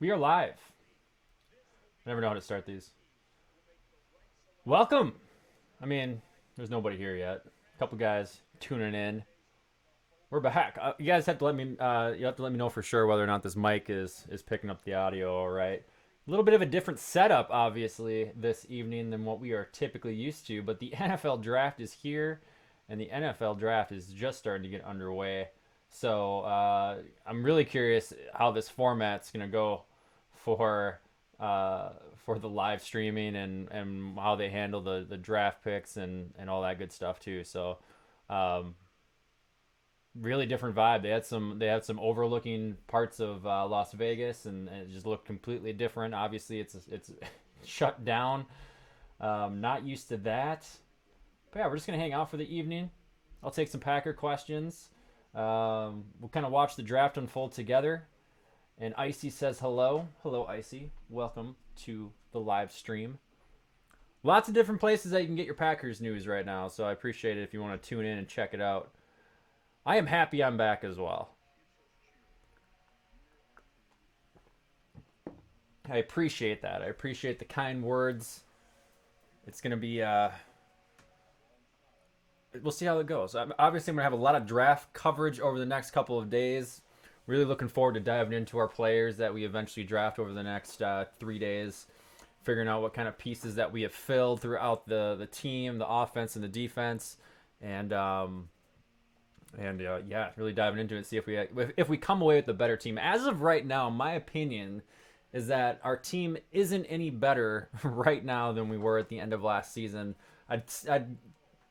We are live. I never know how to start these. Welcome. I mean, there's nobody here yet. A couple guys tuning in. We're back. You guys have to let me. You have to let me know for sure whether or not this mic is picking up the audio all right. A little bit of a different setup, obviously, this evening than what we are typically used to. But the NFL draft is here, and the NFL draft is just starting to get underway. So I'm really curious how this format's gonna go for uh, for the live streaming and how they handle the draft picks and all that good stuff too. So um, really different vibe. They had some overlooking parts of Las Vegas and it just looked completely different. Obviously, it's shut down. Not used to that. But yeah, we're just gonna hang out for the evening. I'll take some Packer questions. We'll kind of watch the draft unfold together. And Icy says hello. Hello, Icy. Welcome to the live stream. Lots of different places that you can get your Packers news right now, so I appreciate it if you want to tune in and check it out. I am happy I'm back as well. I appreciate that. I appreciate the kind words. It's going to be, we'll see how it goes. Obviously, I'm going to have a lot of draft coverage over the next couple of days. Really looking forward to diving into our players that we eventually draft over the next 3 days. Figuring out what kind of pieces that we have filled throughout the team, the offense and the defense, and yeah, really diving into it. See if we come away with a better team. As of right now, my opinion is that our team isn't any better right now than we were at the end of last season. I'd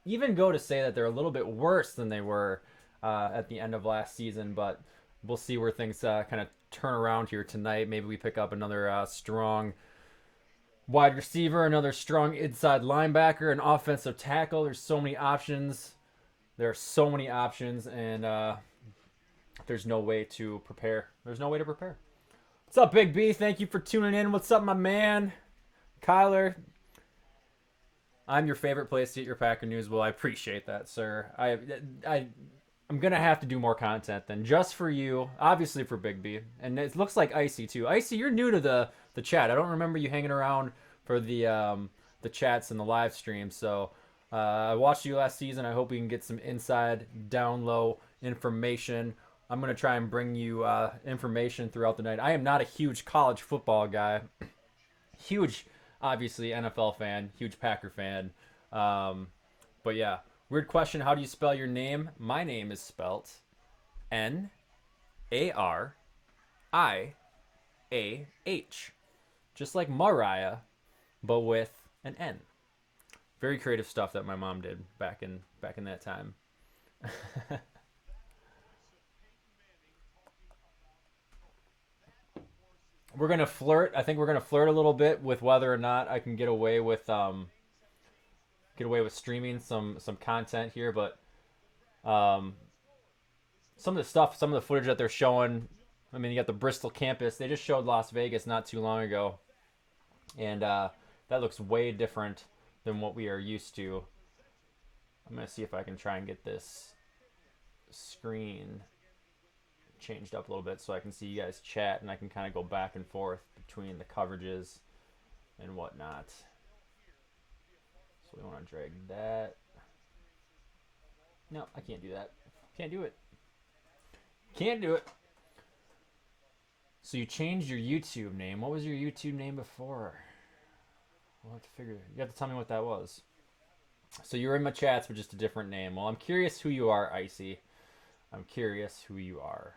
even go to say that they're a little bit worse than they were at the end of last season, but we'll see where things kind of turn around here tonight. Maybe we pick up another strong wide receiver, another strong inside linebacker, an offensive tackle. There's so many options. There are so many options, and there's no way to prepare. There's no way to prepare. What's up, Big B? Thank you for tuning in. What's up, my man? Kyler, I'm your favorite place to get your Packer news. Well, I appreciate that, sir. I'm gonna have to do more content then, just for you, obviously for Big B, and it looks like Icy too. Icy, you're new to the chat. I don't remember you hanging around for the chats and the live stream. So I watched you last season. I hope we can get some inside, down low information. I'm gonna try and bring you information throughout the night. I am not a huge college football guy. Huge, obviously NFL fan, huge Packer fan. But yeah, weird question. How do you spell your name? My name is spelt Nariah, just like Mariah, but with an N. Very creative stuff that my mom did back in that time. We're gonna flirt. I think we're gonna flirt a little bit with whether or not I can get away with streaming some content here, but um, some of the footage that they're showing. I mean, you got the Bristol campus. They just showed Las Vegas not too long ago, and that looks way different than what we are used to. I'm gonna see if I can try and get this screen changed up a little bit so I can see you guys chat and I can kind of go back and forth between the coverages and whatnot. So we want to drag that. No, I can't do that. Can't do it. Can't do it. So you changed your YouTube name. What was your YouTube name before? We'll have to figure. You have to tell me what that was. So you were in my chats with just a different name. Well, I'm curious who you are, Icy. I'm curious who you are.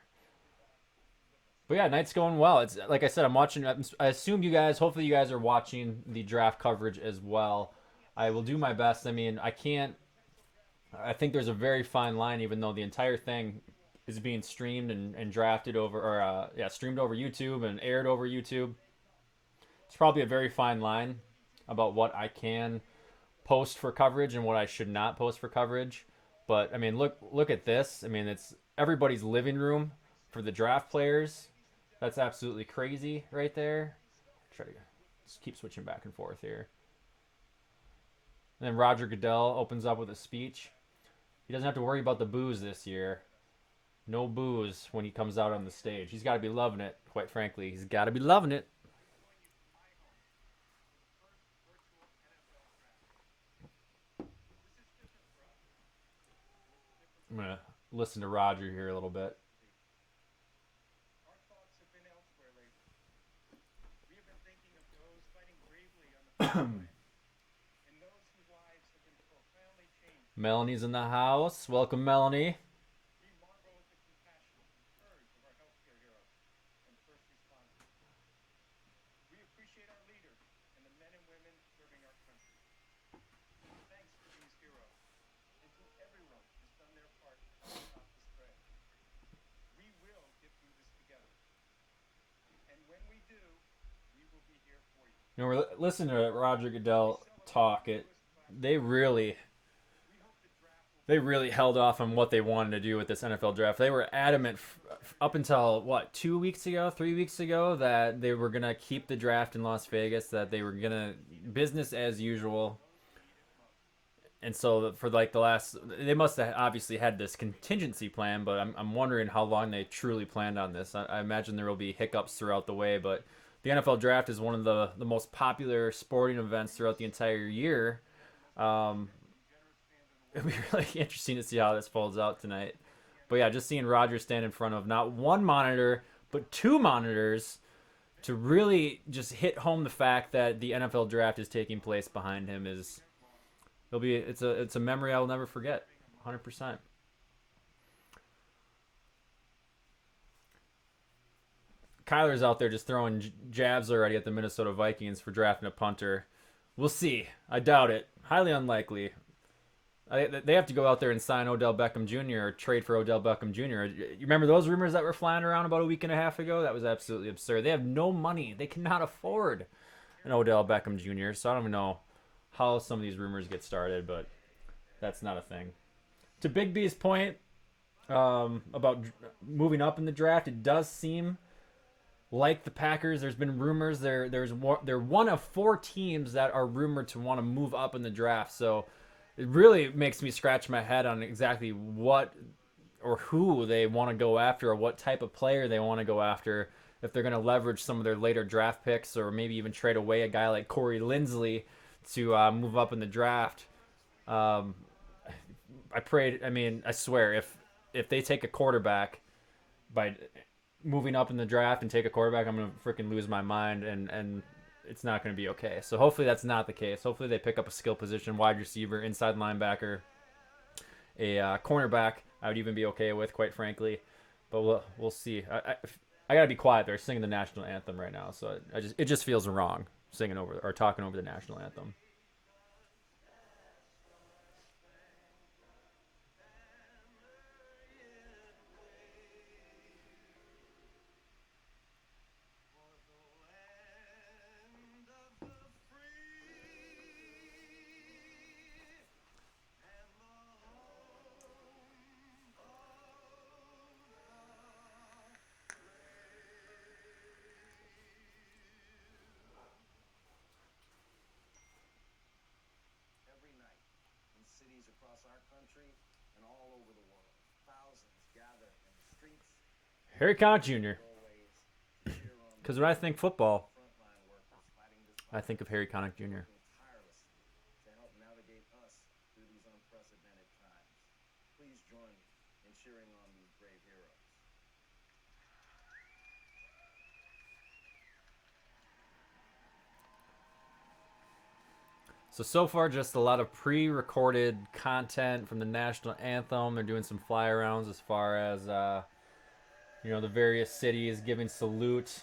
But yeah, night's going well. It's like I said, I'm watching. I assume you guys, hopefully, you guys are watching the draft coverage as well. I will do my best. I mean, I can't. I think there's a very fine line, even though the entire thing is being streamed and drafted over, or streamed over YouTube and aired over YouTube. It's probably a very fine line about what I can post for coverage and what I should not post for coverage. But I mean, look at this. I mean, it's everybody's living room for the draft players. That's absolutely crazy right there. Try to just keep switching back and forth here. And then Roger Goodell opens up with a speech. He doesn't have to worry about the booze this year. No booze when he comes out on the stage. He's got to be loving it. Quite frankly, he's got to be loving it. I'm gonna listen to Roger here a little bit. Melanie's in the house. Welcome, Melanie. You know, we're listening to Roger Goodell talk. They really, they really held off on what they wanted to do with this NFL draft. They were adamant up until what 2 weeks ago, 3 weeks ago, that they were gonna keep the draft in Las Vegas. That they were gonna business as usual. And so for like the last, they must have obviously had this contingency plan, but I'm wondering how long they truly planned on this. I imagine there will be hiccups throughout the way, but the NFL draft is one of the most popular sporting events throughout the entire year. Um, It'll be really interesting to see how this folds out tonight. But yeah, just seeing Roger stand in front of not one monitor, but two monitors to really just hit home the fact that the NFL draft is taking place behind him is it's a memory I will never forget. 100%. Kyler's out there just throwing jabs already at the Minnesota Vikings for drafting a punter. We'll see. I doubt it. Highly unlikely. They have to go out there and sign Odell Beckham Jr. or trade for Odell Beckham Jr. You remember those rumors that were flying around about a week and a half ago? That was absolutely absurd. They have no money. They cannot afford an Odell Beckham Jr. So I don't even know how some of these rumors get started, but that's not a thing. To Big B's point about moving up in the draft, it does seem like the Packers. There's been rumors. They're one of four teams that are rumored to want to move up in the draft. So it really makes me scratch my head on exactly what or who they want to go after or what type of player they want to go after. If they're going to leverage some of their later draft picks or maybe even trade away a guy like Corey Linsley to move up in the draft. Um, I prayed. I mean, I swear, if they take a quarterback by moving up in the draft and take a quarterback, I'm gonna freaking lose my mind, and it's not gonna be okay. So hopefully that's not the case. Hopefully they pick up a skill position, wide receiver, inside linebacker, a cornerback. I would even be okay with, quite frankly, but we'll see. I gotta be quiet. They're singing the national anthem right now, so it just feels wrong singing over or talking over the national anthem. Harry Connick Jr. Because when I think football, I think of Harry Connick Jr. So far, just a lot of pre-recorded content from the national anthem. They're doing some fly-arounds as far as the various cities giving salute.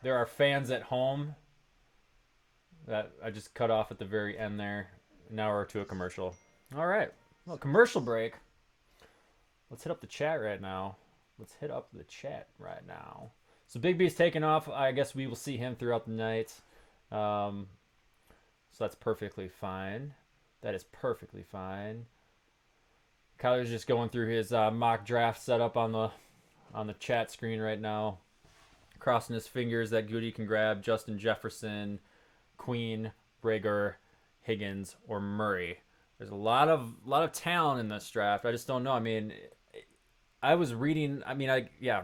There are fans at home that I just cut off at the very end there. Now we're to a commercial. All right, well, commercial break. Let's hit up the chat right now. So Big B's taking off. I guess we will see him throughout the night. So that's perfectly fine. That is perfectly fine. Kyler's just going through his mock draft setup on the chat screen right now, crossing his fingers that Goody can grab Justin Jefferson, Queen, Rager, Higgins, or Murray. There's a lot of talent in this draft. I just don't know. I mean, I was reading. I mean,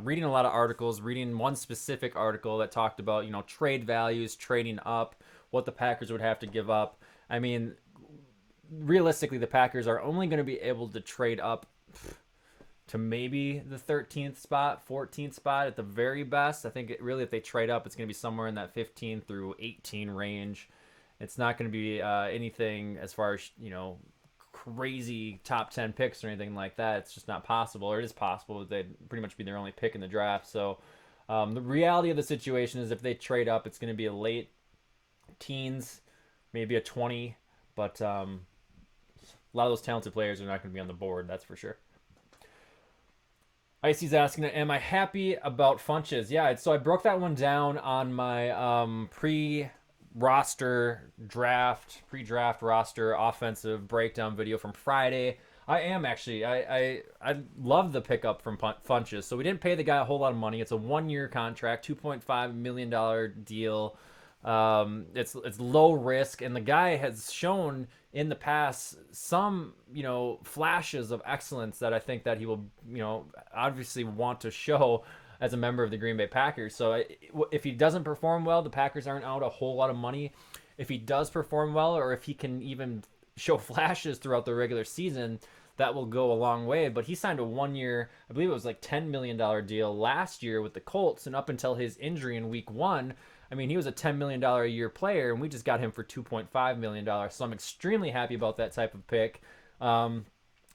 reading a lot of articles. Reading one specific article that talked about trade values, trading up, what the Packers would have to give up. I mean, realistically, the Packers are only going to be able to trade up to maybe the 13th spot, 14th spot at the very best. I think really, if they trade up, it's going to be somewhere in that 15 through 18 range. It's not going to be anything as far as crazy top 10 picks or anything like that. It's just not possible, or it is possible, but they'd pretty much be their only pick in the draft. So the reality of the situation is if they trade up, it's going to be a late teens, maybe a 20, but a lot of those talented players are not going to be on the board, that's for sure. Icy's asking, am I happy about Funches? Yeah, so I broke that one down on my pre-draft roster offensive breakdown video from Friday. I am actually. I love the pickup from Funches. So we didn't pay the guy a whole lot of money. It's a 1-year contract, $2.5 million deal. It's low risk, and the guy has shown in the past some flashes of excellence that I think that he will obviously want to show as a member of the Green Bay Packers. So if he doesn't perform well, the Packers aren't out a whole lot of money. If he does perform well, or if he can even show flashes throughout the regular season, that will go a long way. But he signed a 1-year, I believe it was like $10 million deal last year with the Colts, and up until his injury in week 1, I mean, he was a $10 million a year player, and we just got him for $2.5 million. So I'm extremely happy about that type of pick.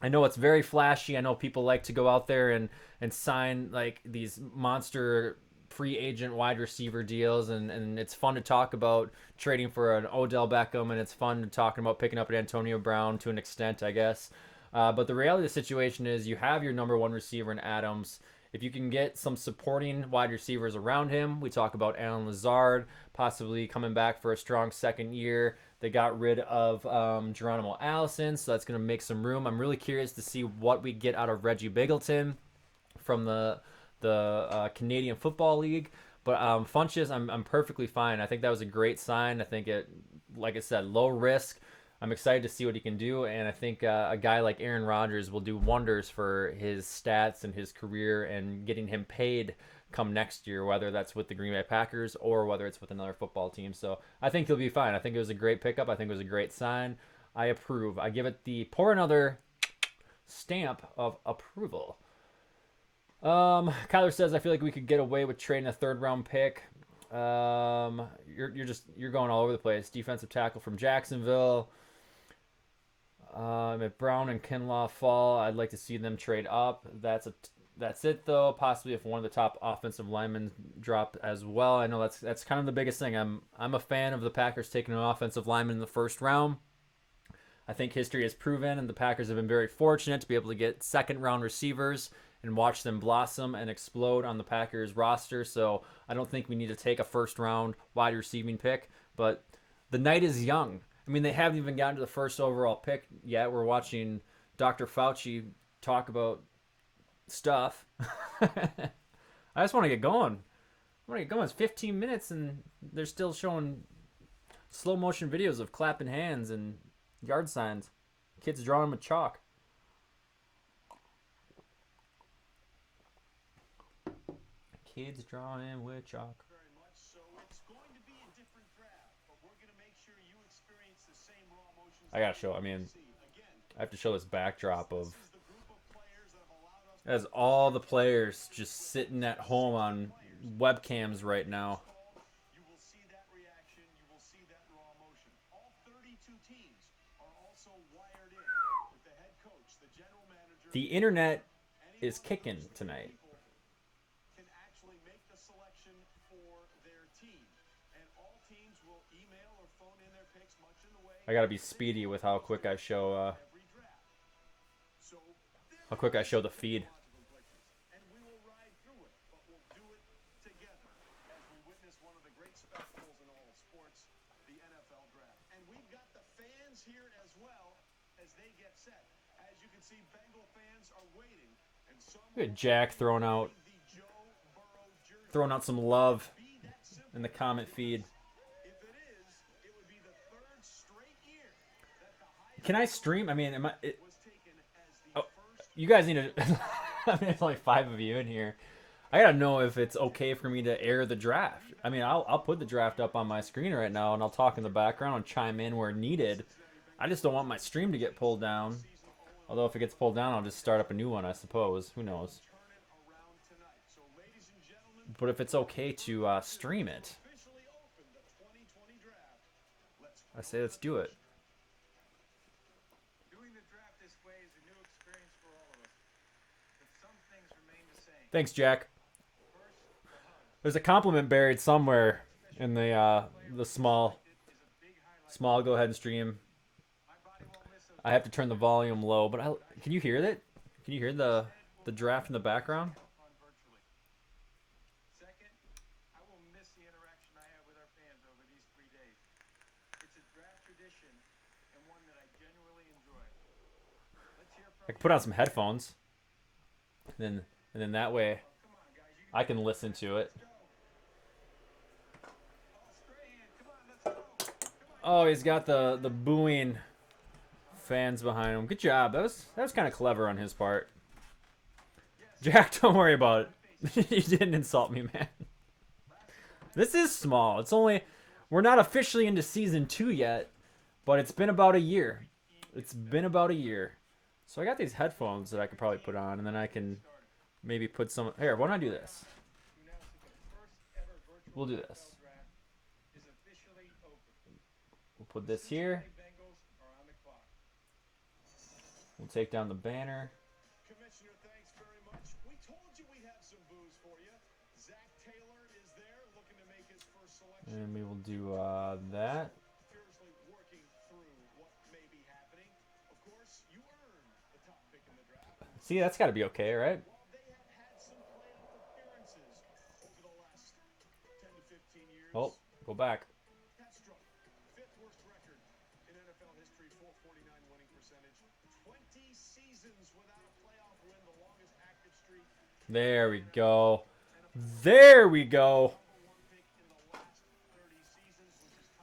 I know it's very flashy. I know people like to go out there and sign like these monster free agent wide receiver deals, and it's fun to talk about trading for an Odell Beckham, and it's fun to talk about picking up an Antonio Brown to an extent, I guess. But the reality of the situation is you have your number one receiver in Adams. If you can get some supporting wide receivers around him, we talk about Allen Lazard possibly coming back for a strong second year. They got rid of Geronimo Allison, so that's going to make some room. I'm really curious to see what we get out of Reggie Bigleton from the Canadian Football League. But Funches, I'm perfectly fine. I think that was a great sign. I think it, like I said, low risk. I'm excited to see what he can do, and I think a guy like Aaron Rodgers will do wonders for his stats and his career and getting him paid come next year, whether that's with the Green Bay Packers or whether it's with another football team. So I think he'll be fine. I think it was a great pickup. I think it was a great sign. I approve. I give it the pour another stamp of approval. Kyler says, I feel like we could get away with trading a third-round pick. You're going all over the place. Defensive tackle from Jacksonville. If Brown and Kinlaw fall, I'd like to see them trade up. That's it though. Possibly if one of the top offensive linemen drop as well. I know that's kind of the biggest thing. I'm a fan of the Packers taking an offensive lineman in the first round. I think history has proven, and the Packers have been very fortunate to be able to get second-round receivers and watch them blossom and explode on the Packers roster. So I don't think we need to take a first-round wide receiving pick, but the night is young. I mean, they haven't even gotten to the first overall pick yet. We're watching Dr. Fauci talk about stuff. I just want to get going. It's 15 minutes, and they're still showing slow motion videos of clapping hands and yard signs. Kids drawing with chalk. Kids drawing with chalk. I gotta show. I mean, I have to show this backdrop of as all the players just sitting at home on webcams right now. The internet is kicking tonight. I gotta be speedy with how quick I show the feed. Look at Jack throwing out some love in the comment feed. Can I stream? I mean, you guys need to I mean, there's only 5 of you in here. I gotta know if it's okay for me to air the draft. I mean, I'll put the draft up on my screen right now, and I'll talk in the background and chime in where needed. I just don't want my stream to get pulled down. Although if it gets pulled down, I'll just start up a new one, I suppose. Who knows? But if it's okay to stream it, I say let's do it. Thanks, Jack. There's a compliment buried somewhere in the small. Go ahead and stream. I have to turn the volume low, but can you hear that? Can you hear the draft in the background? I can put on some headphones, and then that way I can listen to it. Oh, he's got the booing fans behind him. Good job. That was kind of clever on his part. Jack, don't worry about it. You didn't insult me, man. This is small. It's only we're not officially into season 2 yet, but it's been about a year. It's been about a year. So I got these headphones that I could probably put on, and then I can maybe put some. Here, why don't I do this? We'll do this. We'll put this here. We'll take down the banner. Commissioner, thanks very much. We told you we'd have some booze for you. Zach Taylor is there looking to make his first selection. And we will do that. Fiercely working through what may be happening. Of course, you earned the top pick in the draft. See, that's got to be okay, right? They have had some playoff appearances over the last 10 to 15 years. Oh, go back. There we go. There we go.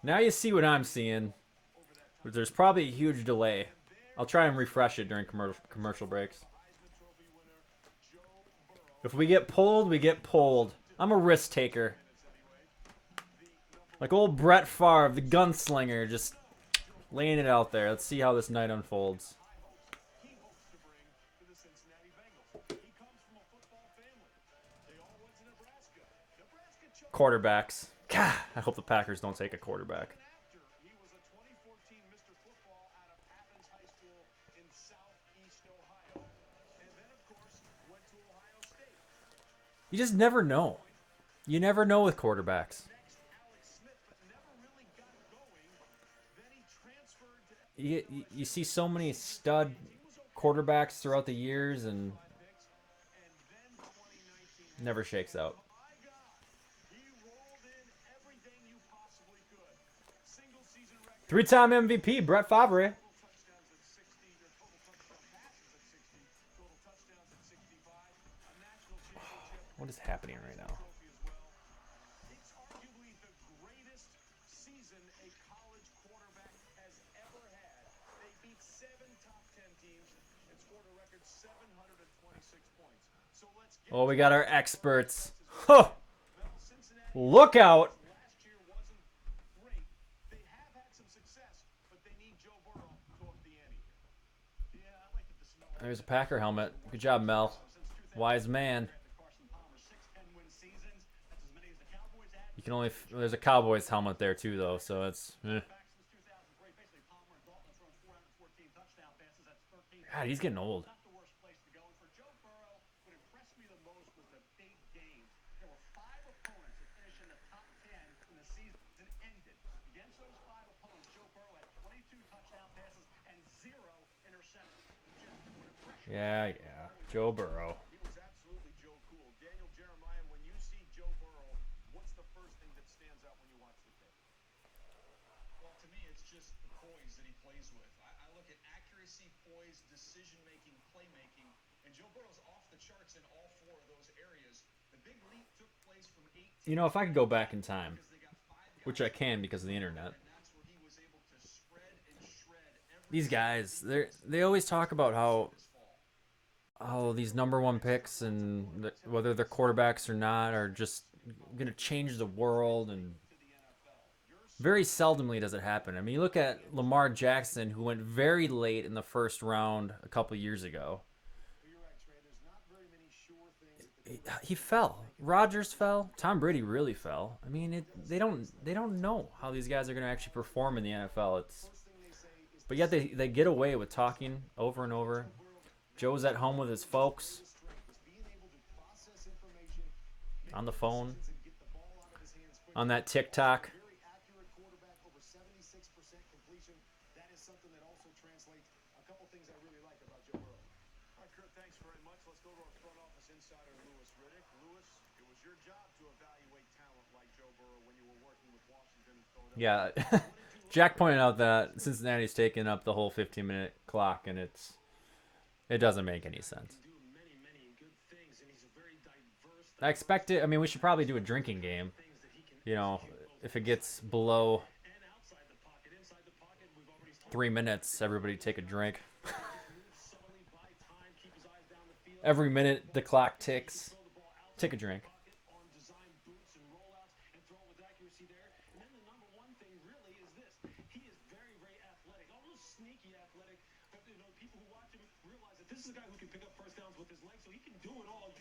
Now you see what I'm seeing. There's probably a huge delay. I'll try and refresh it during commercial breaks. If we get pulled, we get pulled. I'm a risk taker. Like old Brett Favre, the gunslinger, just laying it out there. Let's see how this night unfolds. Quarterbacks. God, I hope the Packers don't take a quarterback. You just never know. You never know with quarterbacks. You see so many stud quarterbacks throughout the years and never shakes out. Three-time MVP, Brett Favre. What is happening right now? It's arguably the greatest season a college quarterback has ever had. They beat 7 top 10 teams and scored a record 726 points. So let's get we got our experts. Huh. Look out. There's a Packer helmet. Good job, Mel. Wise man. You can only... There's a Cowboys helmet there, too, though, so it's... God, he's getting old. Yeah. Joe Burrow. He was absolutely Joe Cool. Daniel Jeremiah, when you see Joe Burrow, what's the first thing that stands out when you watch the tape? Well, to me, it's just the poise that he plays with. I look at accuracy, poise, decision-making, playmaking, and Joe Burrow's off the charts in all 4 of those areas. The big leap took place from 18. You know, if I could go back in time, which I can because of the internet. These guys, they always talk about how oh, these number one picks and whether they're quarterbacks or not are just going to change the world. And very seldomly does it happen. I mean, you look at Lamar Jackson, who went very late in the first round a couple years ago. He fell. Rodgers fell. Tom Brady really fell. I mean, they don't know how these guys are going to actually perform in the NFL. But yet they get away with talking over and over. Joe's at home with his folks on the phone on that TikTok. Yeah, Jack pointed out that Cincinnati's taking up the whole 15-minute clock, and it doesn't make any sense. I expect it. I mean, we should probably do a drinking game. You know, if it gets below 3 minutes, everybody take a drink. Every minute the clock ticks. Take a drink.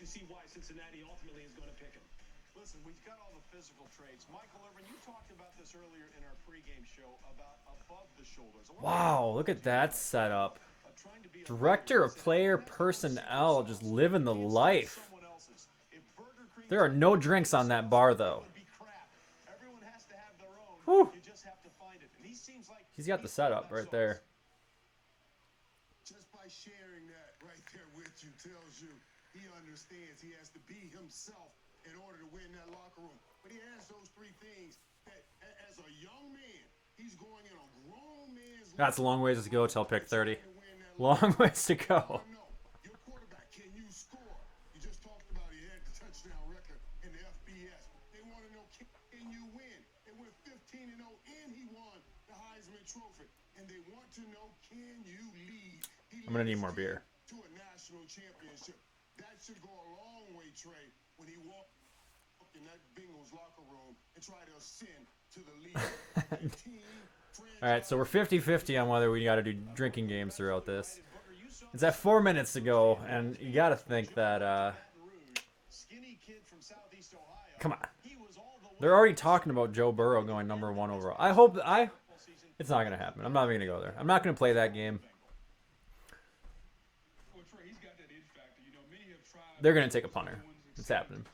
See why Cincinnati ultimately is going to pick him. Listen, we've got all the physical traits. Michael Irvin, you talked about this earlier in our pregame show about above the shoulders. Wow, look at that setup. Director of player personnel just living the life. There are no drinks on that bar, though. Whew. He's got the setup right there. Just by sharing that right there with you tells you he understands he has to be himself in order to win that locker room. But he has those three things that as a young man, he's going in a grown man's life. That's a long ways to go till pick 30. Long ways to go. Your quarterback, can you score? You just talked about he had the touchdown record in the FBS. They want to know, can you win? They went 15-0 and he won the Heisman Trophy. And they want to know, can you lead? I'm going to need more beer. To a national championship. That should go a long way, Trey, when he walked in that Bengals locker room and try to ascend to the league. All right, so we're 50-50 on whether we got to do drinking games throughout this. It's at 4 minutes to go, and you got to think that, come on. They're already talking about Joe Burrow going number 1 overall. It's not going to happen. I'm not even going to go there. I'm not going to play that game. They're going to take a punter. It's happening.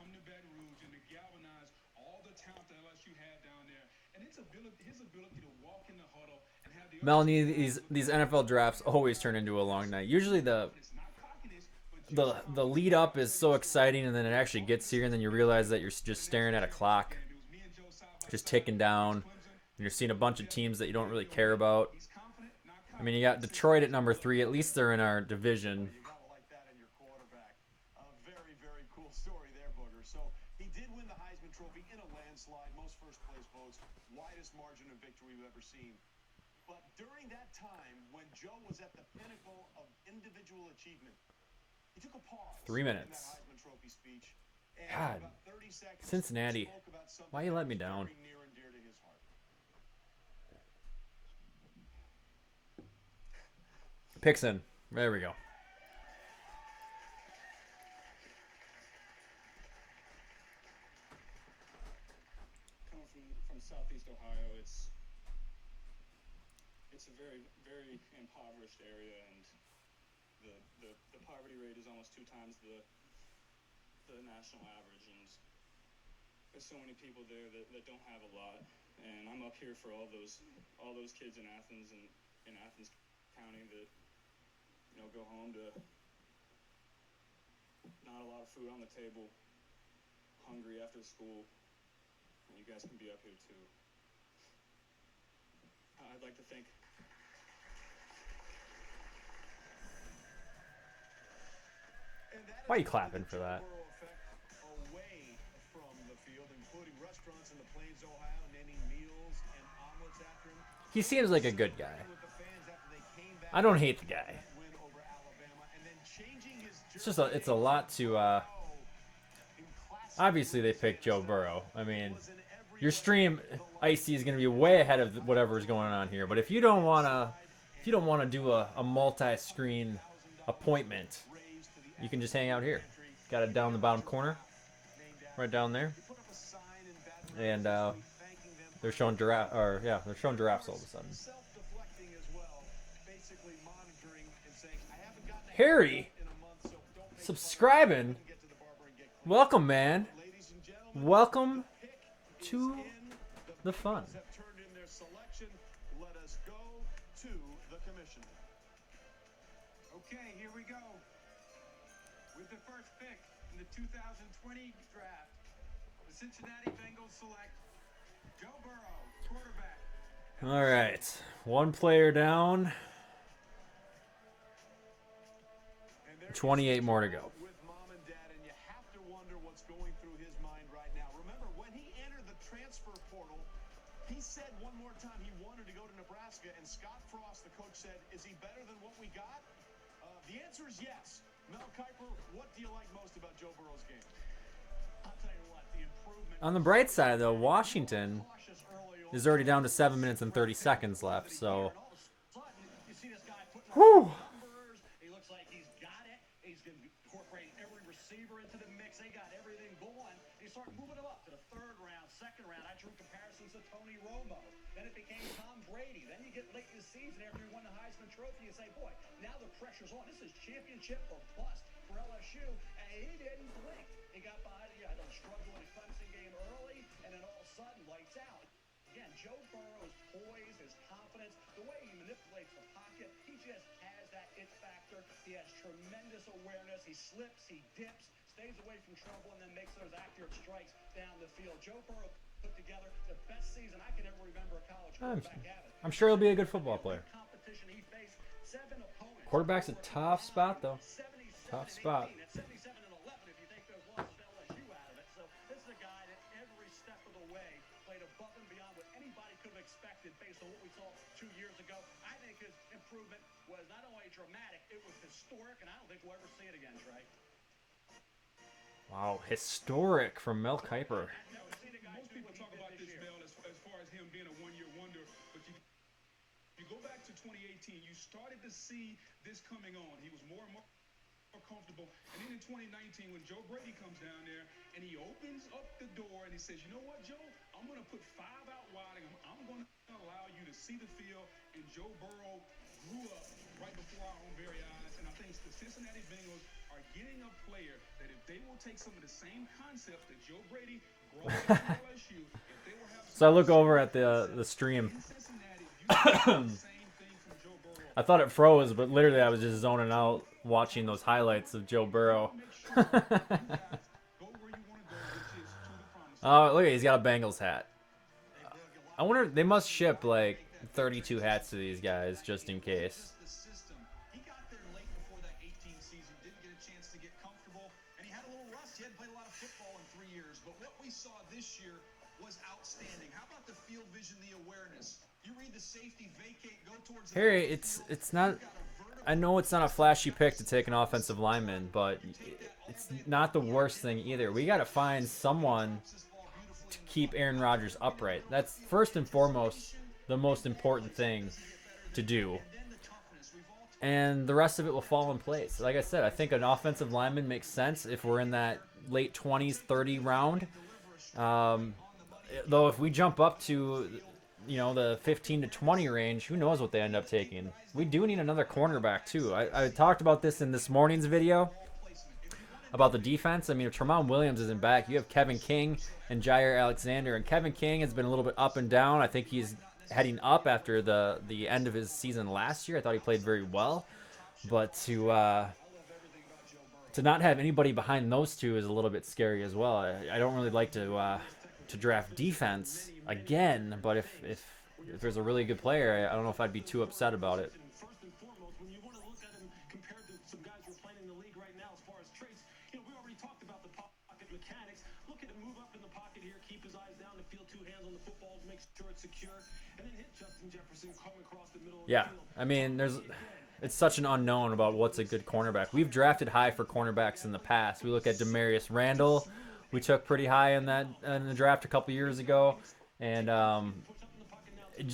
Melanie, these NFL drafts always turn into a long night. Usually the lead up is so exciting, and then it actually gets here, and then you realize that you're just staring at a clock, just ticking down, and you're seeing a bunch of teams that you don't really care about. I mean, you got Detroit at number 3. At least they're in our division. Very cool story there, Booger. So he did win the Heisman Trophy in a landslide, most first place votes, widest margin of victory we've ever seen. But during that time, when Joe was at the pinnacle of individual achievement, he took a pause. 3 minutes. In that Heisman Trophy speech, and God, about 30 seconds, Cincinnati, why you let me down? Near and dear to his heart. Picks in. There we go. Coming from Southeast Ohio, it's a very impoverished area, and the poverty rate is almost 2 times the national average, and there's so many people there that don't have a lot, and I'm up here for all those kids in Athens and in Athens County that go home to not a lot of food on the table, hungry after school, and you guys can be up here too. I'd like to thank Why are you clapping for that? Away from the field, including restaurants in the Plains, Ohio, naming meals and omelets after him. He seems like a good guy. I don't hate the guy. it's a lot to. Obviously, they picked Joe Burrow. I mean, your stream Icy is going to be way ahead of whatever's going on here. But if you don't wanna do a multi-screen appointment, you can just hang out here. Got it down the bottom corner, right down there, and they're showing they're showing giraffes all of a sudden. Harry, subscribing. Welcome, man. Welcome to the fun. Okay, here we go. With the first pick in the 2020 draft, the Cincinnati Bengals select Joe Burrow, quarterback. All right, one player down. 28 more to go. With mom and dad, and you have to wonder what's going through his mind right now. Remember, when he entered the transfer portal, he said one more time he wanted to go to Nebraska, and Scott Frost, the coach, said, "Is he better than what we got?" The answer is yes. Mel Kiper, what do you like most about Joe Burrow's game? I'll tell you what, the improvement. On the bright side, though, Washington is already down to 7 minutes and 30 seconds left. So, whew. He looks like he's got it. He's going to incorporate every receiver into the mix. They got everything going. They start moving him up to the third round, second round. I drew comparisons to Tony Romo. Then it became Tom Brady. Then you get late in the season after he won the Heisman Trophy and say, boy, now the pressure's on. This is championship or bust for LSU. And he didn't blink. He got behind. He had a struggle in the Clemson game early, and then all of a sudden, lights out. Again, Joe Burrow's poise, his confidence, the way he manipulates the pocket, he just has that it factor. He has tremendous awareness. He slips, he dips, stays away from trouble, and then makes those accurate strikes down the field. Joe Burrow put together the best season I can ever remember a college quarterback having. I'm sure he'll be a good football player. Quarterback's a tough spot, though. Tough spot. At 77 and 11, if you take those losses to LSU out of it. So this is a guy that every step of the way played above and beyond what anybody could have expected based on what we saw 2 years ago. I think his improvement was not only dramatic, it was historic, and I don't think we'll ever see it again, Trey. Wow, historic from Mel Kiper. Most people talk about this, Mel, as far as him being a one-year wonder, but you go back to 2018, you started to see this coming on. He was more and more comfortable. And then in 2019, when Joe Brady comes down there and he opens up the door and he says, you know what, Joe, I'm going to put 5 out wide and I'm going to allow you to see the field. And Joe Burrow grew up right before our own very eyes. And I think the Cincinnati Bengals are getting a player that if they will take some of the same concepts that Joe Brady brought to LSU, if they will have So I look over at the stream. I thought it froze, but literally I was just zoning out watching those highlights of Joe Burrow. Oh, look, he's got a Bengals hat. I wonder, they must ship like 32 hats to these guys just in case. He got there late before that 18 season, didn't get a chance to get comfortable, and he had a little rust. He hadn't played a lot of football in 3 years, but what we saw this year was outstanding. How about the field vision, the awareness? You read the safety vacate, go towards the Harry, it's not. I know it's not a flashy pick to take an offensive lineman, but it's not the worst thing either. We got to find someone to keep Aaron Rodgers upright. That's first and foremost the most important thing to do. And the rest of it will fall in place. Like I said, I think an offensive lineman makes sense if we're in that late 20s, 30 round. Though if we jump up to, the 15 to 20 range, who knows what they end up taking. We do need another cornerback too. I talked about this in this morning's video about the defense. I mean, if Tramon Williams isn't back, you have Kevin King and Jair Alexander. And Kevin King has been a little bit up and down. I think he's heading up after the end of his season last year. I thought he played very well. But to not have anybody behind those two is a little bit scary as well. I don't really like to draft defense again, but if there's a really good player, I don't know if I'd be too upset about it. First and foremost, when you want to look at him compared to some guys who are playing in the league right now as far as traits, we already talked about the pocket mechanics. Look at him move up in the pocket here, keep his eyes down the field, 2 hands on the football, make sure it's secure, and then hit Justin Jefferson coming across the middle of the Yeah, field. I mean, it's such an unknown about what's a good cornerback. We've drafted high for cornerbacks in the past. We look at Demarius Randall, we took pretty high in the draft a couple years ago, and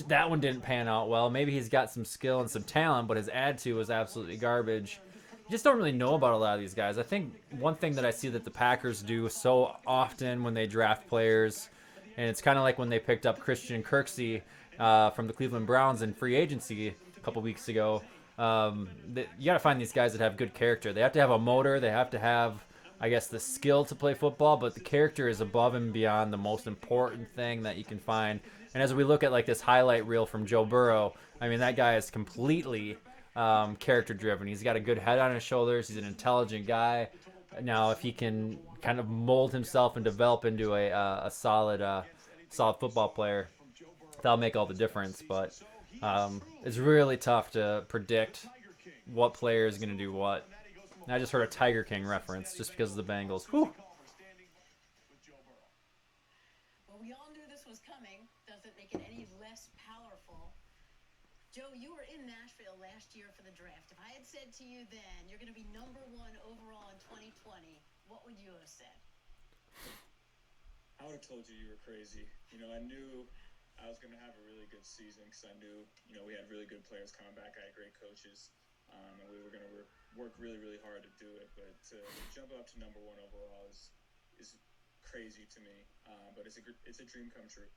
that one didn't pan out well. Maybe he's got some skill and some talent, but his attitude was absolutely garbage. You just don't really know about a lot of these guys. I think one thing that I see that the Packers do so often when they draft players, and it's kind of like when they picked up Christian Kirksey from the Cleveland Browns in free agency a couple weeks ago. You got to find these guys that have good character. They have to have a motor. They have to have, I guess, the skill to play football, but the character is above and beyond the most important thing that you can find. And as we look at like this highlight reel from Joe Burrow, I mean, that guy is completely character driven. He's got a good head on his shoulders. He's an intelligent guy. Now, if he can kind of mold himself and develop into a solid football player, that'll make all the difference. But it's really tough to predict what player is going to do what. And I just heard a Tiger King reference just because of the Bengals. Whew. Well, we all knew this was coming. Doesn't make it any less powerful. Joe, you were in Nashville last year for the draft. If I had said to you then, you're going to be #1 overall in 2020, what would you have said? I would have told you you were crazy. You know, I knew I was going to have a really good season because I knew, you know, we had really good players coming back. I had great coaches, and we were going to work really, really hard to do it. But to jump up to #1 overall is crazy to me. But it's a dream come true.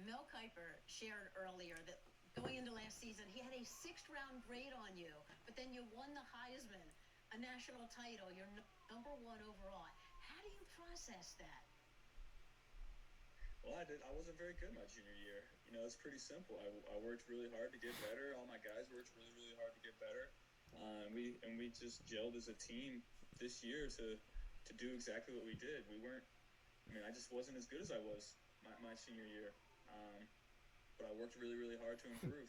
Mel Kiper shared earlier that going into last season, he had a 6th-round grade on you, but then you won the Heisman, a national title. You're #1 overall. How do you process that? Well, I wasn't very good my junior year. You know, it's pretty simple. I worked really hard to get better. All my guys worked really, really hard to get better. We just gelled as a team this year to do exactly what we did. I just wasn't as good as I was my senior year. But I worked really, really hard to improve.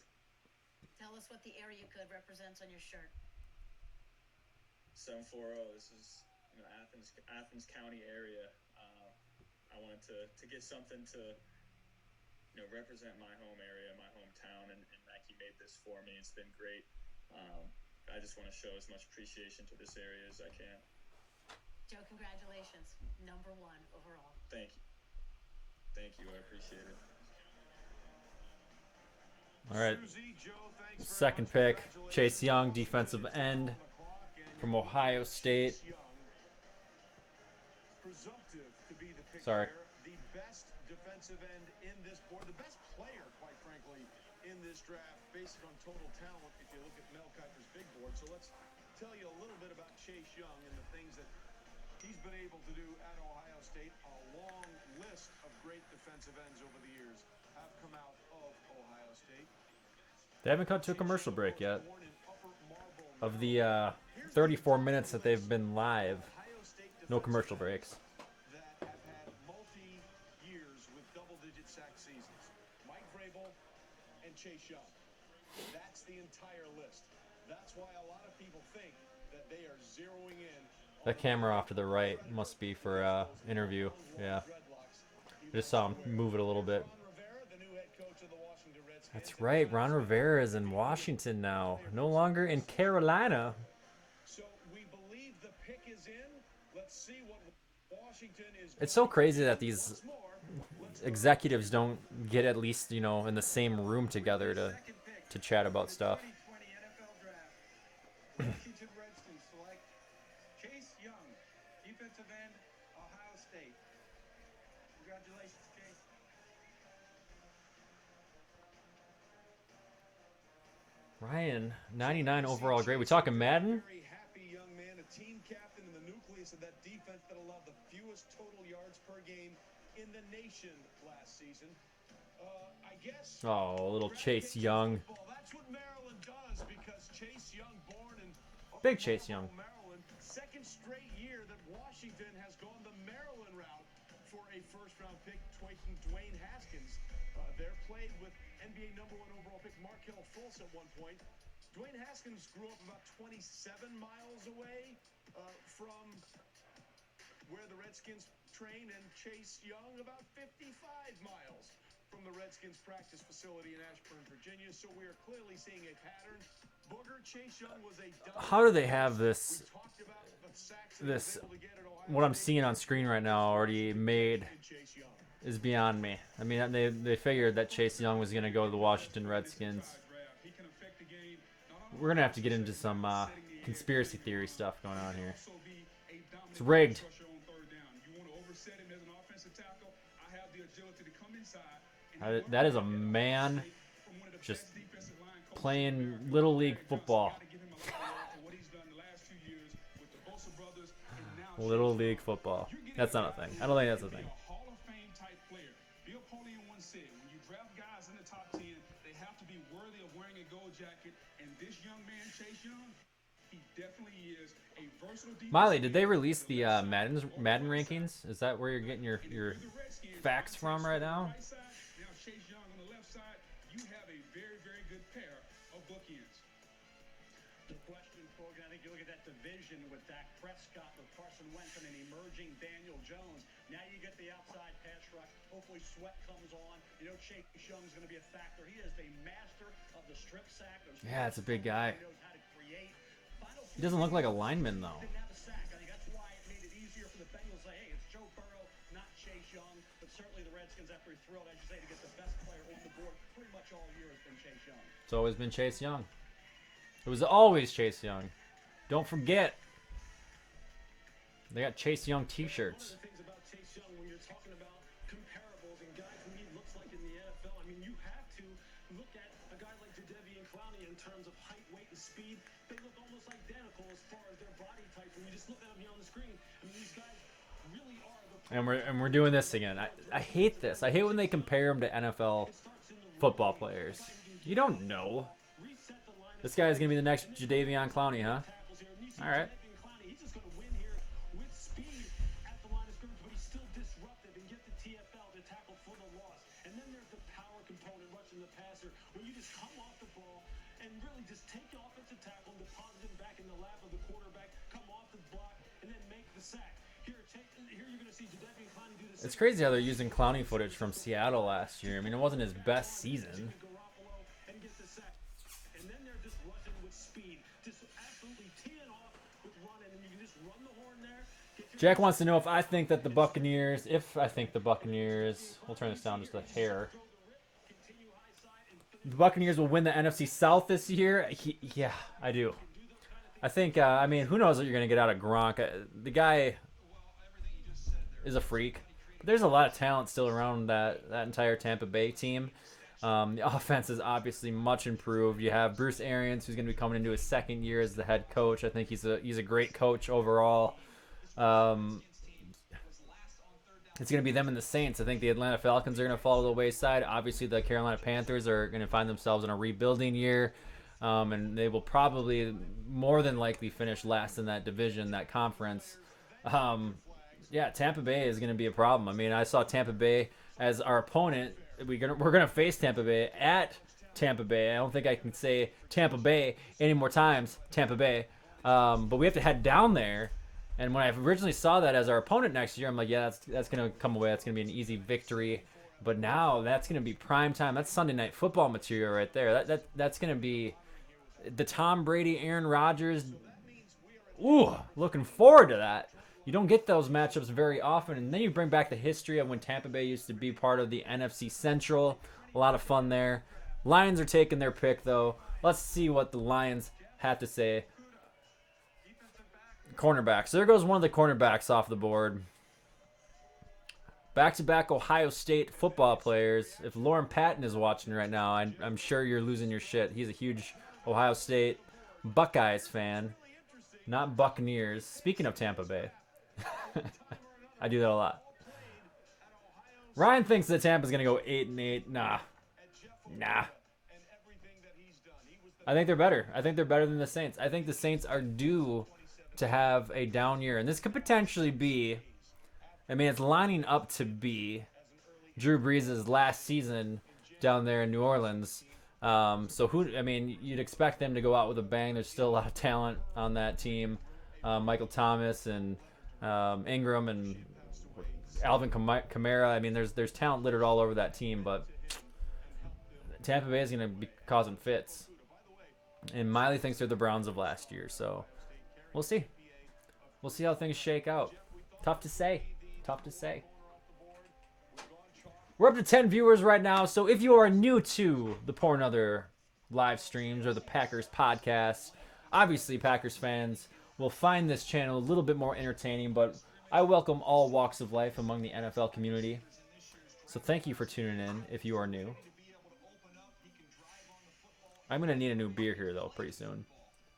Tell us what the area code represents on your shirt. 740. This is, you know, Athens County area. I wanted to get something to, you know, represent my home area, my hometown, and Nike made this for me. It's been great. I just want to show as much appreciation to this area as I can. Joe, congratulations. #1 overall. Thank you. Thank you. I appreciate it. All right. Second pick, Chase Young, defensive end from Ohio State. Sorry. The best defensive end in this board, the best player, quite frankly, in this draft, based on total talent, if you look at Mel Kiper's big board. So let's tell you a little bit about Chase Young and the things that he's been able to do at Ohio State. A long list of great defensive ends over the years have come out of Ohio State. They haven't cut to a commercial break yet. Of the 34 minutes that they've been live, no commercial breaks. That have had multi-years with double-digit sack seasons. Mike Vrabel and Chase Young. That's the entire list. That's why a lot of people think that they are zeroing in. That camera off to the right must be for interview. Yeah. I just saw him move it a little bit. That's right. Ron Rivera is in Washington now. No longer in Carolina. So we believe the pick is in. Let's see what Washington is. It's so crazy that these executives don't get at least, you know, in the same room together to chat about stuff. 2020 NFL Draft. Washington Redskins select Chase Young, defensive end, Ohio State. Congratulations, Chase. Ryan, 99 overall grade. We talking Madden? Very happy young man, a team captain in the nucleus of that defense that allowed the fewest total yards per game in the nation last season. I guess. Oh, a little Chase Young. That's what Maryland does, because Chase Young, born in Big Chase Young. Maryland, second straight year that Washington has gone the Maryland route for a first-round pick, taking Dwayne Haskins. They're played with NBA #1 overall pick Markelle Fultz at one point. Dwayne Haskins grew up about 27 miles away from where the Redskins train, and Chase Young about 55 miles from the Redskins practice facility in Ashburn, Virginia. So we are clearly seeing a pattern. Booger, Chase Young was a How do they have this talked about the sacks that he was this able to get at Ohio what I'm State. seeing on screen right now already made Chase Young. is beyond me. I mean, they figured that Chase Young was going to go to the Washington Redskins. He can affect the game. We're going to have to get into some conspiracy theory stuff going on here. Also be a dominant It's rigged. rusher on third down. You want to overset him as an offensive tackle. I have the agility to come inside. And That is a man from one of the just best defensive line coaches playing Little League football. Gotta give him a lot of love for what he's done the last 2 years with the Bosa brothers and now Little League football. That's not a thing. I don't think that's a thing. a Hall of Fame type player. Bill Polian once said, when you draft guys in the top 10, they have to be worthy of wearing a gold jacket. And this young man, Chase Young, he definitely is a versatile defensive Miley, did they release the Madden rankings? Is that where you're getting your facts from right now? right side. Now Chase Young on the left side. You have a very, very good pair of bookends. The question, Corgan, I think you look at that division with Dak Prescott, with Carson Wentz, and an emerging Daniel Jones. Now you get the outside pass rush. Hopefully Sweat comes on. You know Chase Young's going to be a factor. He is a master of the strip sack. Yeah, it's a big guy. He knows how to create. He doesn't look like a lineman though. Didn't have a sack. I think that's why it made it easier for the Bengals to say, hey, it's Joe Burrow, not Chase Young. But certainly the Redskins, after he thrilled, as you say, to get the best player on the board pretty much all year has been Chase Young. It's always been Chase Young. It was always Chase Young. Don't forget. They got Chase Young t-shirts. One of the things about Chase Young, when you're talking about comparables and guys who he looks like in the NFL, I mean, you have to look at a guy like Jadeveon Clowney in terms of height, weight, and speed. They look almost identical as far as their body type. When you just look at them here on the screen, I mean, these guys really are the And we're doing this again. I hate this. I hate when they compare him to NFL football players. You don't know. This guy's gonna be the next Jadeveon Clowney, huh? tackles here. And you see All right. Jadeveon Clowney, he's just going to win here with speed at the line of scrimmage, but he's still disruptive and get the TFL to tackle for the loss. And then there's the power component rushing the passer, when you just come off the ball and really just take the offensive tackle and deposit him back in the lap of the quarterback, come off the block, and then make the sack. Here you're going to see Jadeveon Clowney do this. It's crazy how they're using Clowney footage from Seattle last year. I mean, it wasn't his best season. Garoppolo and get the sack. And then they're just rushing with speed, just absolutely teeing off with running, and you can just run the horn there. Get your Jack wants to know if I think the Buccaneers, we'll turn this down just a hair. continue high side and finish. The Buccaneers will win the NFC South this year. Yeah, I do. I think, I mean, who knows what you're going to get out of Gronk. The guy is a freak. But there's a lot of talent still around that entire Tampa Bay team. The offense is obviously much improved. You have Bruce Arians, who's going to be coming into his second year as the head coach. I think he's a great coach overall. It's going to be them and the Saints. I think the Atlanta Falcons are going to fall to the wayside. Obviously, the Carolina Panthers are going to find themselves in a rebuilding year. And they will probably more than likely finish last in that division, that conference. Yeah, Tampa Bay is going to be a problem. I mean, I saw Tampa Bay as our opponent. We're gonna face Tampa Bay at Tampa Bay. I don't think I can say Tampa Bay any more times. Tampa Bay, but we have to head down there. And when I originally saw that as our opponent next year, I'm like, yeah, that's gonna come away. That's gonna be an easy victory. But now that's gonna be prime time. That's Sunday Night Football material right there. That's gonna be the Tom Brady, Aaron Rodgers. Ooh, looking forward to that. You don't get those matchups very often, and then you bring back the history of when Tampa Bay used to be part of the NFC Central. A lot of fun there. Lions are taking their pick, though. Let's see what the Lions have to say. Cornerbacks. There goes one of the cornerbacks off the board. Back-to-back Ohio State football players. If Lauren Patton is watching right now, I'm sure you're losing your shit. He's a huge Ohio State Buckeyes fan, not Buccaneers. Speaking of Tampa Bay. I do that a lot. Ryan thinks that Tampa's going to go 8-8. Nah. I think they're better. I think they're better than the Saints. I think the Saints are due to have a down year. And this could potentially be, I mean, it's lining up to be Drew Brees' last season down there in New Orleans. You'd expect them to go out with a bang. There's still a lot of talent on that team. Michael Thomas and Ingram and Alvin Kamara. I mean, there's talent littered all over that team, but Tampa Bay is going to be causing fits. And Miley thinks they're the Browns of last year. So we'll see. We'll see how things shake out. Tough to say. Tough to say. We're up to 10 viewers right now. So if you are new to the Pour Another live streams or the Packers podcast, obviously Packers fans will find this channel a little bit more entertaining, but I welcome all walks of life among the NFL community. So thank you for tuning in if you are new. I'm going to need a new beer here, though, pretty soon.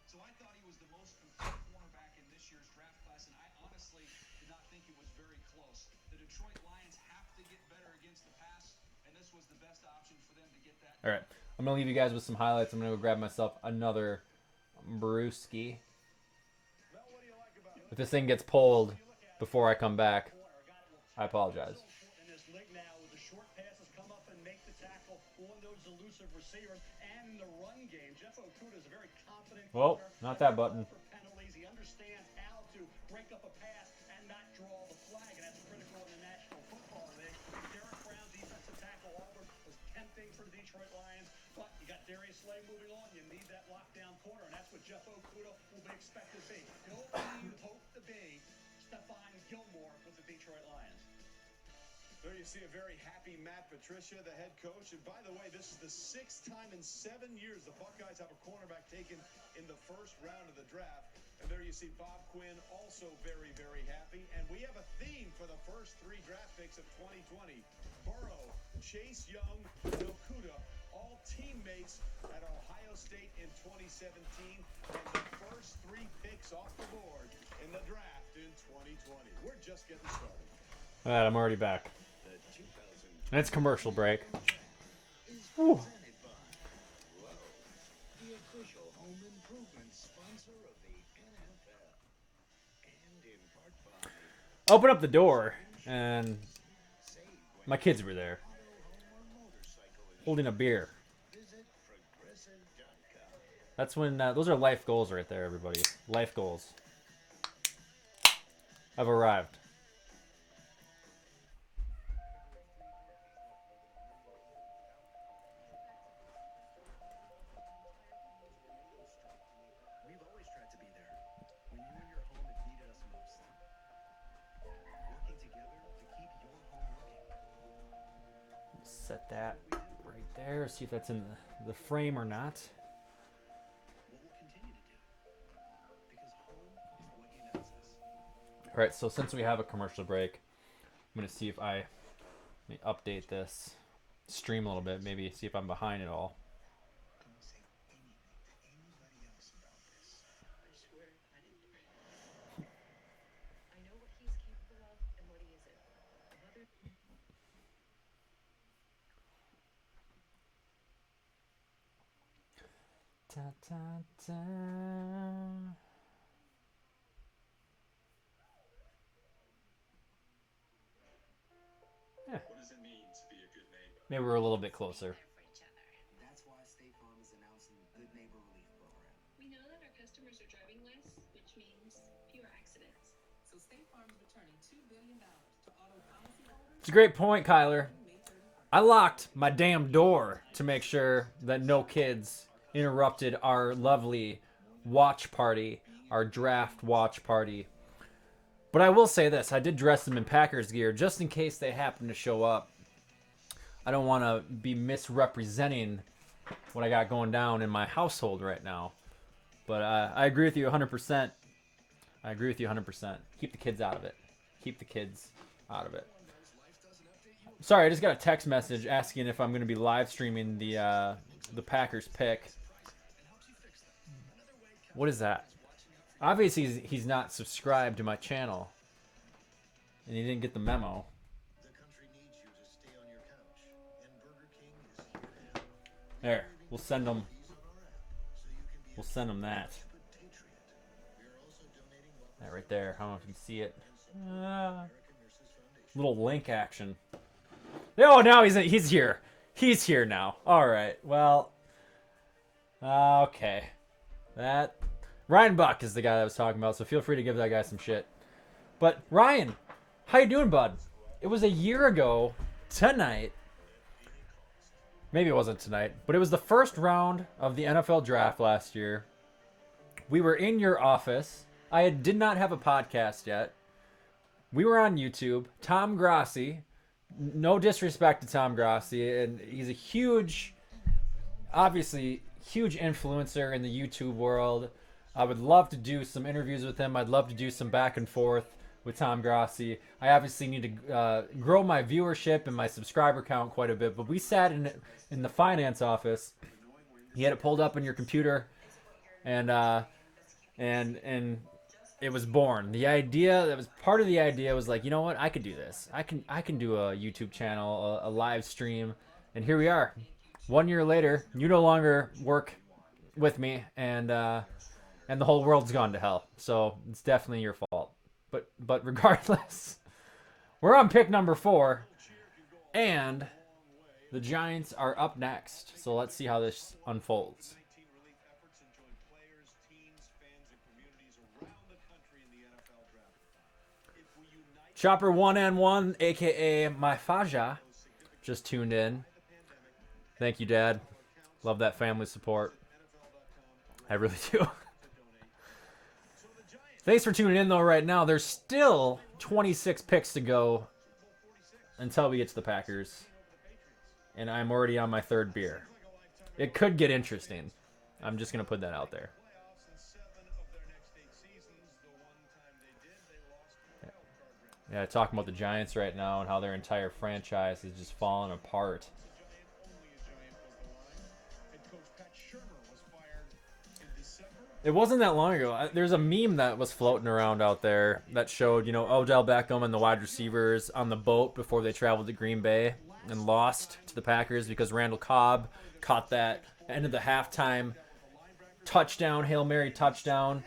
So I thought he was the most complete cornerback in this year's draft class, and I honestly did not think it was very close. The Detroit Lions have to get better against the pass, and this was the best option for them to get that. All right. I'm going to leave you guys with some highlights. I'm going to go grab myself another brewski. If this thing gets pulled before I come back, I apologize. In this league now, with the short passes come up and make the tackle on those elusive receivers, and in the run game, Jeff Okudah is a very confident. Whoa, not that button. For penalties, he understands how to break up a pass and not draw the flag, and that's critical in the National Football League. Derek Brown, defensive tackle, Auburn, was tempting for the Detroit Lions, but you got Darius Slay moving on. You need that lockdown corner, and that's what Jeff Okudah will be expected to be. He'll hope to be Stephon Gilmore with the Detroit Lions. There you see a very happy Matt Patricia, the head coach. And by the way, this is the 6th time in 7 years the Buckeyes have a cornerback taken in the first round of the draft. And there you see Bob Quinn also very, very happy. And we have a theme for the first 3 draft picks of 2020. Burrow, Chase Young, and Okudah, all teammates at Ohio State in 2017. And the first 3 picks off the board in the draft in 2020. We're just getting started. All right, I'm already back. And it's commercial break. Whew. Open up the door, and my kids were there, holding a beer. That's when, those are life goals right there, everybody. Life goals. I've arrived. Set that right there. See if that's in the frame or not. All right, so since we have a commercial break, I'm going to see if I may update this stream a little bit. Maybe see if I'm behind it all. Ta, ta, ta. Yeah. What does it mean to be a good neighbor? Maybe we're a little bit closer. That's why State Farm is announcing the Good Neighbor Relief Program. We know that our customers are driving less, which means fewer accidents. So State Farm is returning $2 billion to auto policyholders. It's a great point, Kyler. I locked my damn door to make sure that no kids interrupted our lovely watch party, our draft watch party. But I will say this, I did dress them in Packers gear just in case they happen to show up. I don't want to be misrepresenting what I got going down in my household right now. But I agree with you 100%. I agree with you 100%. Keep the kids out of it. Keep the kids out of it. Sorry, I just got a text message asking if I'm going to be live streaming the Packers pick. What is that? Obviously, he's not subscribed to my channel. And he didn't get the memo. There. We'll send him. We'll send him that. That right there. I don't know if you can see it. Little link action. Oh, now he's here. He's here now. All right. Well. Okay. That Ryan Buck is the guy that I was talking about, so feel free to give that guy some shit. But Ryan, how you doing, bud? It was a year ago tonight Maybe it wasn't tonight, but it was the first round of the NFL draft last year. We were in your office. I did not have a podcast yet. We were on YouTube. Tom Grassi, no disrespect to Tom Grassi, and he's a huge, obviously, huge influencer in the YouTube world. I would love to do some interviews with him. I'd love to do some back and forth with Tom Grassi. I obviously need to grow my viewership and my subscriber count quite a bit, but we sat in the finance office. He had it pulled up on your computer, and it was born. The idea that was part of the idea was like, you know what? I could do this. I can do a YouTube channel, a live stream, and here we are. 1 year later, you no longer work with me, and the whole world's gone to hell. So it's definitely your fault. But regardless, we're on pick number 4, and the Giants are up next. So let's see how this unfolds. Relief efforts and join players, teams, fans, and communities around the country in the NFL draft. If we unite Chopper 1N1, aka my Faja, just tuned in. Thank you, Dad. Love that family support. I really do. Thanks for tuning in, though, right now. There's still 26 picks to go until we get to the Packers. And I'm already on my 3rd beer. It could get interesting. I'm just going to put that out there. Yeah, talking about the Giants right now and how their entire franchise is just falling apart. It wasn't that long ago. There's a meme that was floating around out there that showed, Odell Beckham and the wide receivers on the boat before they traveled to Green Bay and lost to the Packers because Randall Cobb caught that end of the halftime touchdown, Hail Mary touchdown.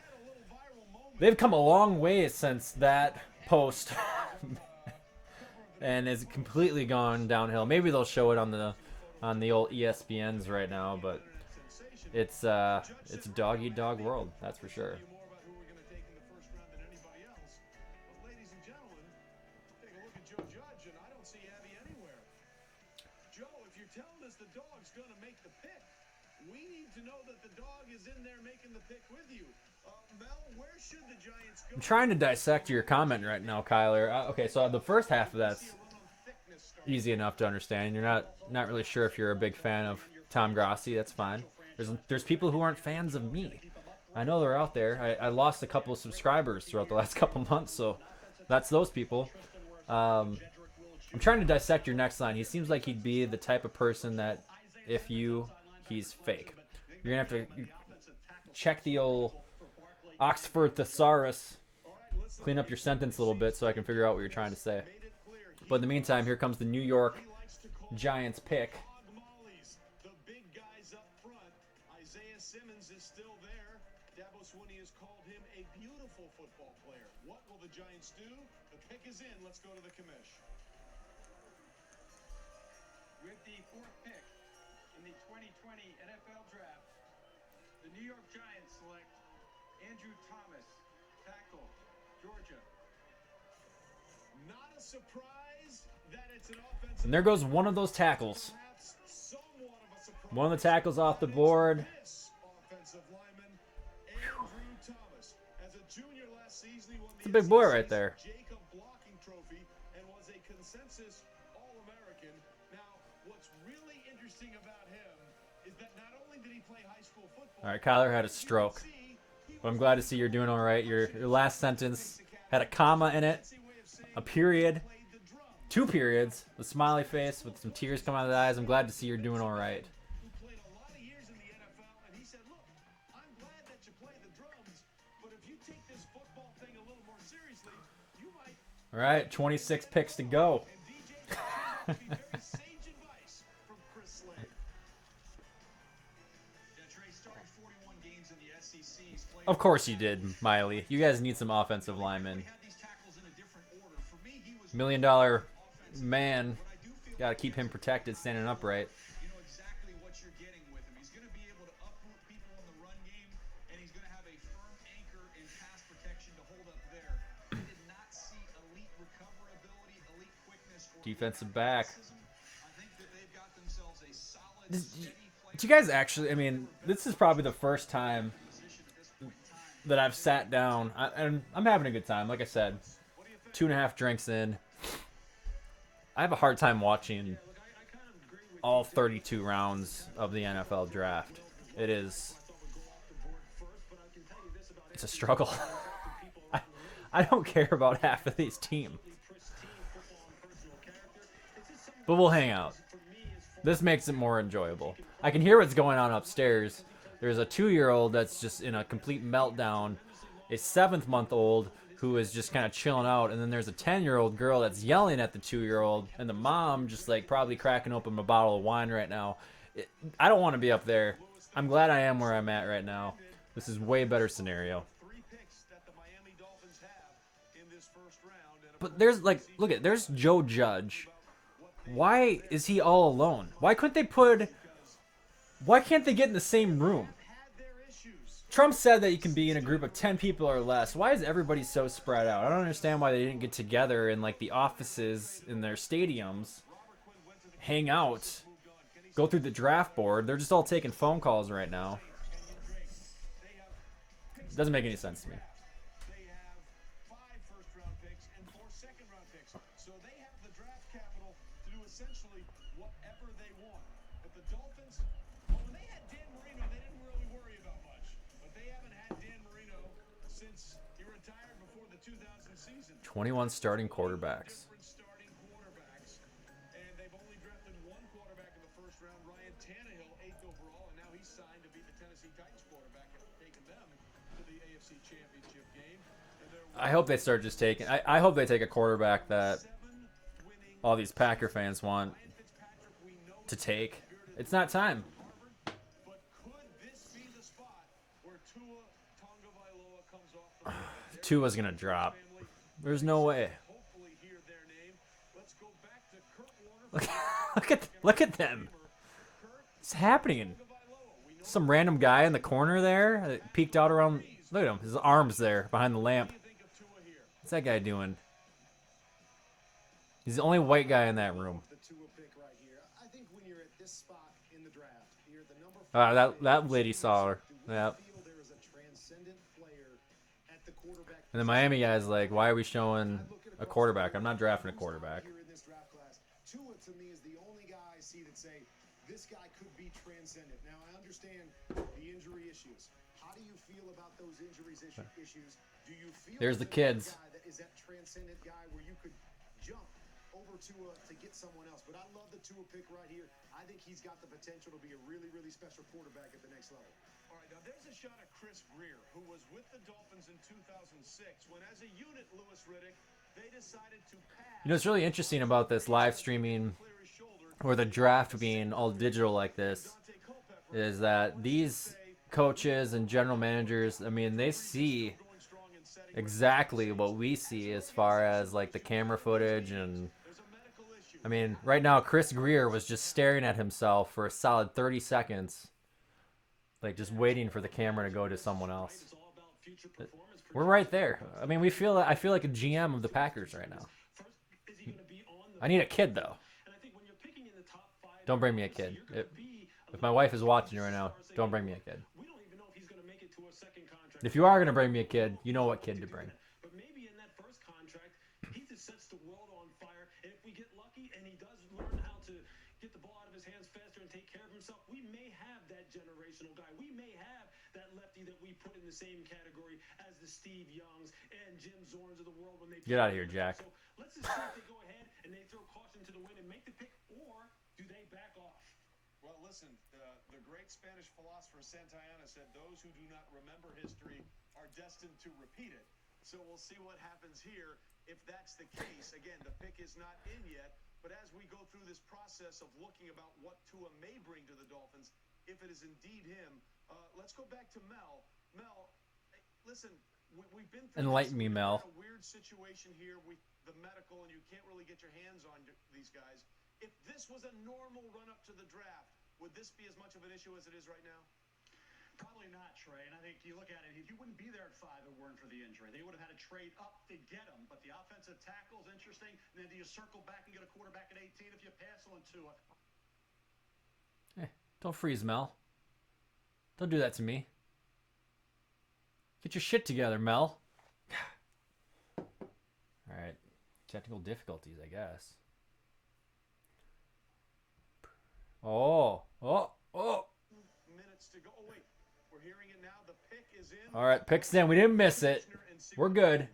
They've come a long way since that post and it's completely gone downhill. Maybe they'll show it on the old ESPNs right now, but it's a dog eat dog world, that's for sure. We need to know that the dog is in there making the pick with you. Mel, where should the Giants go? I'm trying to dissect your comment right now, Kyler. Okay, so the first half of that's easy enough to understand. You're not really sure if you're a big fan of Tom Grassi. That's fine. There's people who aren't fans of me. I know they're out there. I lost a couple of subscribers throughout the last couple months, so that's those people. I'm trying to dissect your next line. He seems like he'd be the type of person that he's fake. You're going to have to check the old Oxford Thesaurus, clean up your sentence a little bit so I can figure out what you're trying to say. But in the meantime, here comes the New York Giants pick. The big guys up front. Isaiah Simmons is still there. Dabo Swinney has called him a beautiful football player. What will the Giants do? The pick is in. Let's go to the commish. With the 4th pick in the 2020 NFL Draft, the New York Giants select Andrew Thomas, tackle, Georgia. Not a surprise that it's an offensive. And there goes one of those tackles. Somewhat of a surprise. One of the tackles off the board. Offensive lineman Andrew Thomas. As a junior last season, he won It's a big boy right there. Jacob blocking trophy and was a consensus All-American. Now, what's really interesting about him is that not only did he play high school football. All right, Kyler had a stroke. But I'm glad to see you're doing all right. Your last sentence had a comma in it, a period, 2 periods, a smiley face with some tears coming out of the eyes. I'm glad to see you're doing all right. Who played a lot of years in the NFL, and he said, look, I'm glad that you play the drums, but if you take this football thing a little more seriously, you might. All right, 26 picks to go. And DJ would be very sage advice from Chris Slade. Trey started 41 games in the SEC. He's played Of course you did, Miley. You guys need some offensive linemen. had these tackles in a different order. For me, he was $1 million man. Got to keep him protected, standing upright. you know exactly what you're getting with him. He's going to be able to uproot people in the run game, and he's going to have a firm anchor in pass protection to hold up there. He did not see elite recoverability, elite quickness, or Defensive back. athleticism. I think that they've got themselves a solid Do you guys actually? I mean, this is probably the first time that I've sat down, and I'm having a good time. Like I said, 2.5 drinks in. I have a hard time watching all 32 rounds of the NFL draft. It is. It's a struggle. I, I don't care about half of these teams. But we'll hang out. This makes it more enjoyable. I can hear what's going on upstairs. There's a 2-year-old that's just in a complete meltdown. A 7-month-old who is just kind of chilling out. And then there's a 10-year-old girl that's yelling at the 2-year-old. And the mom just like probably cracking open a bottle of wine right now. I don't want to be up there. I'm glad I am where I'm at right now. This is way better scenario. But there's like, look at, there's Joe Judge. Why is he all alone? Why can't they get in the same room? Trump said that you can be in a group of 10 people or less. Why is everybody so spread out? I don't understand why they didn't get together in like the offices in their stadiums, hang out, go through the draft board. They're just all taking phone calls right now. Doesn't make any sense to me. Since he retired before the 2000 season. 21 starting quarterbacks. And they've only drafted one quarterback in the first round, Ryan Tannehill, 8th overall, and now he's signed to be the Tennessee Titans quarterback and taking them to the AFC Championship game. I hope they start just taking. I hope they take a quarterback that all these Packer fans want to take. It's not time. Tua's gonna drop. There's no way. Look at them. What's happening? Some random guy in the corner there that peeked out around. Look at him. His arms there behind the lamp. What's that guy doing? He's the only white guy in that room. That lady saw her. Yeah. And the Miami guy's like, why are we showing a quarterback? I'm not drafting a quarterback. Tua, to me, is the only guy I see that say, this guy could be transcendent. Now, I understand the injury issues. How do you feel about those injuries issues? Do you feel there's the kids. That is that transcendent guy where you could jump over Tua to get someone else? But I love the Tua pick right here. I think he's got the potential to be a really, really special quarterback at the next level. All right, now there's a shot at Chris Greer, who was with the Dolphins in 2006 when, as a unit, Louis Riddick, they decided to pass. You know, what's really interesting about this live streaming or the draft being all digital like this is that these coaches and general managers, I mean, they see exactly what we see as far as like the camera footage. And I mean, right now, Chris Greer was just staring at himself for a solid 30 seconds. Like just waiting for the camera to go to someone else. We're right there. I mean, I feel like a GM of the Packers right now. I need a kid though. Don't bring me a kid. If my wife is watching right now, don't bring me a kid. If you are gonna bring me a kid, you know what kid to bring. But maybe in that first contract, he just sets the world on fire. And if we get lucky and he does learn how to get the ball out of his hands faster and take care of himself, we may have that generational guy. We may have that lefty that we put in the same category as the Steve Youngs and Jim Zorns of the world when they get out of here, Jack. So let's just see if they go ahead and they throw caution to the wind and make the pick, or do they back off? Well, listen, the great Spanish philosopher Santayana said those who do not remember history are destined to repeat it. So we'll see what happens here. If that's the case, again, the pick is not in yet. But as we go through this process of looking about what Tua may bring to the Dolphins, if it is indeed him, let's go back to Mel. Mel, listen, we've been through enlighten me, Mel. A weird situation here with the medical, and you can't really get your hands on these guys. If this was a normal run-up to the draft, would this be as much of an issue as it is right now? Probably not, Trey. And I think you look at it, he wouldn't be there at 5 if it weren't for the injury. They would have had to trade up to get him. But the offensive tackle is interesting. And then do you circle back and get a quarterback at 18 if you pass on Tua? Don't freeze, Mel. Don't do that to me. Get your shit together, Mel. Alright. Technical difficulties, I guess. Oh. Minutes to go. Oh, wait. We're hearing it now. The pick is in. Alright, pick's in. We didn't miss it. We're good.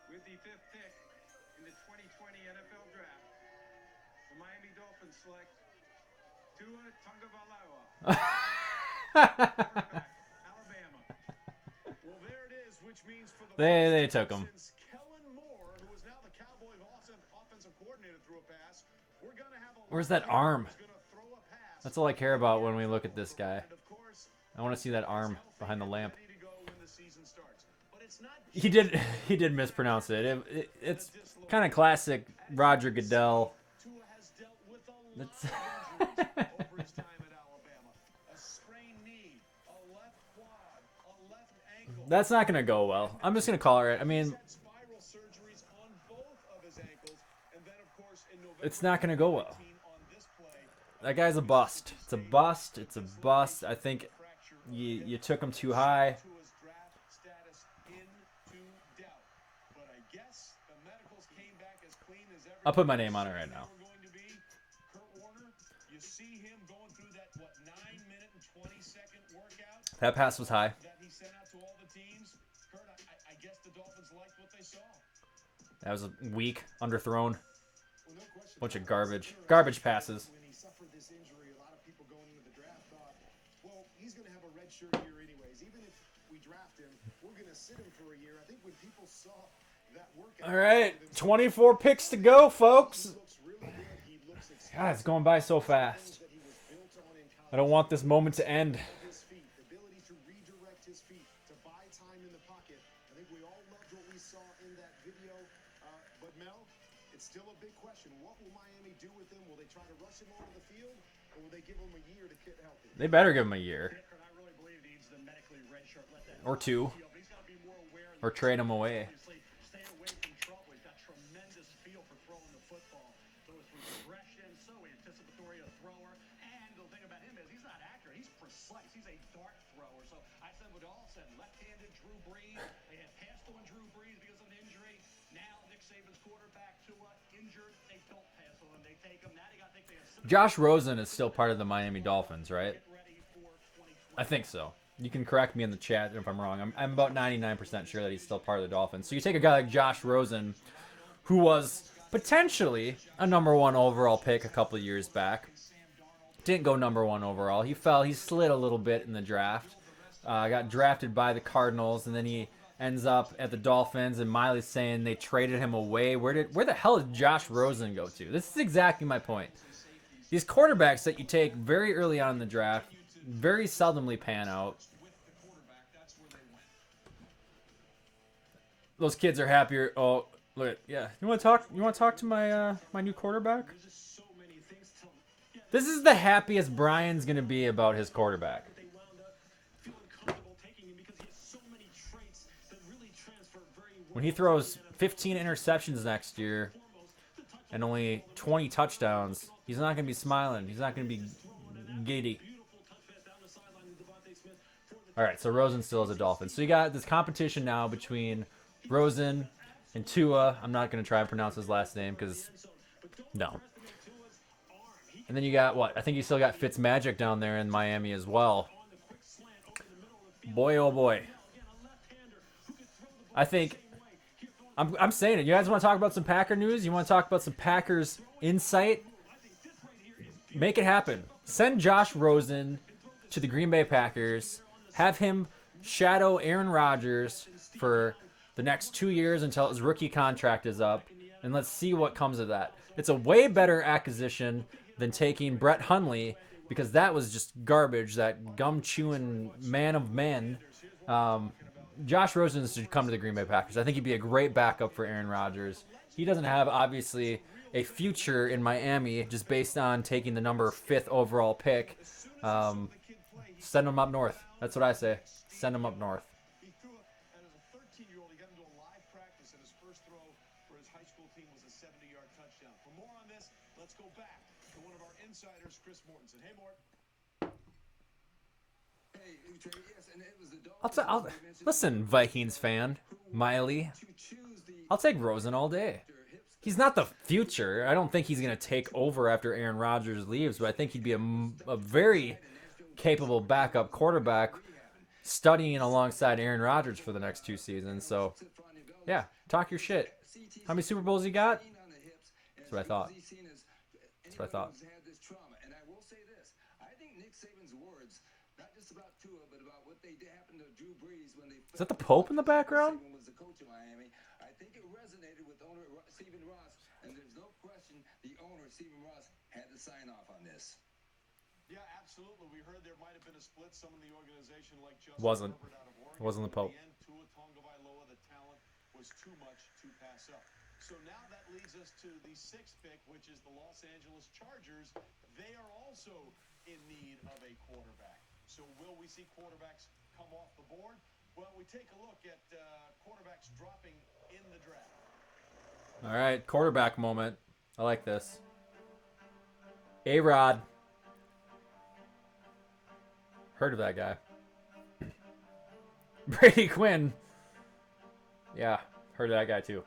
With the fifth pick in the 2020 NFL Draft, the Miami Dolphins select Tua Tagovailoa, quarterback, Alabama. Well, there it is, which means for the They first took time him. since Kellen Moore, who is now the Cowboys offensive coordinator, threw a pass. We're gonna have a Where's that arm? who's gonna throw a pass. That's all I care about when we look at this guy. And of course, I want to see that arm behind the lamp. ready to go when the season starts. But it's not He did mispronounce it. It's kind of classic Roger Goodell. Tua has dealt with a lot That's of injuries over his time at Alabama. A sprained knee, a left quad, a left ankle. That's not gonna go well. I'm just gonna call it. I mean, He's had spiral surgeries on both of his ankles, and then of course in November it's not gonna go well. 2019 on this play, That guy's a bust. It's a bust. It's a bust. I think you took him too high. Tua's draft status into doubt. But I guess the medicals came back as clean as ever. I'll put my name on it right now. We're going to be Kurt Warner. You see him going through that 9-minute and 20-second workout That pass was high. that he sent out to all the teams. Kurt, I guess the Dolphins liked what they saw. That was a weak, underthrown, Well, no question. bunch of garbage. Garbage passes. When he suffered this injury, a lot of people going into the draft thought, well, he's going to have a red shirt year anyways. Even if we draft him, we're going to sit him for a year. I think when people saw that workout, All right, 24 picks to go, folks. he looks really good. He looks God, it's going by so fast. that he was built on in college. I don't want this moment to end. His feet, the ability to redirect his feet, to buy time in the pocket. I think we all loved what we saw in that video. But Mel, it's still a big question. What will Miami do with him? Will they try to rush him onto the field, or will they give him a year to get healthy? They better give him a year Kurt, I really believe he needs the medically redshirt. Let that or two, feel, but he's got to be more aware in or the trade him away. obviously stay away from trouble. He's got tremendous feel for throwing the football. So it's progression, so anticipatory a thrower. And the thing about him is he's not accurate. He's precise. He's a dart thrower. So I said what all said. Left-handed Drew Brees. They had passed on Drew Brees because of an injury. Now Nick Saban's quarterback Tua injured. They don't pass on him. They take him. Now they got to think they have Josh Rosen is still part of the Miami Dolphins, right? ready for 2020. I think so. You can correct me in the chat if I'm wrong. I'm about 99% sure that he's still part of the Dolphins. So you take a guy like Josh Rosen, who was potentially a number 1 overall pick a couple of years back. Didn't go number 1 overall. He fell. He slid a little bit in the draft. Got drafted by the Cardinals, and then he ends up at the Dolphins. And Miley's saying they traded him away. Where the hell did Josh Rosen go to? This is exactly my point. These quarterbacks that you take very early on in the draft very seldomly pan out. Those kids are happier. Oh, look, yeah. You want to talk? You want to talk to my my new quarterback? This is the happiest Brian's gonna be about his quarterback. They wound up feeling comfortable taking him because he has so many traits that really transfer very well. When he throws 15 interceptions next year and only 20 touchdowns, he's not gonna be smiling. He's not gonna be giddy. All right, so Rosen still is a Dolphin. So you got this competition now between Rosen and Tua. I'm not going to try and pronounce his last name because no. And then you got what? I think you still got Fitzmagic down there in Miami as well. Boy, oh boy. I think I'm saying it. You guys want to talk about some Packer news? You want to talk about some Packers insight? Make it happen. Send Josh Rosen to the Green Bay Packers. Have him shadow Aaron Rodgers for the next 2 years until his rookie contract is up. And let's see what comes of that. It's a way better acquisition than taking Brett Hundley because that was just garbage, that gum-chewing man of men. Josh Rosen should come to the Green Bay Packers. I think he'd be a great backup for Aaron Rodgers. He doesn't have, obviously, a future in Miami just based on taking the number 5th overall pick. Send him up north. That's what I say. Send him up north. He threw it, and as a 13-year-old, he got into a live practice, and his first throw where his high school team was a 70-yard touchdown. For more on this, let's go back to one of our insiders, Chris Mortensen. Hey, Mort. Listen, Vikings fan, Miley. I'll take Rosen all day. He's not the future. I don't think he's going to take over after Aaron Rodgers leaves, but I think he'd be a very capable backup quarterback studying alongside Aaron Rodgers for the next 2 seasons. So, yeah, talk your shit. How many Super Bowls he got? That's what I thought. That's what I thought. Is that the Pope in the background? I think it resonated with owner Stephen Ross, and there's no question the owner Stephen Ross had to sign off on this. Yeah, absolutely. We heard there might have been a split. Some in the organization, like Justin Wasn't. Herbert out of Oregon. Wasn't the Pope. In the end, Tua Tagovailoa, the talent was too much to pass up. So now that leads us to the 6th pick, which is the Los Angeles Chargers. They are also in need of a quarterback. So will we see quarterbacks come off the board? Well, we take a look at quarterbacks dropping in the draft. All right, quarterback moment. I like this. A-Rod. Heard of that guy. Brady Quinn. Yeah, heard of that guy too.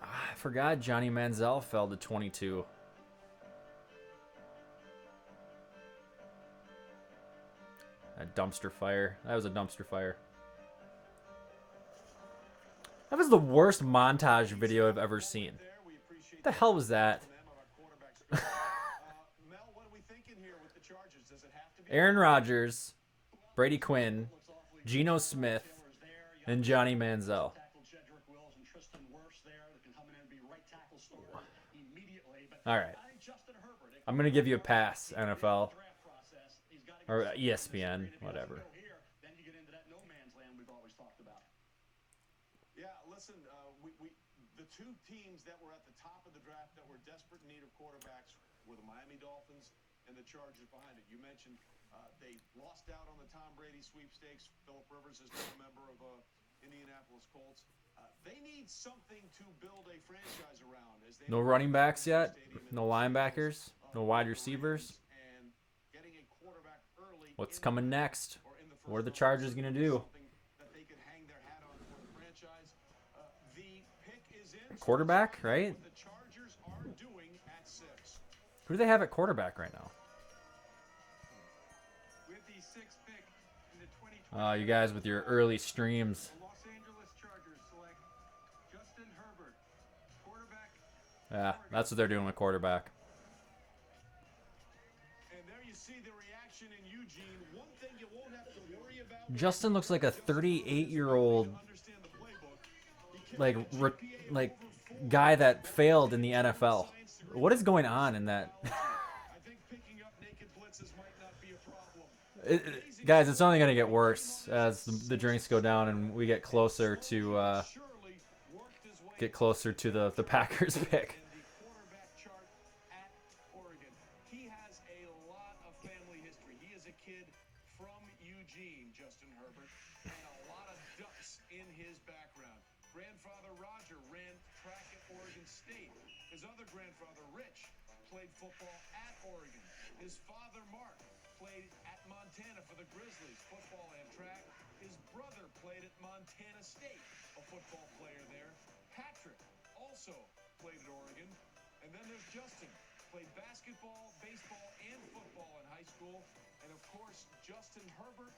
I forgot Johnny Manziel fell to 22. A dumpster fire. That was a dumpster fire. That was the worst montage video I've ever seen. What the hell was that? Aaron Rodgers, Brady Quinn, Geno Smith, and Johnny Manziel. All right. I'm going to give you a pass, NFL. Or ESPN, whatever. Yeah, listen, the 2 teams that were at the top of the draft that were desperate in need of quarterbacks were the Miami Dolphins and the Chargers behind it. You mentioned they lost out on the Tom Brady sweepstakes. Phillip Rivers is now a member of Indianapolis Colts. They need something to build a franchise around. As they No running backs yet? No linebackers? No wide receivers? What's coming next? What are the Chargers going to do? Quarterback, right? Who do they have at quarterback right now? Oh, you guys with your early streams. Yeah, that's what they're doing with quarterback. Justin looks like a 38-year-old like guy that failed in the NFL. What is going on in that? Guys, it's only going to get worse as the drinks go down and we get closer to the Packers pick. He has a lot of family history. He is a kid from Eugene, Justin Herbert, and a lot of Ducks in his background. Grandfather Roger ran track at Oregon State. His other grandfather, Rich, played football at Oregon. His father, Mark, played at Montana for the Grizzlies, football and track. His brother played at Montana State, a football player there. Patrick also played at Oregon. And then there's Justin, played basketball, baseball, and football in high school. And of course, Justin Herbert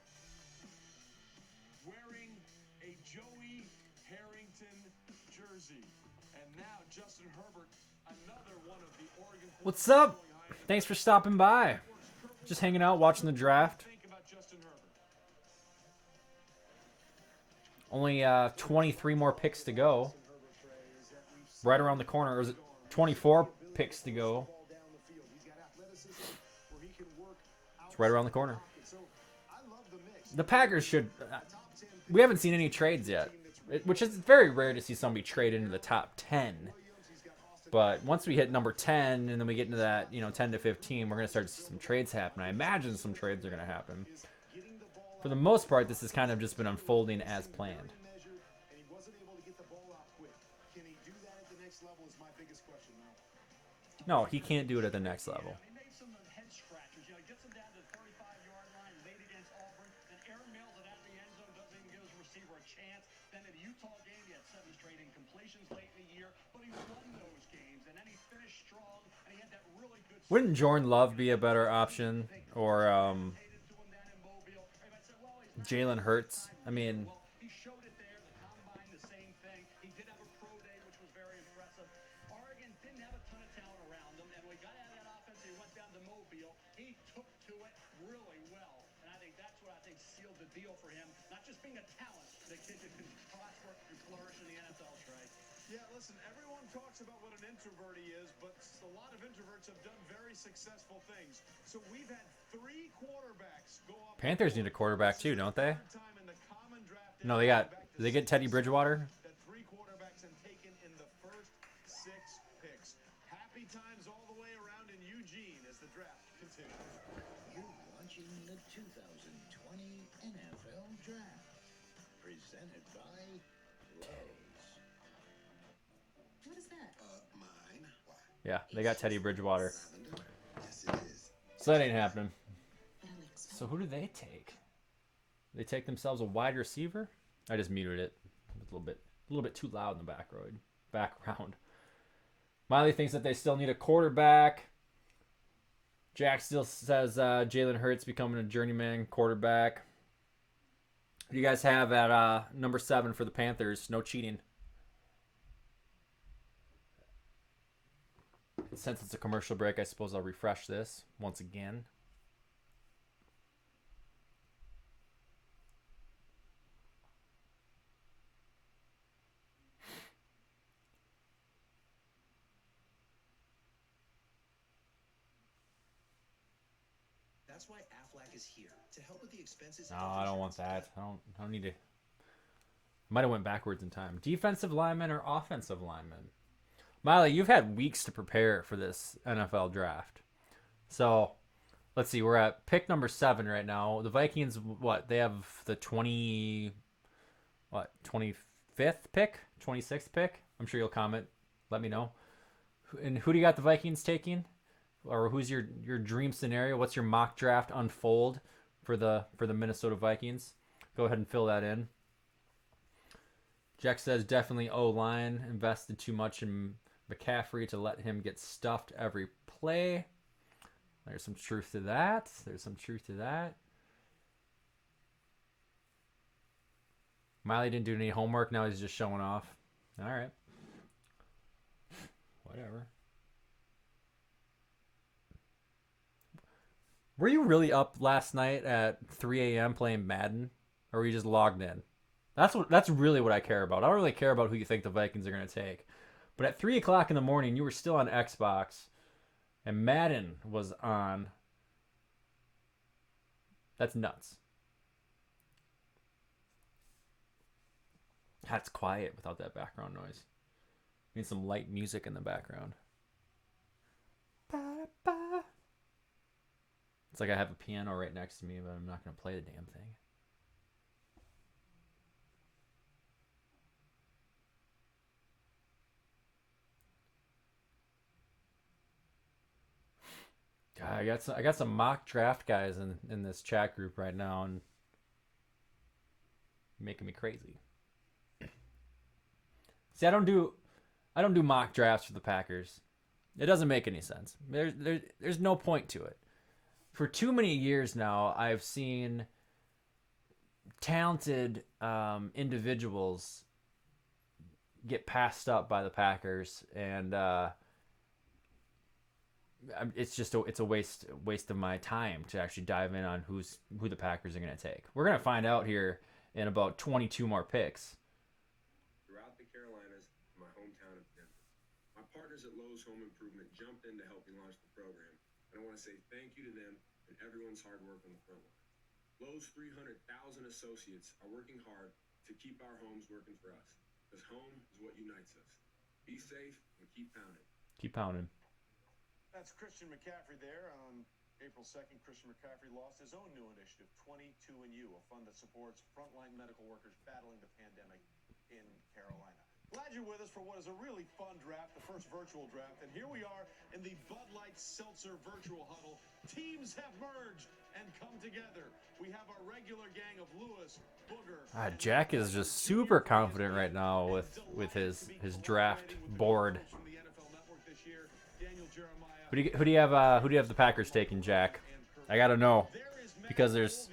wearing a Joey Harrington jersey. And now Justin Herbert, another one of the Oregon. What's up? Thanks for stopping by. Just hanging out, watching the draft. Only 23 more picks to go. Right around the corner. Or is it 24 picks to go? It's right around the corner. The Packers should... we haven't seen any trades yet. Which is very rare to see somebody trade into the top 10. But once we hit number 10 and then we get into that, 10 to 15, we're going to start to see some trades happen. I imagine some trades are going to happen. For the most part, this has kind of just been unfolding as planned. And he wasn't able to get the ball out quick. Can he do that at the next level is my biggest question now. No, he can't do it at the next level. He made some head scratchers. He gets him down to the 35-yard line late against Auburn. Then Aaron mails it out of the end zone, doesn't even give his receiver a chance. Then in the Utah game, he had 7 straight incompletions late in the year, but he won those games. And then he finished strong, and he had that really good. Wouldn't Jordan Love be a better option? Or Jalen Hurts? I mean, he showed it there. The combine, the same thing. He did have a pro day, which was very impressive. Oregon didn't have a ton of talent around him, and when he got out of that offense, he went down to Mobile. He took to it really well, and I think that's what I think sealed the deal for him. Not just being a talent, the kid that can prosper and flourish in the NFL, Trey. Yeah, listen, everyone talks about what an introvert he is, but a lot of introverts have done very successful things. So we've had 3 quarterbacks go up. Panthers need a quarterback too, don't they? No, they got. Did they get Teddy Bridgewater? That 3 quarterbacks have taken in the first 6 picks. Happy times all the way around in Eugene as the draft continues. You're watching the 2020 NFL Draft, presented by Lowe's. What is that? Mine. Why? Yeah, they got Teddy Bridgewater. Yes, it is. So that ain't happening. Unexpected. So who do they take? They take themselves a wide receiver? I just muted it. It was a little bit too loud in the background. Miley thinks that they still need a quarterback. Jack still says Jalen Hurts becoming a journeyman quarterback. Who do you guys have at number 7 for the Panthers? No cheating. Since it's a commercial break, I suppose I'll refresh this once again. That's why Aflac is here to help with the expenses. No, I don't want that. I don't need to. Might have went backwards in time. Defensive lineman or offensive lineman? Miley, you've had weeks to prepare for this NFL draft. So, let's see. We're at pick number 7 right now. The Vikings, they have the 25th pick? 26th pick? I'm sure you'll comment. Let me know. And who do you got the Vikings taking? Or who's your dream scenario? What's your mock draft unfold for the Minnesota Vikings? Go ahead and fill that in. Jack says definitely O-line. Invested too much in McCaffrey to let him get stuffed every play. There's some truth to that. Miley didn't do any homework. Now he's just showing off. All right. Whatever. Were you really up last night at 3 a.m. playing Madden? Or were you just logged in? That's really what I care about. I don't really care about who you think the Vikings are going to take. But at 3 o'clock in the morning, you were still on Xbox, and Madden was on. That's nuts. That's quiet without that background noise. Need some light music in the background. Ba-ba. It's like I have a piano right next to me, but I'm not going to play the damn thing. God, I got some mock draft guys in this chat group right now, and making me crazy. See, I don't do mock drafts for the Packers. It doesn't make any sense. There's no point to it. For too many years now, I've seen talented individuals get passed up by the Packers, and it's a waste of my time to actually dive in on who the Packers are going to take. We're going to find out here in about 22 more picks. Throughout the Carolinas, my hometown of Denver, my partners at Lowe's Home Improvement jumped in to help me launch the program, and I want to say thank you to them and everyone's hard work on the front line. Lowe's 300,000 associates are working hard to keep our homes working for us, because home is what unites us. Be safe and keep pounding. Keep pounding. That's Christian McCaffrey there. On April 2nd, Christian McCaffrey launched his own new initiative, 22andU, a fund that supports frontline medical workers battling the pandemic in Carolina. Glad you're with us for what is a really fun draft, the first virtual draft. And here we are in the Bud Light Seltzer virtual huddle. Teams have merged and come together. We have our regular gang of Lewis, Booger. Jack is just super confident right now with his draft board. Who do you have the Packers taking, Jack? I gotta know, because there's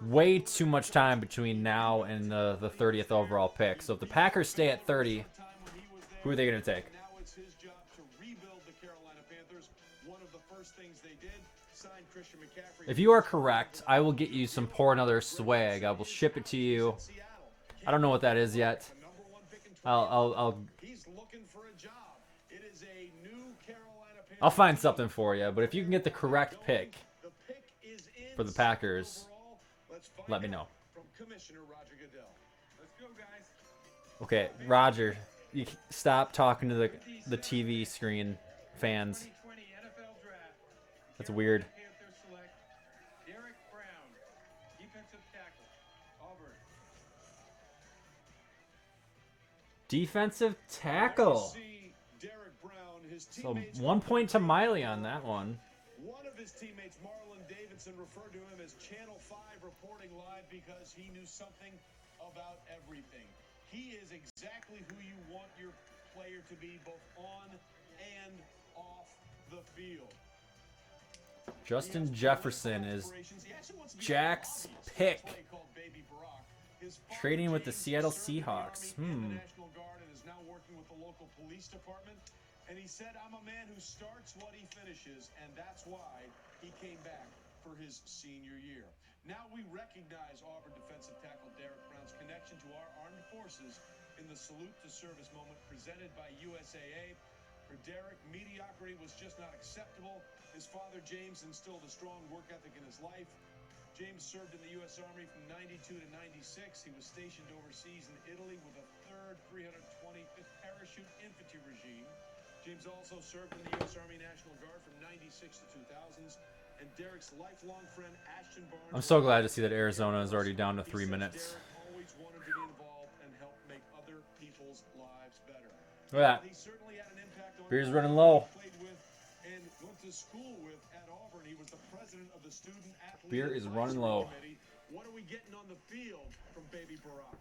way too much time between now and the 30th overall pick. So if the Packers stay at 30, who are they gonna take? Now it's his job to rebuild the Carolina Panthers. One of the first things they did, sign Christian McCaffrey. If you are correct, I will get you some Pour Another swag. I will ship it to you. I don't know what that is yet. He's looking for a job. It is a new Carolina Panthers. I'll find something for you. But if you can get the correct pick for the Packers, let me know. From Commissioner Roger Goodell. Let's go, guys. Okay, Roger, you stop talking to the TV screen, fans. 2020 NFL Draft. That's weird. Panthers select Derek Brown, defensive tackle, Auburn. Defensive tackle. See Derek Brown, his So teammates 1 point to Miley on that one. One of his teammates, Marlon Davidson, referred to him as Channel 5 reporting live because he knew something about everything. He is exactly who you want your player to be, both on and off the field. Justin Jefferson is Jack's pick. Trading with the Seattle Seahawks. National Guard and is now working with the local police department. And he said, I'm a man who starts what he finishes, and that's why he came back for his senior year. Now we recognize Auburn defensive tackle Derek Brown's connection to our armed forces in the Salute to Service moment presented by USAA. For Derek, mediocrity was just not acceptable. His father, James, instilled a strong work ethic in his life. James served in the U.S. Army from 92 to 96. He was stationed overseas in Italy with the 3rd 325th Parachute Infantry Regime. James also served in the U.S. Army National Guard from 96 to 2000s. And Derek's lifelong friend, Ashton Barnes. I'm so glad to see that Arizona is already down to 3 minutes. Derek always wanted to be involved and help make other people's lives better. Look at that. He certainly had an impact on Beer's everyone running low. he played with and went to school with at Auburn. He was the president of the Student Athlete Beer is Advisory running low. Committee. What are we getting on the field from Baby Barack?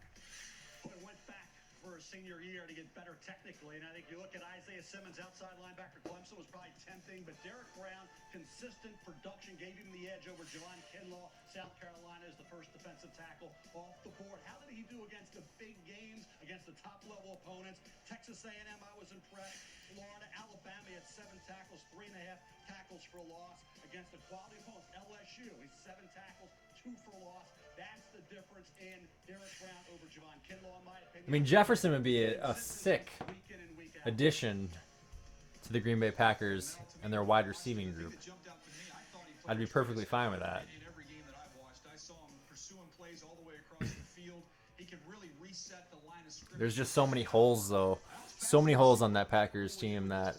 Boy, went back for his senior year to get better technically, and I think you look at Isaiah Simmons, outside linebacker, Clemson was probably tempting, but Derek Brown, consistent production, gave him the edge over Javon Kinlaw. South Carolina is the first defensive tackle off the board. How did he do against the big games, against the top-level opponents? Texas A&M, I was impressed. Florida, Alabama, he had 7 tackles, 3.5 tackles for loss against the quality opponents. LSU, he's 7 tackles, 2 for loss. That's the difference in Derek Brown over Javon Kinlaw, in my opinion. I mean, Jefferson would be a sick addition to the Green Bay Packers and their wide receiving group. I'd be perfectly fine with that. In every game that I've watched, I saw him pursuing plays all the way across the field. He can really reset the line of scrimmage. There's just so many holes, though. So many holes on that Packers team that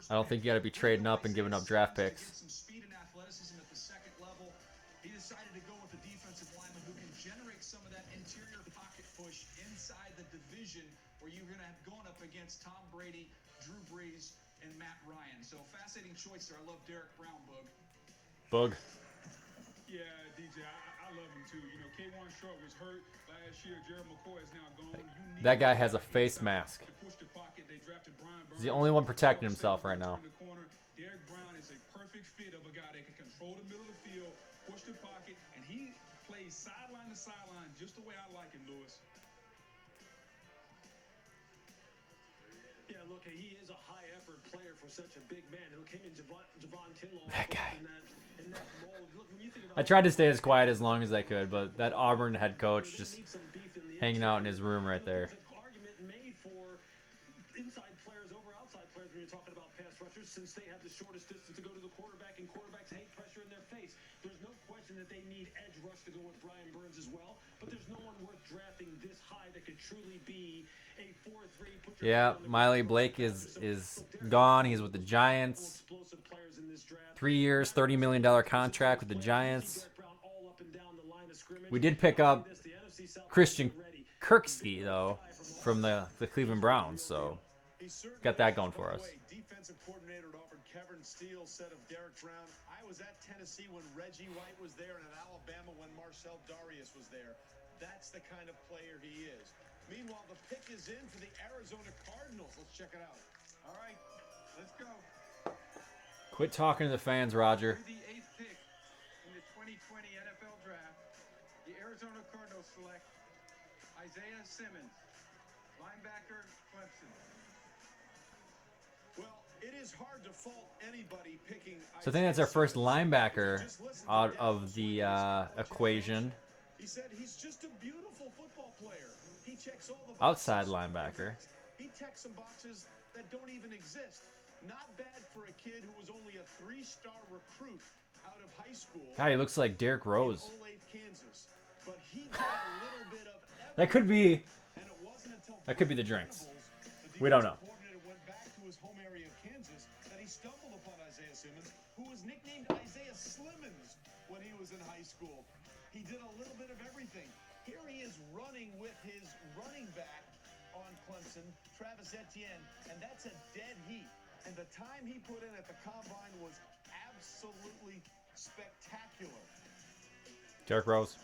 I don't think you got to be trading up and giving up draft picks. Some speed and athleticism at the second level. He decided to go with a defensive lineman who can generate some of that interior pocket push inside the division where you're going to have going up against Tom Brady, Drew Brees, and Matt Ryan. So fascinating choice there. I love Derek Brown, Boog. Bug. Yeah, DJ, I love him too. You know, K1 Short was hurt last year. Jared McCoy is now gone. That guy has a face mask. He's the only one protecting himself right now. Derek Brown is a perfect fit of a guy that can control the middle of the field, push the pocket, and he plays sideline to sideline just the way I like him, Lewis. Yeah, look, he is a high-effort player for such a big man. Who came in Javon Kinlaw. That guy. In that mold. Look, when you think about I tried to stay as quiet as long as I could, but that Auburn head coach just hanging out in his room right there. argument made for inside players over outside players when you're talking about pass rushers. receivers, since they have the shortest distance to go to the quarterback, and quarterbacks hate pressure in their face. There's no question that they need edge rush to go with Brian Burns as well, but there's no one worth drafting this high that could truly be a 4-3. Yeah, Miley Blake is gone. He's with the Giants. 3 years, $30 million contract with the Giants. We did pick up Christian Kirksey, though, from the Cleveland Browns, so got that going for us. Defensive coordinator at Auburn, Kevin Steele, said of Derek Brown, I was at Tennessee when Reggie White was there and at Alabama when Marcel Darius was there. That's the kind of player he is. Meanwhile, the pick is in for the Arizona Cardinals. Let's check it out. All right, let's go. Quit talking to the fans, Roger. The 8th pick in the 2020 NFL Draft, the Arizona Cardinals select Isaiah Simmons, linebacker, Clemson. Well, it is hard to fault anybody picking. So I think that's our first linebacker out of the equation. He said he's just a beautiful football player. He checks all the Outside linebacker. He checks some boxes that don't even exist. Not bad for a kid who was only a 3-star recruit out of high school. God, he looks like Derrick Rose. Olathe, Kansas. But he got a little bit of That could be. and it wasn't until That could be the drinks. We don't know. coordinator went back to his home area of Kansas that he stumbled upon Isaiah Simmons, who was nicknamed Isaiah Slimmons when he was in high school. He did a little bit of everything. Here he is running with his running back on Clemson, Travis Etienne, and that's a dead heat. And the time he put in at the combine was absolutely spectacular. Derrick Rose.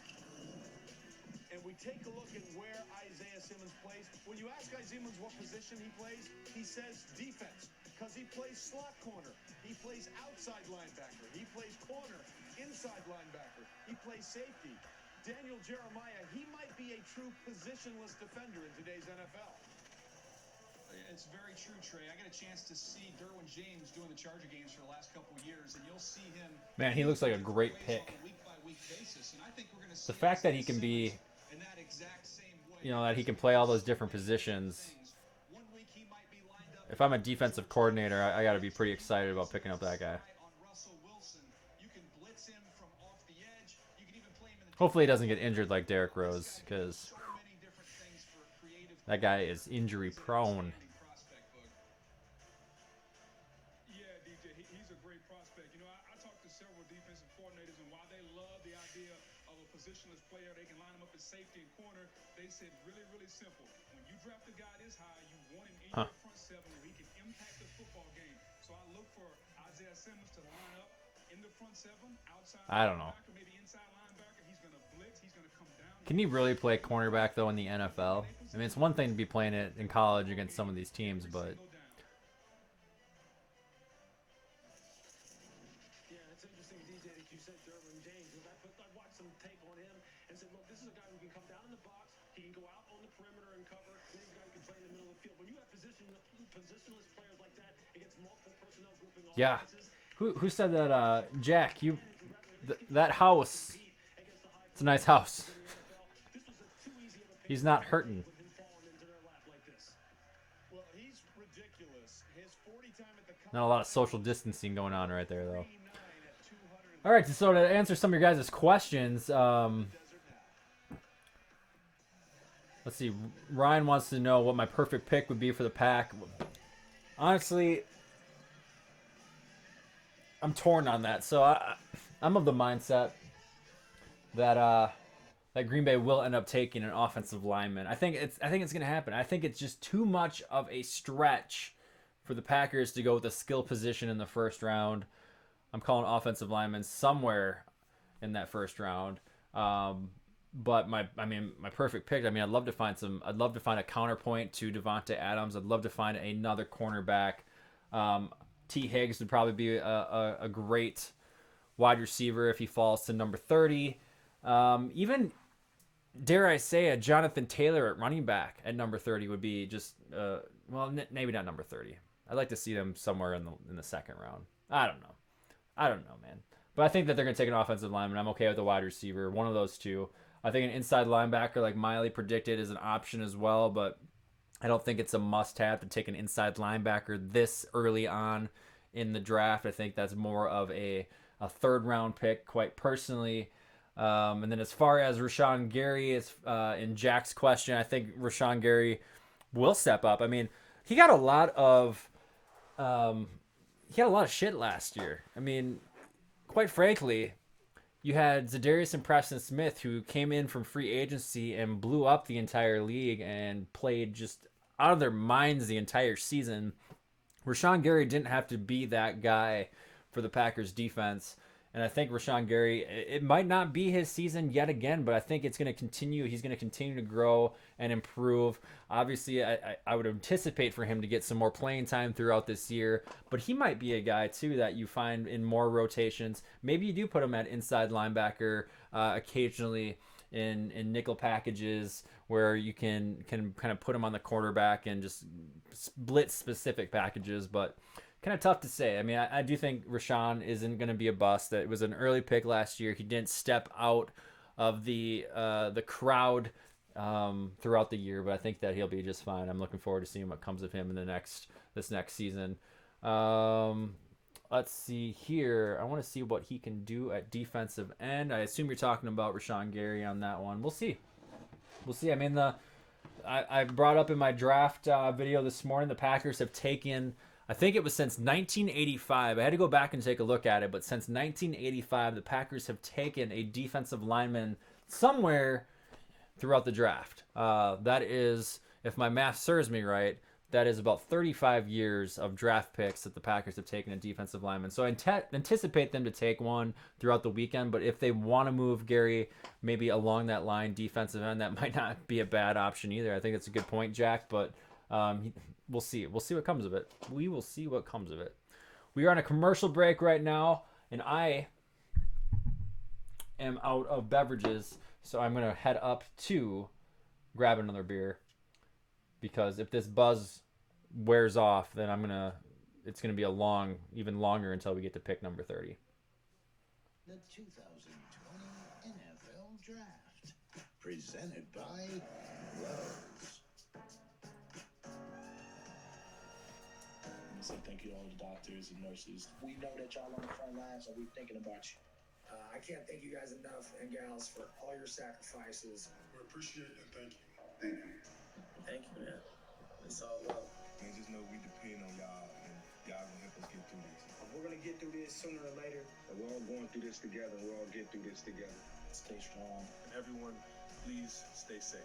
And we take a look at where Isaiah Simmons plays. When you ask Isaiah Simmons what position he plays, he says defense, because he plays slot corner. He plays outside linebacker. He plays corner, inside linebacker. He plays safety. Daniel Jeremiah, he might be a true positionless defender in today's NFL. It's very true, Trey. I got a chance to see Derwin James doing the Charger games for the last couple of years, and you'll see him. Man, he looks like a great pick. The fact that he can be, that he can play all those different positions. If I'm a defensive coordinator, I got to be pretty excited about picking up that guy. Hopefully he doesn't get injured like Derrick Rose, because that guy is injury prone. Yeah, DJ, he's a great prospect. I talked to several defensive coordinators, and while they love the idea of a positionless player, they can line him up as safety and corner. They said really, really simple. When you draft a guy this high, you want him in your front seven where he can impact the football game. So I look for Isaiah Simmons to line up in the front seven, outside I don't know. linebacker, maybe inside linebacker. He's going to blitz. He's going to come down. Can he really play cornerback, though, in the NFL? I mean, it's one thing to be playing it in college against some of these teams, but... Yeah, it's interesting, DJ, that you said Derwin James. I watched some tape on him and said, look, this is a guy who can come down in the box. He can go out on the perimeter and cover. He's a guy who can play in the middle of the field. When you have positionless players like that against multiple personnel grouping Yeah. offenses, Who said that? Jack, that house. It's a nice house. He's not hurting. Well, he's ridiculous. His 40 time at the Not a lot of social distancing going on right there, though. All right, so to answer some of your guys' questions, let's see. Ryan wants to know what my perfect pick would be for the Pack. Honestly, I'm torn on that. So I'm of the mindset that that Green Bay will end up taking an offensive lineman. I think it's going to happen. I think it's just too much of a stretch for the Packers to go with a skill position in the first round. I'm calling offensive linemen somewhere in that first round. But my perfect pick. I'd love to find a counterpoint to Devontae Adams. I'd love to find another cornerback. T. Higgs would probably be a great wide receiver if he falls to number 30. Even, dare I say, a Jonathan Taylor at running back at number 30 would be just, maybe not number 30. I'd like to see them somewhere in the second round. I don't know, man. But I think that they're going to take an offensive lineman. I'm okay with a wide receiver, one of those two. I think an inside linebacker, like Miley predicted, is an option as well, but I don't think it's a must-have to take an inside linebacker this early on in the draft. I think that's more of a third round pick, quite personally. And then as far as Rashawn Gary is in Jack's question, I think Rashawn Gary will step up. I mean, he got a lot of shit last year. I mean, quite frankly, you had Zadarius and Preston Smith, who came in from free agency and blew up the entire league and played just out of their minds the entire season. Rashawn Gary didn't have to be that guy for the Packers defense. And I think Rashawn Gary, it might not be his season yet again, but I think it's going to continue. He's going to continue to grow and improve. Obviously, I would anticipate for him to get some more playing time throughout this year, but he might be a guy, too, that you find in more rotations. Maybe you do put him at inside linebacker occasionally in nickel packages where you can kind of put him on the quarterback and just blitz specific packages, but kind of tough to say. I mean, I do think Rashawn isn't going to be a bust. It was an early pick last year. He didn't step out of the crowd throughout the year, but I think that he'll be just fine. I'm looking forward to seeing what comes of him in this next season. Let's see here. I want to see what he can do at defensive end. I assume you're talking about Rashawn Gary on that one. We'll see. I mean, I brought up in my draft video this morning, the Packers have taken, I think it was since 1985. I had to go back and take a look at it, but since 1985, the Packers have taken a defensive lineman somewhere throughout the draft. That is, if my math serves me right, that is about 35 years of draft picks that the Packers have taken a defensive lineman. So I anticipate them to take one throughout the weekend, but if they want to move Gary maybe along that line, defensive end, that might not be a bad option either. I think that's a good point, Jack, but we'll see. We'll see what comes of it. We will see what comes of it. We are on a commercial break right now, and I am out of beverages, so I'm going to head up to grab another beer, because if this buzz wears off, then it's going to be even longer until we get to pick number 30. The 2020 NFL Draft, presented by Lowe's. So thank you to all the doctors and nurses. We know that y'all on the front lines, and we're thinking about you. I can't thank you guys enough, and gals, for all your sacrifices. We appreciate and thank you. Thank you. Thank you, man. It's all love. And just know we depend on y'all, and y'all gonna help us get through this. We're gonna get through this sooner or later. And we're all going through this together. We're all get through this together. Stay strong. And everyone, please stay safe.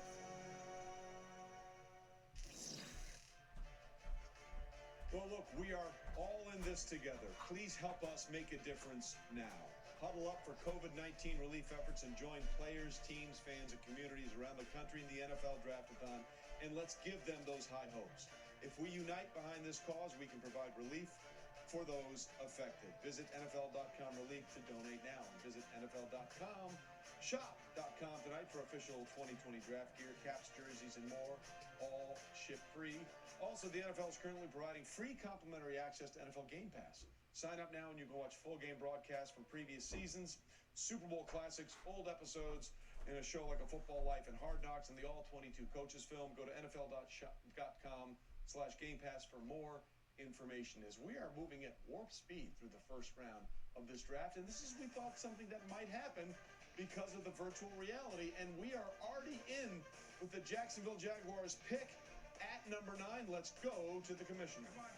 Well, look, we are all in this together. Please help us make a difference now. Huddle up for COVID-19 relief efforts and join players, teams, fans, and communities around the country in the NFL Draft-a-thon, and let's give them those high hopes. If we unite behind this cause, we can provide relief for those affected. Visit NFL.com relief to donate now. And visit NFL.com shop.com tonight for official 2020 draft gear, caps, jerseys, and more, all ship free. Also, the NFL is currently providing free complimentary access to NFL Game Pass. Sign up now and you can watch full game broadcasts from previous seasons, Super Bowl classics, old episodes, in a show like A Football Life and Hard Knocks, and the All-22 Coaches film. Go to NFL.com/Game Pass for more information. As we are moving at warp speed through the first round of this draft, and this is, we thought, something that might happen because of the virtual reality, and we are already in with the Jacksonville Jaguars pick at number 9. Let's go to the commissioner. Come on,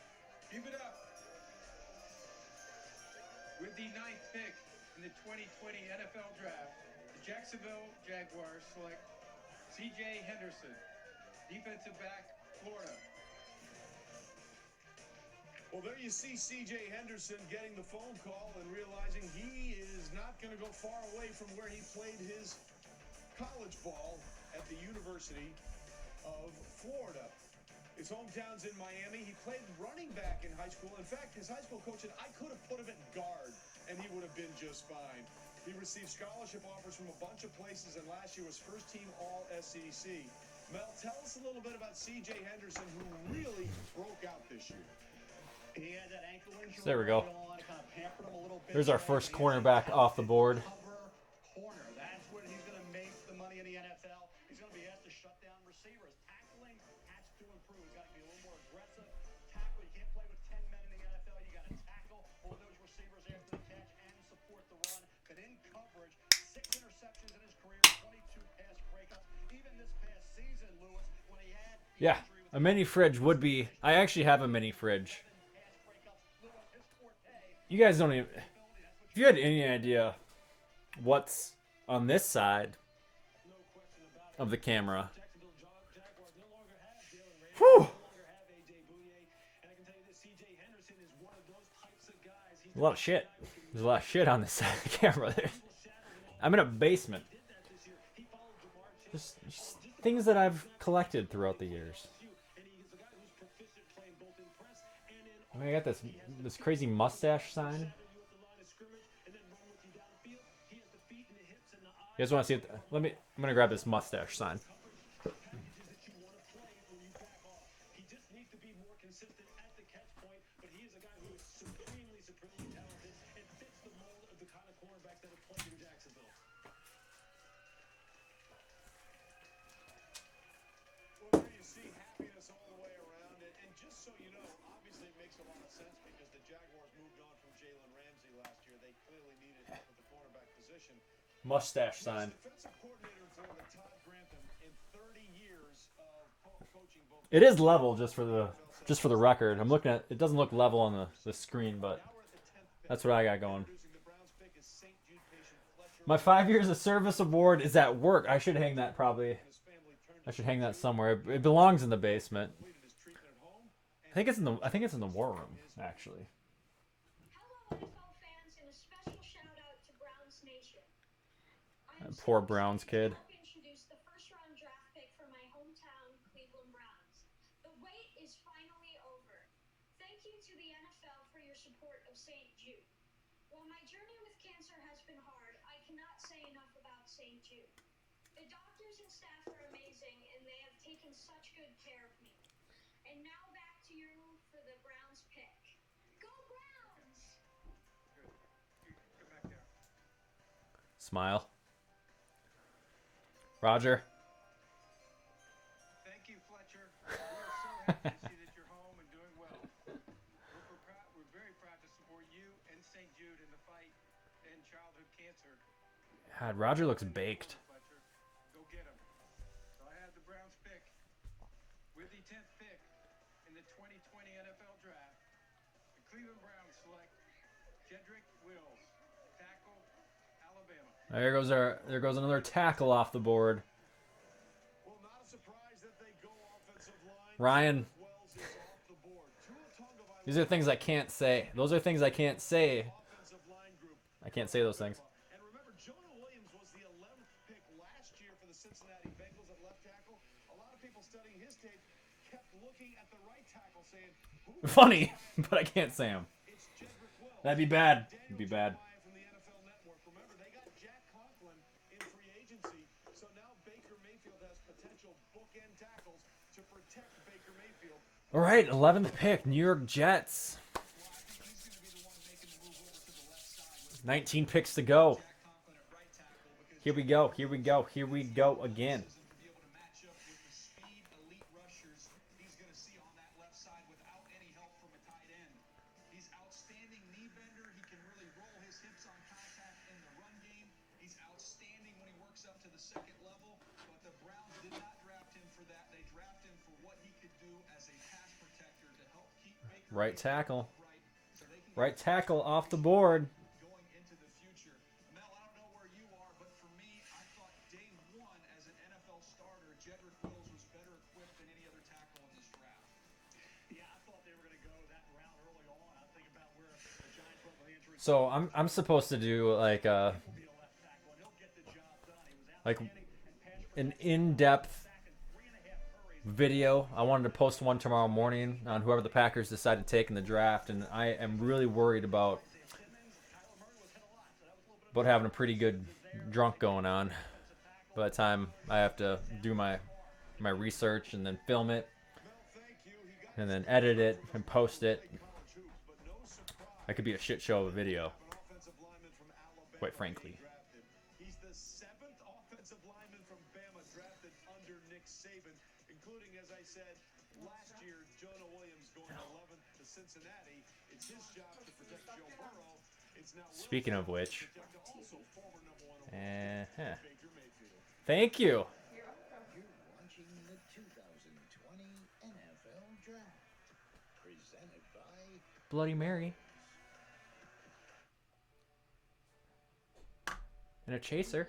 give it up. With the 9th pick in the 2020 NFL Draft, the Jacksonville Jaguars select C.J. Henderson, defensive back, Florida. Well, there you see C.J. Henderson getting the phone call and realizing he is not going to go far away from where he played his college ball at the University of Florida. His hometown's in Miami. He played running back in high school. In fact, his high school coach said, I could have put him at guard, and he would have been just fine. He received scholarship offers from a bunch of places, and last year was first-team All-SEC. Mel, tell us a little bit about C.J. Henderson, who really broke out this year. He had that ankle injury. There we go. On, kind of pampered him a little bit. There's our first cornerback off the board. Corner. That's where he's going to make the money in the NFL. He's going to be asked to shut down receivers. Tackling has to improve. He's got to be a little more aggressive. Tackle. You can't play with 10 men in the NFL. You got to tackle Yeah, a mini fridge would be. I actually have a mini fridge. You guys don't even. If you had any idea what's on this side of the camera. Whew. A lot of shit. There's a lot of shit on this side of the camera. I'm in a basement. Just things that I've collected throughout the years. I mean, I got this crazy mustache sign. You guys want to see it? I'm gonna grab this mustache sign. Well, there you see happiness all the way around. And just so you know, obviously it makes a lot of sense because the Jaguars moved on from Jalen Ramsey last year. They clearly needed help at the cornerback position. Mustache sign. Defensive coordinator in Florida, Todd Grantham, in 30 years of coaching both. It is level just for the record. I'm looking at it. Doesn't look level on the screen, but that's what I got going. My 5 years of service award is at work. I should hang that probably. I should hang that somewhere. It belongs in the basement. I think it's in the war room actually. Poor Browns kid. While my journey with cancer has been hard, I cannot say enough about St. Jude. The doctors and staff are amazing, and they have taken such good care of me. And now back to you for the Browns pick. Go Browns! Come back down. Smile. Roger. Thank you, Fletcher. We are so happy to see that you're home and doing well. We're very proud to support you and St. Jude in the fight in childhood cancer. God, Roger looks baked. Fletcher, go get him. So I have the Browns pick. With the 10th pick in the 2020 NFL Draft, the Cleveland Browns select Jedrick Wills, tackle, Alabama. There goes another tackle off the board. Well, not a surprise that they go offensive line. Ryan. Wells is off the board. These are things I can't say. Those are things I can't say. I can't say those things. And remember, Jonah Williams was the 11th pick last year for the Cincinnati Bengals at left tackle. A lot of people studying his tape kept looking at the right tackle saying, Funny, but I can't say them. That'd be bad. It'd be bad. from the NFL Network. Remember, they got Jack Conklin in free agency, so now Baker Mayfield has potential bookend tackles to protect Baker Mayfield. All right, 11th pick, New York Jets. 19 picks to go. Here we go. Here we go. Here we go again. Right tackle. Right tackle off the board. Going into the future. Mel, I don't know where you are, but for me, I thought day one as an NFL starter, Jedrick Wills was better equipped than any other tackle in this draft. Yeah, I thought they were going to go that round early on. I think about where the Giants went with the injury. So I'm supposed to do like an in-depth video. I wanted to post one tomorrow morning on whoever the Packers decide to take in the draft, and I am really worried about having a pretty good drunk going on by the time I have to do my research and then film it and then edit it and post it. That could be a shit show of a video, quite frankly. He's the 7th offensive lineman from Bama drafted under Nick Saban, including, as I said, last year, Jonah Williams going 11th to Cincinnati. It's his job to protect Joe Burrow. It's now Speaking of which, thank you. Bloody Mary. And a chaser.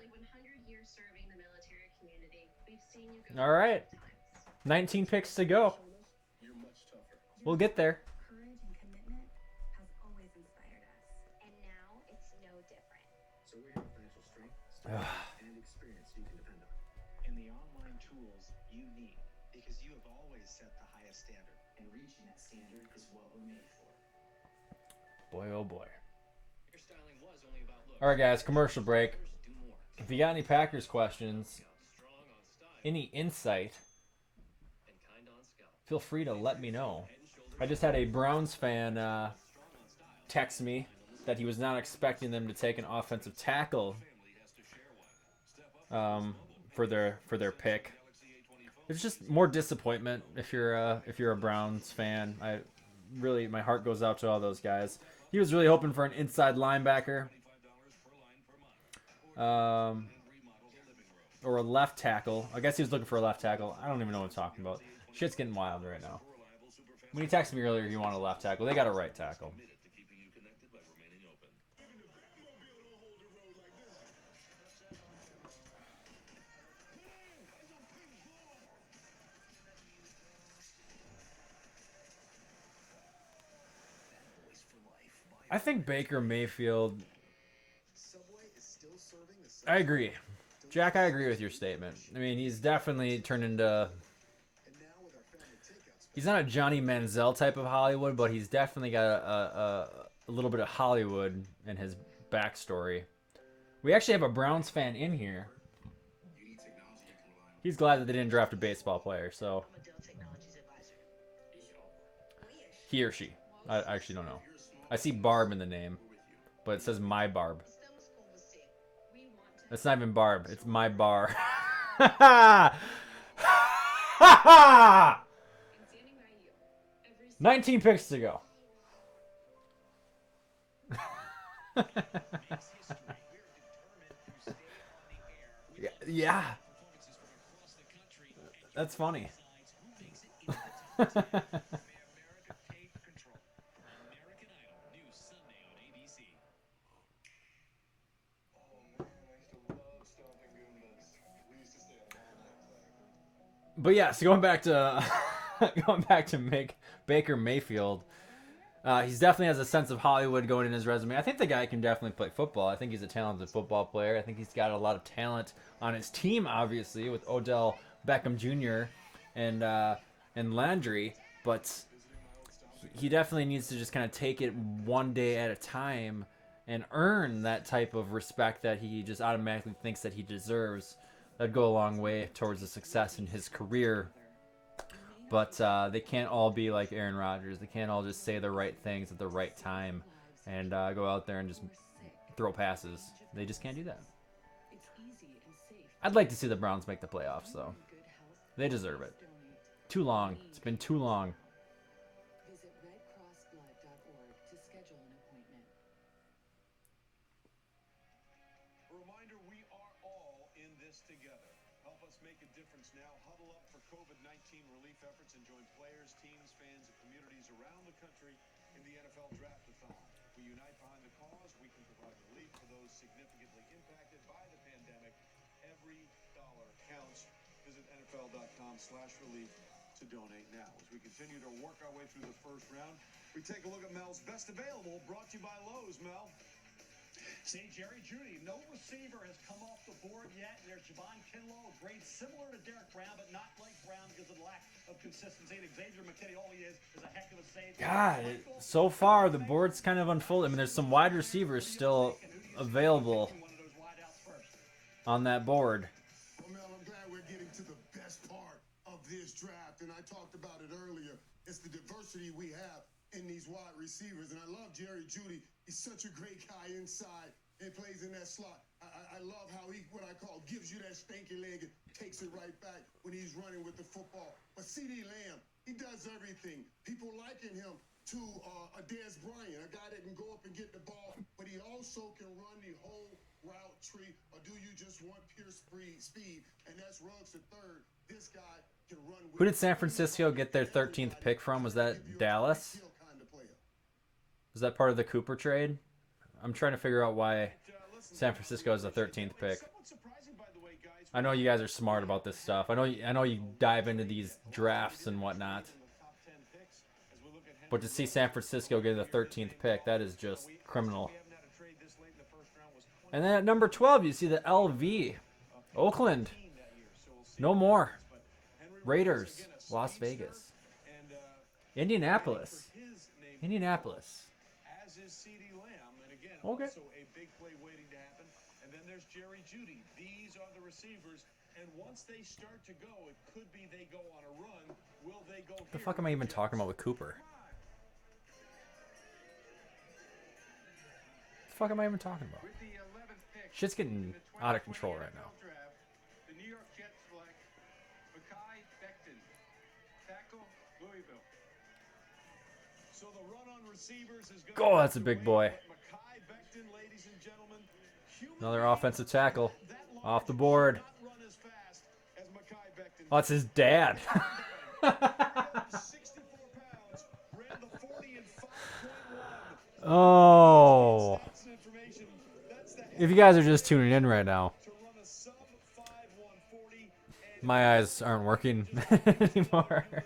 All right. 19 picks to go. We'll get there. Courage and commitment has always inspired us. And now it's no different. So we have financial strength, and experience you can depend on. And the online tools you need, because you have always set the highest standard. And reaching that standard is what we're made for. Boy, oh boy. Hairstyling was only about looks. All right, guys, commercial break. If you got any Packers questions, any insight, feel free to let me know. I just had a Browns fan text me that he was not expecting them to take an offensive tackle for their pick. It's just more disappointment if you're a Browns fan. My heart goes out to all those guys. He was really hoping for an inside linebacker. Or a left tackle. I guess he was looking for a left tackle. I don't even know what I'm talking about. Shit's getting wild right now. When he texted me earlier, he wanted a left tackle. They got a right tackle. I think Baker Mayfield. I agree. Jack, I agree with your statement. I mean, he's definitely turned into... He's not a Johnny Manziel type of Hollywood, but he's definitely got a little bit of Hollywood in his backstory. We actually have a Browns fan in here. He's glad that they didn't draft a baseball player, so... He or she. I actually don't know. I see Barb in the name, but it says My Barb. That's not even Barb. It's My Bar. 19 picks to go. Yeah. That's funny. But yeah, so going back to Baker Mayfield, he's definitely has a sense of Hollywood going in his resume. I think the guy can definitely play football. I think he's a talented football player. I think he's got a lot of talent on his team, obviously, with Odell Beckham Jr. and Landry. But he definitely needs to just kind of take it one day at a time and earn that type of respect that he just automatically thinks that he deserves. That'd go a long way towards the success in his career. But they can't all be like Aaron Rodgers. They can't all just say the right things at the right time and go out there and just throw passes. They just can't do that. I'd like to see the Browns make the playoffs, though. They deserve it. Too long. It's been too long. COVID-19 relief efforts and join players, teams, fans, and communities around the country in the NFL Draft-a-thon. We unite behind the cause. We can provide relief for those significantly impacted by the pandemic. Every dollar counts. Visit NFL.com/relief to donate now. As we continue to work our way through the first round, we take a look at Mel's best available, brought to you by Lowe's. Mel. See, Jerry Jeudy, no receiver has come off the board yet. There's Javon Kinlaw, grade similar to Derek Brown, but not like Brown because of the lack of consistency. And Xavier McKinney, all he is a heck of a save. God, so far the board's kind of unfolded. I mean, there's some wide receivers still available on that board. Well, Mel, I'm glad we're getting to the best part of this draft, and I talked about it earlier. It's the diversity we have in these wide receivers, and I love Jerry Jeudy. He's such a great guy inside and plays in that slot. I love how he, what I call, gives you that stanky leg and takes it right back when he's running with the football. But CeeDee Lamb, he does everything. People liken him to a Dez Bryant, a guy that can go up and get the ball, but he also can run the whole route tree. Or do you just want pure speed? And that's Ruggs the third. This guy can run with. Who did San Francisco get their 13th pick from? Was that Dallas? Is that part of the Cooper trade? I'm trying to figure out why San Francisco is the 13th pick. I know you guys are smart about this stuff. I know you dive into these drafts and whatnot. But to see San Francisco get the 13th pick, that is just criminal. And then at number 12, you see the LV. Oakland. No more. Raiders. Las Vegas. Indianapolis. Indianapolis. As is CeeDee Lamb, and again, Okay. also a big play waiting to happen. And then there's Jerry Jeudy. These are the receivers, and once they start to go, it could be they go on a run. Will they go? What the fuck am I even talking about with Cooper? What the fuck am I even talking about? With the 11th pick Shit's getting in the out of 2020 control right NFL now. Draft, the New York Jets select Mekhi Becton, tackle, Louisville. So the run on receivers is Oh, that's a big boy. Mekhi Becton, ladies and gentlemen. Another offensive tackle. Off the board. Run as fast as Mekhi Becton. Oh, it's his dad. 64 pounds, ran the 40 in 5.1. Oh. Stats and information. That's the If you guys are just tuning in right now, to run a sub 5.140 and my eyes aren't working anymore. the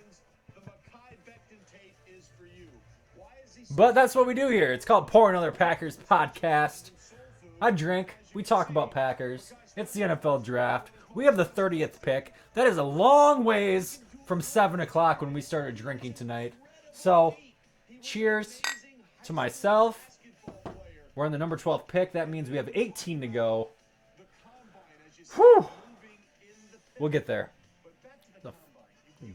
Mekhi Becton tape is for you. Why is he But that's what we do here. It's called Pour Another Packers Podcast. I drink. We talk about Packers. It's the NFL Draft. We have the 30th pick. That is a long ways from 7 o'clock when we started drinking tonight. So, cheers to myself. We're in the number 12 pick. That means we have 18 to go. Whew. We'll get there. The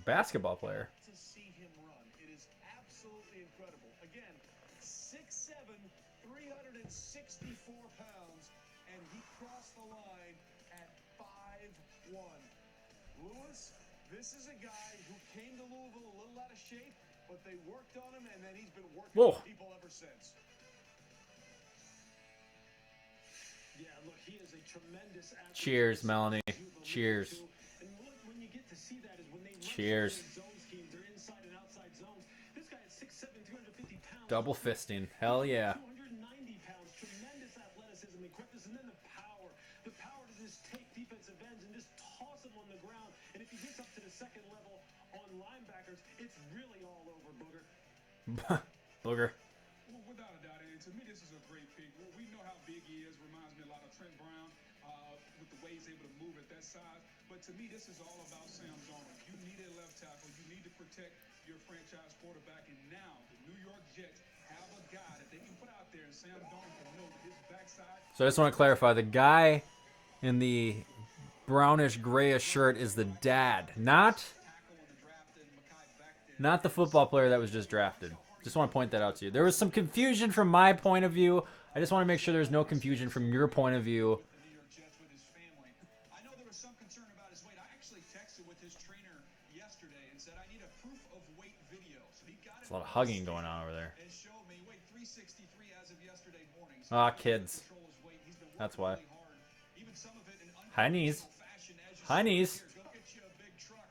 basketball player. to see him run? It is absolutely incredible. Again, 6'7", 364 pounds, and he crossed the line at 5'1". Lewis, this is a guy who came to Louisville a little out of shape, but they worked on him, and then he's been working Whoa. with people ever since. Yeah, look, he is a tremendous athlete. Cheers, Melanie. Cheers. And when you get to see that is when they run Cheers. zone schemes, they're inside and outside zones. This guy is 6'7", 350 pounds. Double fisting. Hell yeah. 290 pounds, tremendous athleticism and quickness, and then the power to just take defensive ends and just toss them on the ground. And if he gets up to the second level on linebackers, it's really all over, Booger. Booger. Well, without a doubt, and to me, this is a great pick. Well, we know how big he is. Reminds me a lot of Trent Brown with the way he's able to move at that size. But to me, this is all about Sam Darnold. You need a left tackle. You need to protect your franchise quarterback. And now the New York Jets have a guy that they can put out there, and Sam Darnold can know his backside. So I just want to clarify, the guy in the brownish grayish shirt is the dad, not the football player that was just drafted. Just want to point that out to you. There was some confusion from my point of view. I just want to make sure there's no confusion from your point of view. The New York Jets with his family. I know there was some concern about his weight. I actually texted with his trainer yesterday and said I need a proof of weight video. So he got There's a lot of hugging going on over there. and showed me he weighed 363 as of yesterday morning. So Ah, kids. control his weight. He's been That's working why. really hard. Even some of it in High knees. fashion as you High see knees. here. Go get you a big truck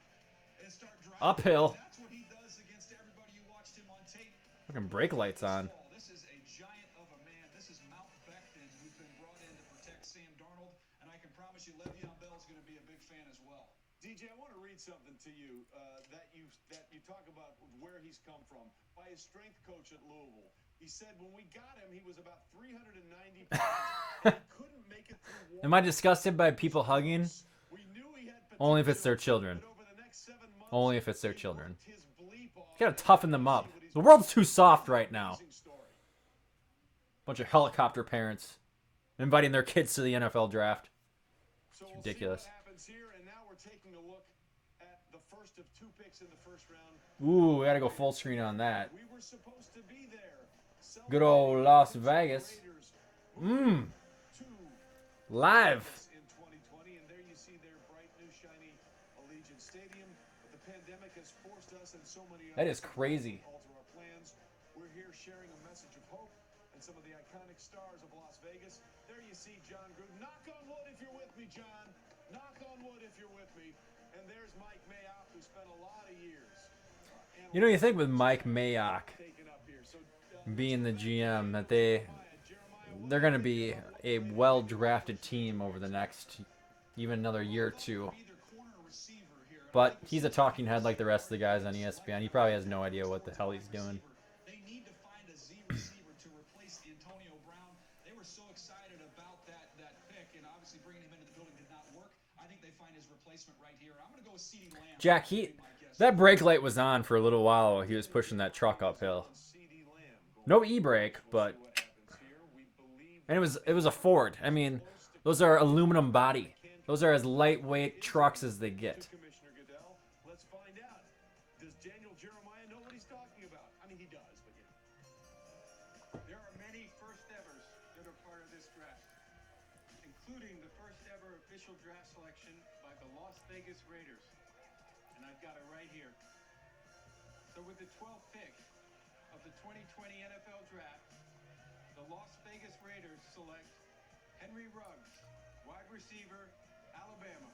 and start driving. Uphill. That's what he does against everybody you watched him on tape. Fucking brake lights on. This is a giant of a man. This is Mount Becton, who's been brought in to protect Sam Darnold, and I can promise you Le'Veon Bell is going to be a big fan as well. DJ, I want to read something to you that you talk about where he's come from by his strength coach at Louisville. He said when we got him, he was about 390 pounds. And he couldn't make it through Am I disgusted by people hugging? We knew he had Only if it's their children. but over the next 7 months, Only if it's their children. his bleep off. You gotta toughen them up. The world's too soft right now. Bunch of helicopter parents inviting their kids to the NFL draft. So we'll Ridiculous. see what happens here, and now we're taking a look at the first of 2 picks in the first round. Ooh, we gotta go full screen on that. We were supposed to be there. Good old Las Vegas. Live. In 2020, and there you see their bright new shiny Allegiant Stadium. But the pandemic has forced us and so many That others is crazy. to alter our plans. We're here sharing a message of hope and some of the iconic stars of Las Vegas. There you see John Gruden. Knock on wood if you're with me, John. Knock on wood if you're with me. And there's Mike Mayock, who spent a lot of years. You know, you think with Mike Mayock, being the GM, that they're going to be a well-drafted team over the next even another year or two. But he's a talking head like the rest of the guys on ESPN. He probably has no idea what the hell he's doing. They need to find a Z receiver to replace Antonio Brown. They were so excited about that pick, and obviously bringing him into the building did not work. I think they find his replacement right here. I'm going to go with CeeDee Lamb. Jack, that brake light was on for a little while while he was pushing that truck uphill. No e-brake, but and it was a Ford. I mean, those are aluminum body. Those are as lightweight trucks as they get. Commissioner Goodell, let's find out. Does Daniel Jeremiah know what he's talking about? I mean, he does, but yeah. There are many first evers that are part of this draft, including the first ever official draft selection by the Las Vegas Raiders. And I've got it right here. So with the 12th pick of the 2020 NFL Draft, the Las Vegas Raiders select Henry Ruggs, wide receiver, Alabama.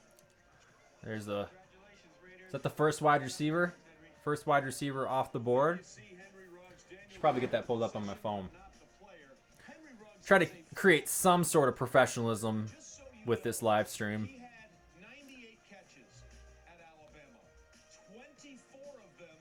There's the... Is that the first wide receiver? First wide receiver off the board. Should probably get that pulled up on my phone. Try to create some sort of professionalism with this live stream. He had 98 catches at Alabama. 24 of them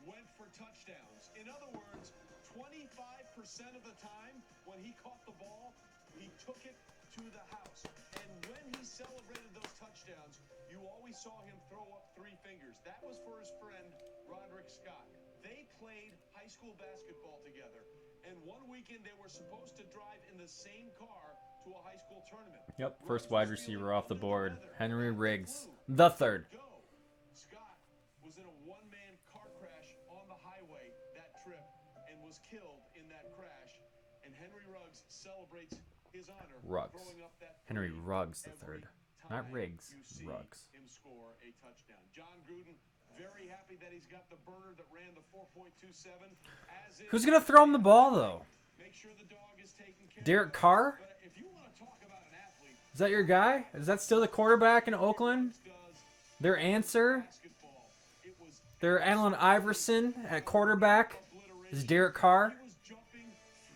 went for touchdowns. In other words, 25% of the time when he caught the ball, he took it to the house. And when he celebrated those touchdowns, you always saw him throw up 3 fingers. That was for his friend, Roderick Scott. They played high school basketball together. And one weekend they were supposed to drive in the same car to a high school tournament. Yep, first wide receiver off the board. Henry Ruggs, the third. Scott was in a one-man car crash on the highway that trip and was killed in that crash. And Henry Ruggs celebrates his honor. Ruggs. Henry Ruggs the third. Not Riggs. Ruggs. Him score a touchdown. John Gruden, very happy that he's got the burner that ran the 4.27. Who's going to throw him the ball, though? Make sure the dog is taken care Derek Carr? But if you want to talk about an athlete, Is that your guy? Is that still the quarterback in Oakland? Their answer? Their Allen Iverson at quarterback is Derek Carr? he was jumping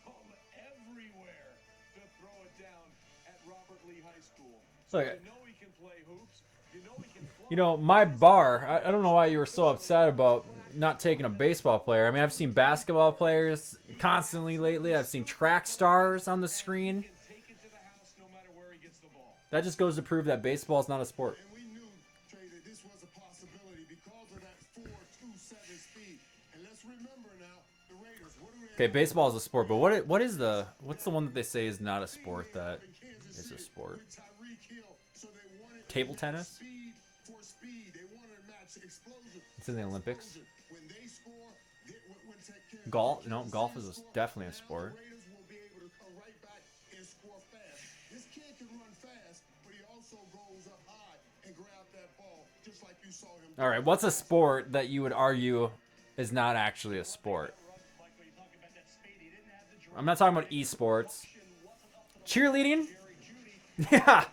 from everywhere to throw it down at Robert Lee High School. So Look, you know he can play hoops. You know he can fly. you know, my bar, I don't know why you were so upset about not taking a baseball player. I mean, I've seen basketball players constantly lately. I've seen track stars on the screen. Take it to the house no matter where he gets the ball. That just goes to prove that baseball is not a sport. And we knew, Trey, that this was a possibility because of that 4.27 speed. And let's remember now, the Raiders, what do they Okay, baseball is a sport, but what's the one that they say is not a sport that is a sport? with Tyreek Hill? So they wanted Table tennis? speed for speed. They wanted to match explosion. It's in the Olympics. When they score, when take care of Golf? No, golf is definitely a sport. the Raiders will be able to come right back and score fast. This kid can run fast, but he also goes up high and grab that ball, just like you saw him. All right, what's a sport that you would argue is not actually a sport? I'm not talking about esports. Cheerleading? Yeah,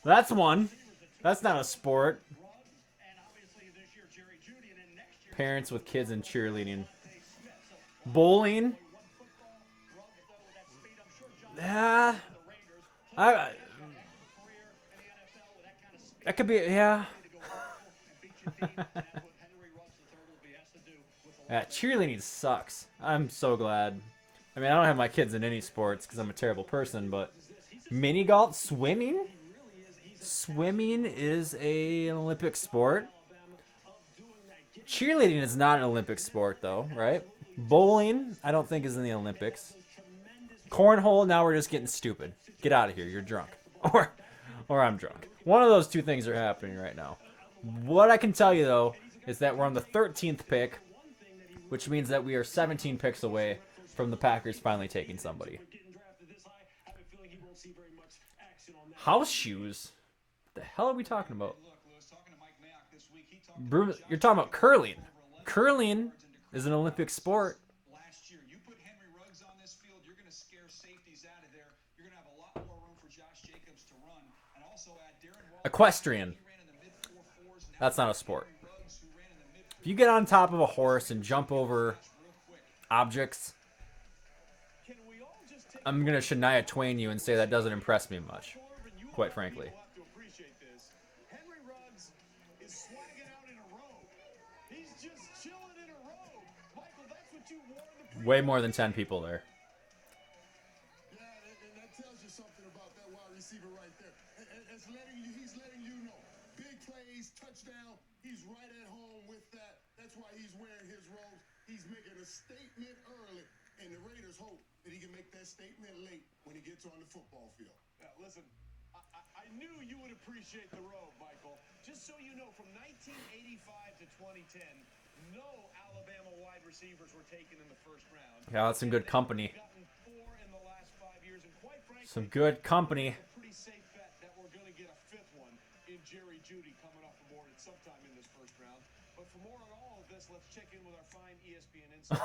that's one. That's not a sport. Parents with kids in cheerleading. Bowling? Yeah. That could be, yeah. Yeah, cheerleading sucks. I'm so glad. I mean, I don't have my kids in any sports because I'm a terrible person, but mini golf, swimming? Swimming is an Olympic sport. Cheerleading is not an Olympic sport, though, right? Bowling, I don't think is in the Olympics. Cornhole, now we're just getting stupid. Get out of here, you're drunk. Or I'm drunk. One of those two things are happening right now. What I can tell you, though, is that we're on the 13th pick, which means that we are 17 picks away from the Packers finally taking somebody. House shoes? What the hell are we talking about? You're talking about curling. Curling is an Olympic sport. Last year, you put Henry Ruggs on this field, you're going to scare safeties out of there. You're going to have a lot more room for Josh Jacobs to run, and also add Darren Waller. Equestrian. That's not a sport. If you get on top of a horse and jump over objects, I'm gonna Shania Twain you and say that doesn't impress me much, quite frankly. You'll have to appreciate this. Henry Ruggs is swagging out in a robe. He's just chilling in a robe. Michael, that's what you wore in the Way more than 10 people there. Yeah, and that tells you something about that wide receiver right there. He's letting you know. Big plays, touchdown. He's right at home with that. That's why he's wearing his robes. He's making a statement early, and the Raiders hope that he can make that statement late when he gets on the football field. Listen, I knew you would appreciate the robe, Michael. Just so you know, from 1985 to 2010, no Alabama wide receivers were taken in the first round. Yeah, that's some good company. Gotten 4 in the last 5 years, and quite frankly, Some good company. a pretty safe bet that we're going to get a 5th one in Jerry Jeudy coming off the board at some time in this first round. But for more on all of this, let's check in with our fine ESPN insider.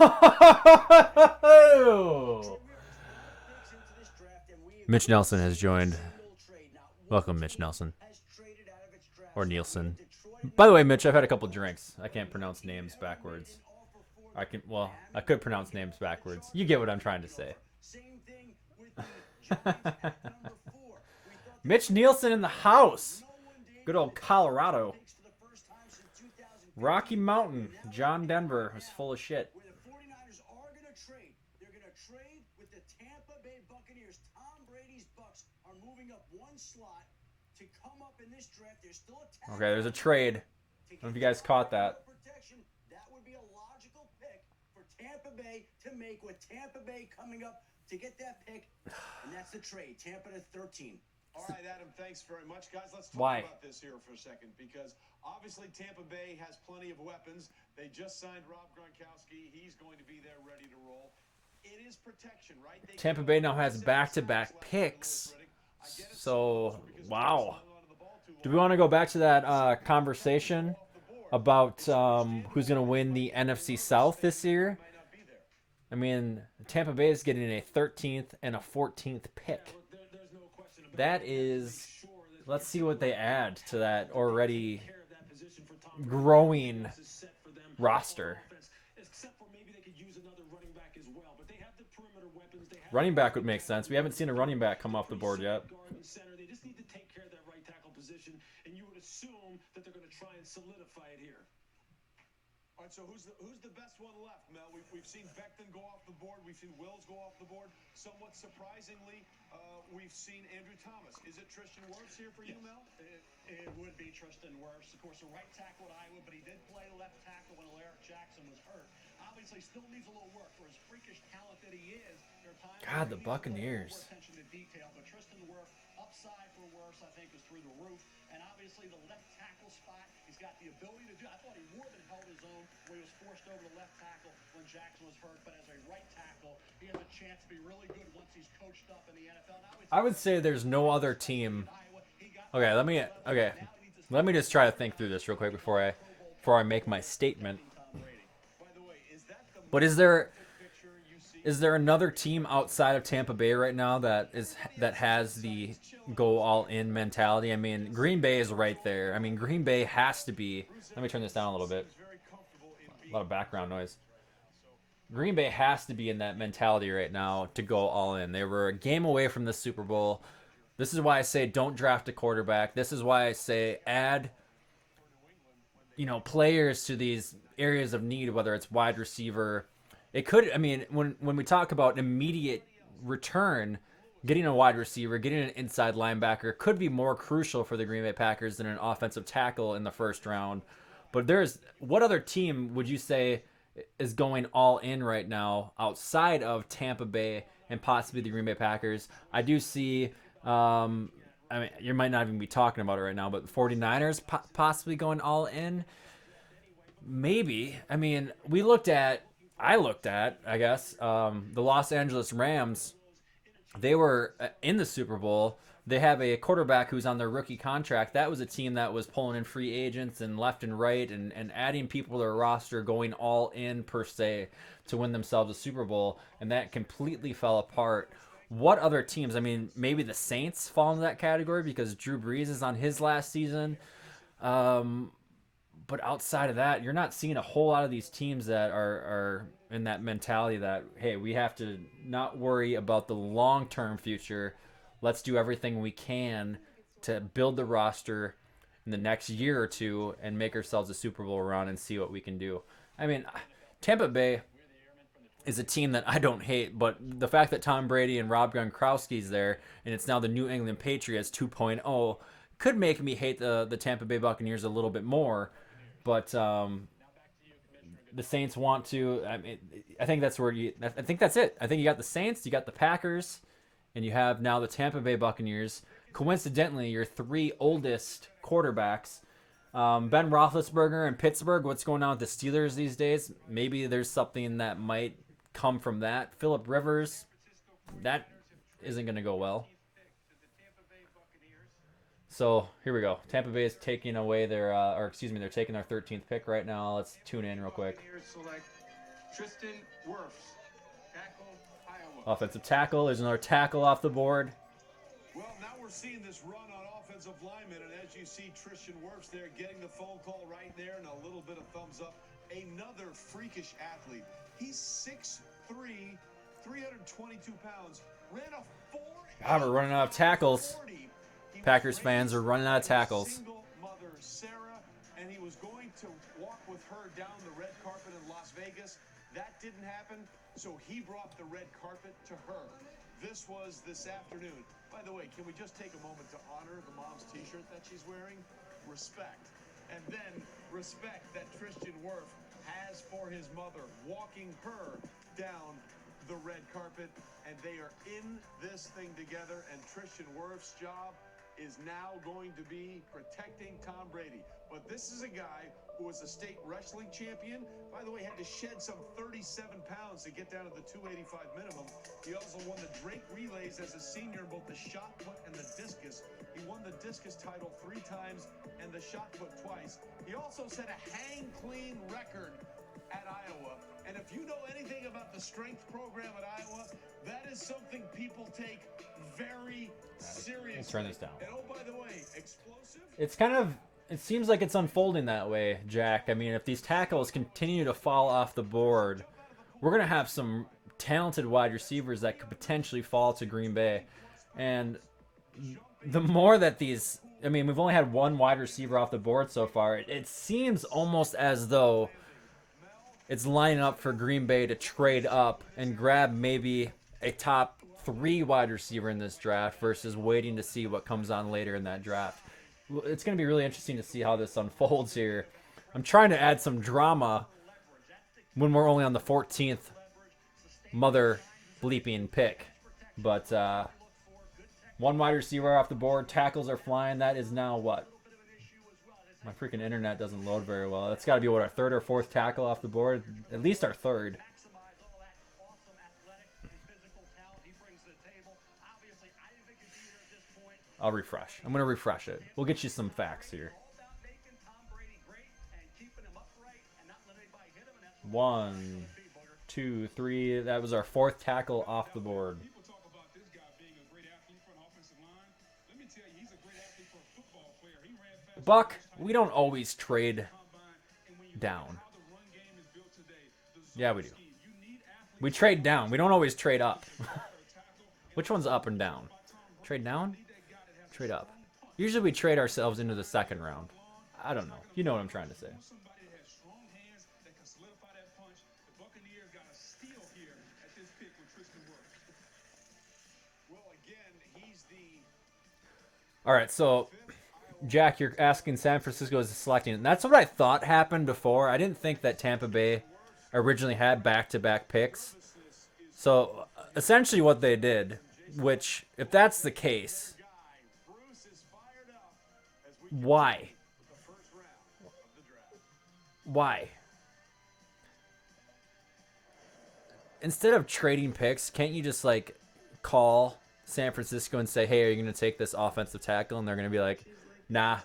Mitch Nelson has joined. Welcome, Mitch Nelson. Or Nielsen. By the way, Mitch, I've had a couple drinks. I can't pronounce names backwards. I could pronounce names backwards. You get what I'm trying to say. Mitch Nielsen in the house. Good old Colorado. Rocky Mountain. John Denver was full of shit. Where the 49ers are going to trade. They're going to trade with the Tampa Bay Buccaneers. Tom Brady's Bucks are moving up one slot to come up in this draft. There's still a Okay, there's a trade. I don't know if you guys caught that. protection. That would be a logical pick for Tampa Bay to make with Tampa Bay coming up to get that pick. And that's the trade. Tampa to 13. All right, Adam, thanks very much. Guys, let's talk Why? about this here for a second because obviously Tampa Bay has plenty of weapons. They just signed Rob Gronkowski. He's going to be there ready to roll. It is protection, right? Tampa Bay now has back-to-back picks. So, wow. Do we want to go back to that conversation about who's going to win the NFC South this year? I mean, Tampa Bay is getting a 13th and a 14th pick. That is, let's see what they add to that already growing roster. Running back would make sense. We haven't seen a running back come off the board yet. They just need to take care of that right tackle position, and you would assume that they're going to try and solidify it here. All right, so who's the best one left, Mel? We've seen Becton go off the board. We've seen Wills go off the board. Somewhat surprisingly, we've seen Andrew Thomas. Is it Tristan Wirfs here for you, Mel? It would be Tristan Wirfs. Of course, a right tackle at Iowa, but he did play left tackle when Alaric Jackson was hurt. Obviously, still needs a little work for as freakish talent that he is. There are times God, the where he needs a little Buccaneers. more attention to detail, but Tristan Wirfs, upside for Wirfs, I think, is through the roof. And obviously, the left tackle spot, he's got the ability to do. I thought he more than held his own when he was forced over to left tackle when Jackson was hurt. But as a right tackle, he has a chance to be really good once he's coached up in the NFL. I would say there's no other team. Okay, let me just try to think through this real quick before I make my statement. But is there another team outside of Tampa Bay right now that has the go all in mentality? I mean, Green Bay is right there. I mean, Green Bay has to be. Let me turn this down a little bit. A lot of background noise. Green Bay has to be in that mentality right now to go all in. They were a game away from the Super Bowl. This is why I say don't draft a quarterback. This is why I say add, players to these areas of need, whether it's wide receiver. It could, I mean, when we talk about immediate return, getting a wide receiver, getting an inside linebacker could be more crucial for the Green Bay Packers than an offensive tackle in the first round. But what other team would you say is going all in right now outside of Tampa Bay and possibly the Green Bay Packers? I do see, I mean, you might not even be talking about it right now, but the 49ers possibly going all in. Maybe. I mean, I looked at, I guess, the Los Angeles Rams. They were in the Super Bowl. They have a quarterback who's on their rookie contract. That was a team that was pulling in free agents and left and right and adding people to their roster, going all in per se to win themselves a Super Bowl. And that completely fell apart. What other teams? I mean, maybe the Saints fall into that category because Drew Brees is on his last season. But outside of that, you're not seeing a whole lot of these teams that are in that mentality that, hey, we have to not worry about the long-term future. Let's do everything we can to build the roster in the next year or two and make ourselves a Super Bowl run and see what we can do. I mean, Tampa Bay is a team that I don't hate, but the fact that Tom Brady and Rob Gronkowski's there and it's now the New England Patriots 2.0 could make me hate the Tampa Bay Buccaneers a little bit more. But the Saints want to. I mean, I think that's where you. I think that's it. I think you got the Saints, you got the Packers, and you have now the Tampa Bay Buccaneers. Coincidentally, your three oldest quarterbacks, Ben Roethlisberger in Pittsburgh. What's going on with the Steelers these days? Maybe there's something that might come from that. Phillip Rivers, that isn't going to go well. So here we go. Tampa Bay is taking away their, they're taking their 13th pick right now. Let's tune in real quick. Offensive tackle. There's another tackle off the board. Well, now we're seeing this run on offensive linemen, and as you see, Tristan Wirfs there getting the phone call right there, and a little bit of thumbs up. Another freakish athlete. He's 6'3", 322 pounds. Ran a 4. God, we're running out of tackles. Packers fans are running out of tackles. Single mother, Sarah, and he was going to walk with her down the red carpet in Las Vegas. That didn't happen, so he brought the red carpet to her. This was this afternoon. By the way, can we just take a moment to honor the mom's t-shirt that she's wearing? Respect. And then respect that Tristan Wirf has for his mother, walking her down the red carpet, and they are in this thing together, and Tristan Wirf's job is now going to be protecting Tom Brady. But this is a guy who was a state wrestling champion. By the way, had to shed some 37 pounds to get down to the 285 minimum. He also won the Drake relays as a senior in both the shot put and the discus. He won the discus title 3 times and the shot put twice. He also set a hang clean record at Iowa. And if you know anything about the strength program at Iowa, that is something people take very seriously. Let's turn this down. And oh, by the way, explosive. It's kind of, it seems like it's unfolding that way, Jack. I mean, if these tackles continue to fall off the board, we're going to have some talented wide receivers that could potentially fall to Green Bay. And the more that these, I mean, we've only had one wide receiver off the board so far. It seems almost as though it's lining up for Green Bay to trade up and grab maybe a top 3 wide receiver in this draft versus waiting to see what comes on later in that draft. It's going to be really interesting to see how this unfolds here. I'm trying to add some drama when we're only on the 14th mother bleeping pick. But one wide receiver off the board. Tackles are flying. That is now what? My freaking internet doesn't load very well. That's got to be, what, our 3rd or 4th tackle off the board? At least our 3rd. I'll refresh. I'm going to refresh it. We'll get you some facts here. 1, 2, 3. That was our 4th tackle off the board. Buck, we don't always trade down. Yeah, we do. We trade down. We don't always trade up. Which one's up and down? Trade down? Trade up. Usually we trade ourselves into the 2nd round. I don't know. You know what I'm trying to say. All right, so Jack, you're asking San Francisco is selecting. And that's what I thought happened before. I didn't think that Tampa Bay originally had back-to-back picks. So essentially what they did, which if that's the case, why? Why? Instead of trading picks, can't you just like call San Francisco and say, hey, are you going to take this offensive tackle? And they're going to be like, nah,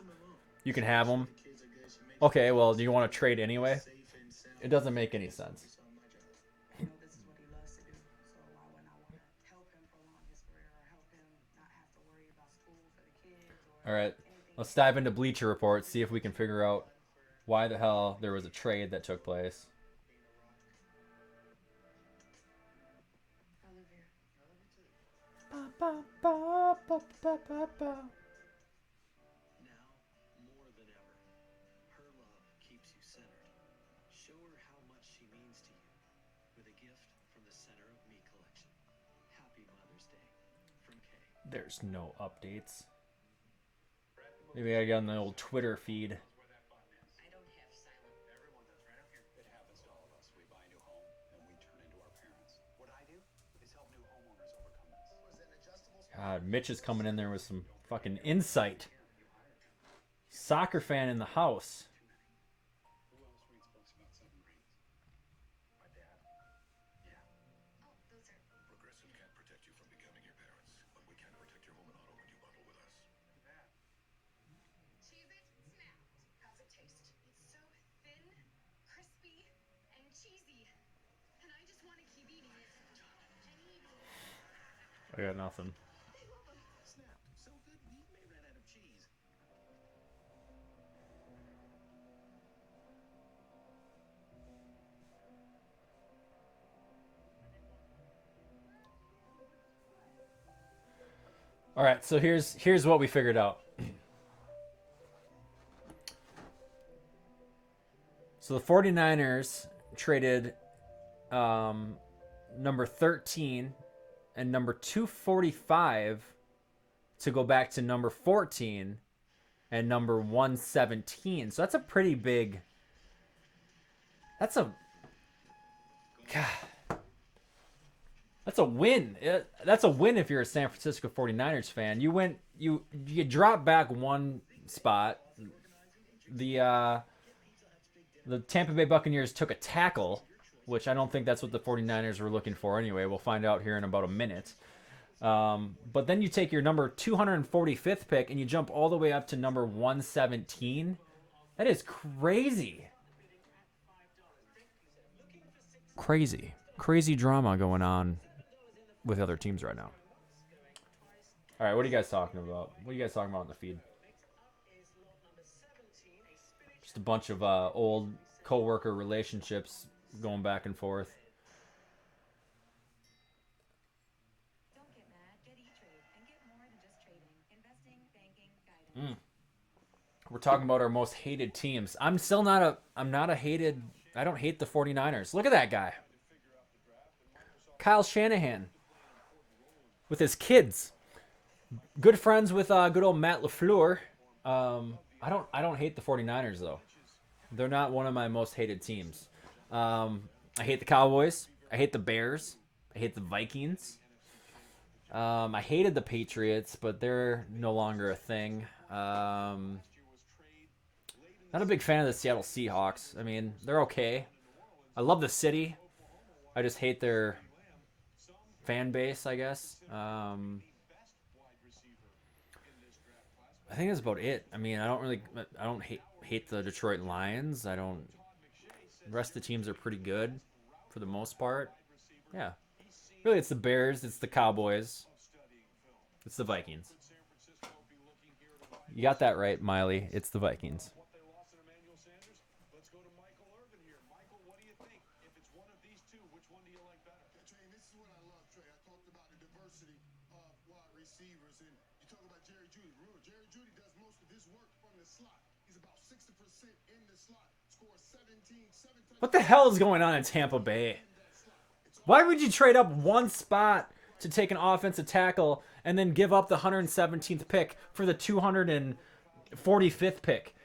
you can have him. Okay, well, do you want to trade anyway? It doesn't make any sense. All right, let's dive into Bleacher Report, see if we can figure out why the hell there was a trade that took place. Now, more than ever, her love keeps you centered. Show her how much she means to you with a gift from the Center of Me collection. Happy Mother's Day from Kay. There's no updates. Maybe I got on the old Twitter feed. I don't have silent. Everyone does right up here. It happens to all of us. We buy a new home and we turn into our parents. What I do is help new homeowners overcome this. God, Mitch is coming in there with some fucking insight. Soccer fan in the house. Who else reads books about submarines? My dad. Yeah. Oh, those are. Progressive can't protect you from becoming your parents, but we can protect your home and auto when you bundle with us. Cheese it, snapped. How's it taste? It's so thin, crispy, and cheesy. And I just want to keep eating it. And eating it. I got nothing. I love them. Snapped. So good we may run out of cheese. All right, so here's what we figured out. So the 49ers traded number 13 and number 245 to go back to number 14 and number 117. So that's a pretty big. That's a win. That's a win if you're a San Francisco 49ers fan. You drop back one spot. The Tampa Bay Buccaneers took a tackle, which I don't think that's what the 49ers were looking for anyway. We'll find out here in about a minute. But then you take your number 245th pick and you jump all the way up to number 117. That is crazy. Crazy drama going on with other teams right now. All right, what are you guys talking about? What are you guys talking about in the feed? Just a bunch of old coworker relationships going back and forth. Don't get mad. Get E-Trade and get more than just trading. Investing, banking, guidance. We're talking about our most hated teams. I'm not a hated. I don't hate the 49ers. Look at that guy. Kyle Shanahan with his kids. Good friends with good old Matt LaFleur. I don't hate the 49ers though. They're not one of my most hated teams. I hate the Cowboys. I hate the Bears. I hate the Vikings. I hated the Patriots, but they're no longer a thing. Not a big fan of the Seattle Seahawks. I mean, they're okay. I love the city. I just hate their fan base, I guess. I think that's about it. I mean, I don't hate the Detroit Lions. The rest of the teams are pretty good for the most part. Yeah. Really, it's the Bears, it's the Cowboys, it's the Vikings. You got that right, Miley. It's the Vikings. Receivers, and you talk about Jerry Jeudy. Remember, Jerry Jeudy does most of his work from the slot. He's about 60% in the slot. Scores 17. What the hell is going on in Tampa Bay? Why would you trade up one spot to take an offensive tackle and then give up the 117th pick for the 245th pick?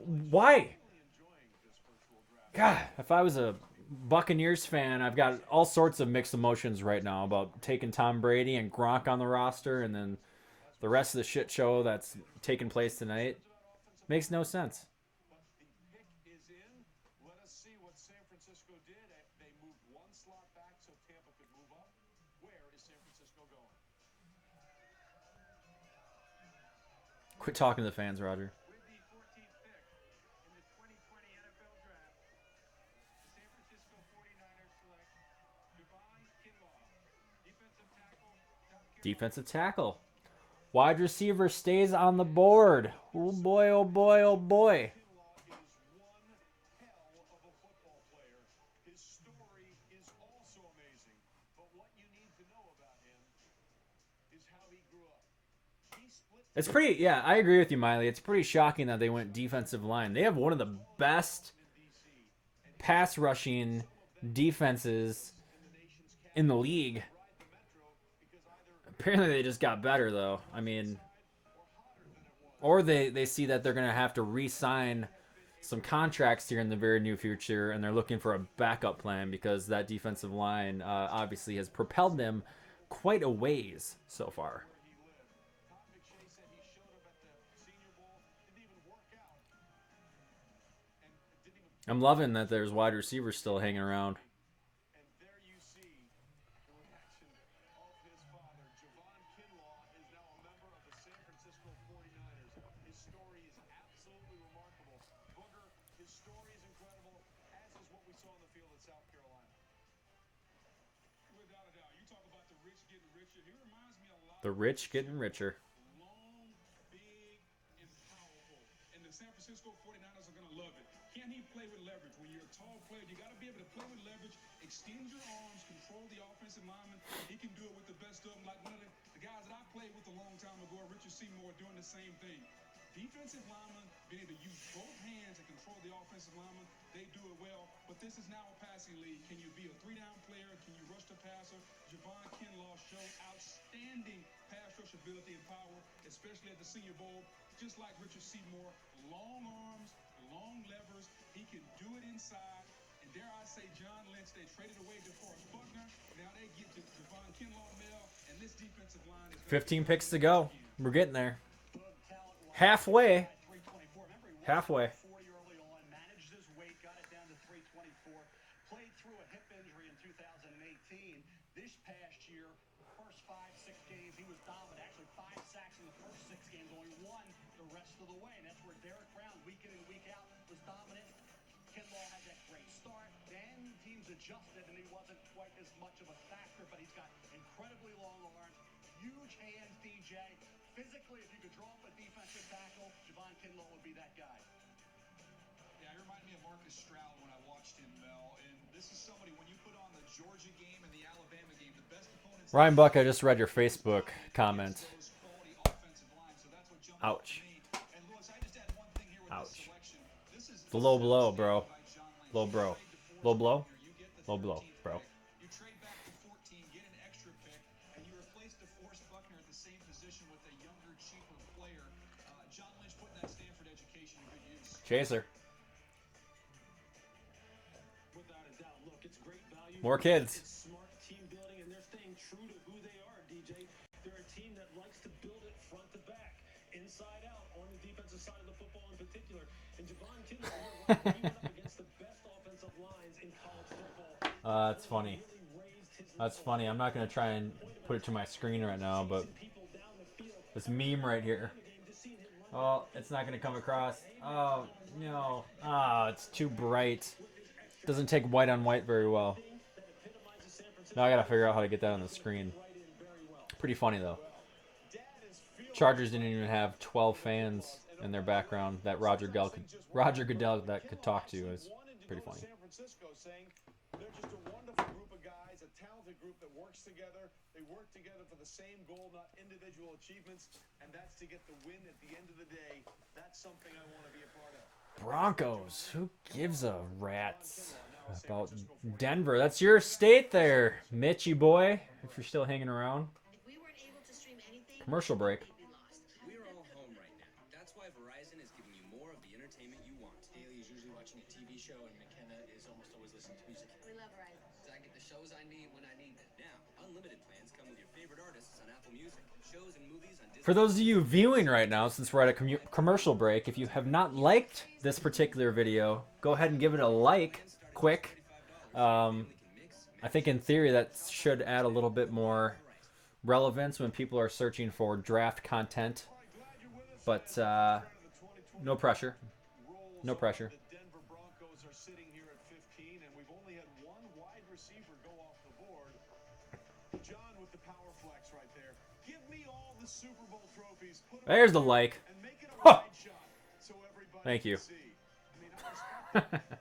Why? God, if I was a Buccaneers fan, I've got all sorts of mixed emotions right now about taking Tom Brady and Gronk on the roster and then the rest of the shit show that's taking place tonight. Makes no sense. Let us see what San Francisco did. They moved one slot back so Tampa could move up. Where is San Francisco going? Quit talking to the fans, Roger. With the 14th pick in the 2020 NFL Draft, the San Francisco 49ers select Javon Kinlaw, defensive tackle. Defensive tackle. Wide receiver stays on the board. Oh boy, oh boy, oh boy. His story is also amazing, but what you need to know about him is how he grew up. It's pretty, yeah, I agree with you, Miley. It's pretty shocking that they went defensive line. They have one of the best pass rushing defenses in the league. Apparently they just got better, though. I mean, or they see that they're going to have to re-sign some contracts here in the very near future, and they're looking for a backup plan because that defensive line obviously has propelled them quite a ways so far. I'm loving that there's wide receivers still hanging around. And there you see the reaction of his father. Javon Kinlaw is now a member of the San Francisco 49ers. His story is absolutely remarkable. Booger, his story is incredible, as is what we saw on the field at South Carolina. Without a doubt. You talk about the rich getting richer. He reminds me a lot. The rich getting richer. Long, big, and powerful. And the San Francisco 49ers are going to love it. Can he play with leverage? When you're a tall player, you got to be able to play with leverage, extend your arms, control the offensive lineman. He can do it with the best of them. Like one of the guys that I played with a long time ago, Richard Seymour, doing the same thing. Defensive linemen being able to use both hands and control the offensive lineman, they do it well. But this is now a passing league. Can you be a three-down player? Can you rush the passer? Javon Kinlaw showed outstanding pass rush ability and power, especially at the Senior Bowl. Just like Richard Seymour, long arms, long levers. He can do it inside. And dare I say, John Lynch, they traded away DeForest Buckner. Now they get to Javon Kinlaw, Mel, and this defensive line is 15 picks to go. We're getting there. Halfway. Halfway. Managed his weight, got it down to 324. Played through a hip injury in 2018. This past year, first 5-6 games, he was dominant. Actually, 5 sacks in the first 6 games, only 1 the rest of the way. And that's where Derek Brown, week in and week out, was dominant. Kinlaw had that great start. Then teams adjusted, and he wasn't quite as much of a factor, but he's got incredibly long arms, huge hands, DJ. Physically, if you could draw up a defensive tackle, Javon Kinlaw would be that guy. Yeah, he reminded me of Marcus Stroud when I watched him, Mel. And this is somebody, when you put on the Georgia game and the Alabama game, the best opponents... Ryan Buck, I just read your Facebook comment. Ouch. Ouch. It's a low blow, bro. Low blow. Low blow? Low blow, bro. You trade back to 14, get an extra pick, and you replace DeForest Buckner at the same position with a younger, cheaper player. John Lynch putting that Stanford education to good use. Chaser. Without a doubt. Look, it's great value. More kids. It's smart team building, and they're staying true to who they are, DJ. They're a team that likes to build it front to back, inside out, on the defensive side of the football in particular. And Javon Kinlaw, he went up against the best offensive lines in college football. That's funny. That's funny. I'm not going to try and put it to my screen right now, but this meme right here. Oh, it's not going to come across. Oh, no. Ah, it's too bright. Doesn't take white on white very well. Now I got to figure out how to get that on the screen. Pretty funny, though. Chargers didn't even have 12 fans in their background that Roger Goodell that could talk to. Is pretty funny. San Francisco saying they're just a wonderful group of guys, a talented group that works together. They work together for the same goal, not individual achievements, and that's to get the win at the end of the day. That's something I want to be a part of. Broncos. Who gives a rat's about Denver? That's your state there, Mitchy boy, if you're still hanging around. Commercial break. We're all home right now. That's why Verizon is giving you more of the entertainment you want. Haley is usually watching a TV show, and McKenna is almost always listening to music. We love Verizon. I get the shows I need when I need them. Now, unlimited plans come with your favorite artists on Apple Music, shows and movies on Disney. For those of you viewing right now, since we're at a commercial break, if you have not liked this particular video, go ahead and give it a like, quick. I think in theory that should add a little bit more relevance when people are searching for draft content, but no pressure. No pressure. The Denver Broncos are sitting here at 15, and we've only had one wide receiver go off the board. John with the power flex right there. Give me all the Super Bowl trophies. There's the like. And make it a wide shot so everybody Thank you. can see. I mean, I respect that.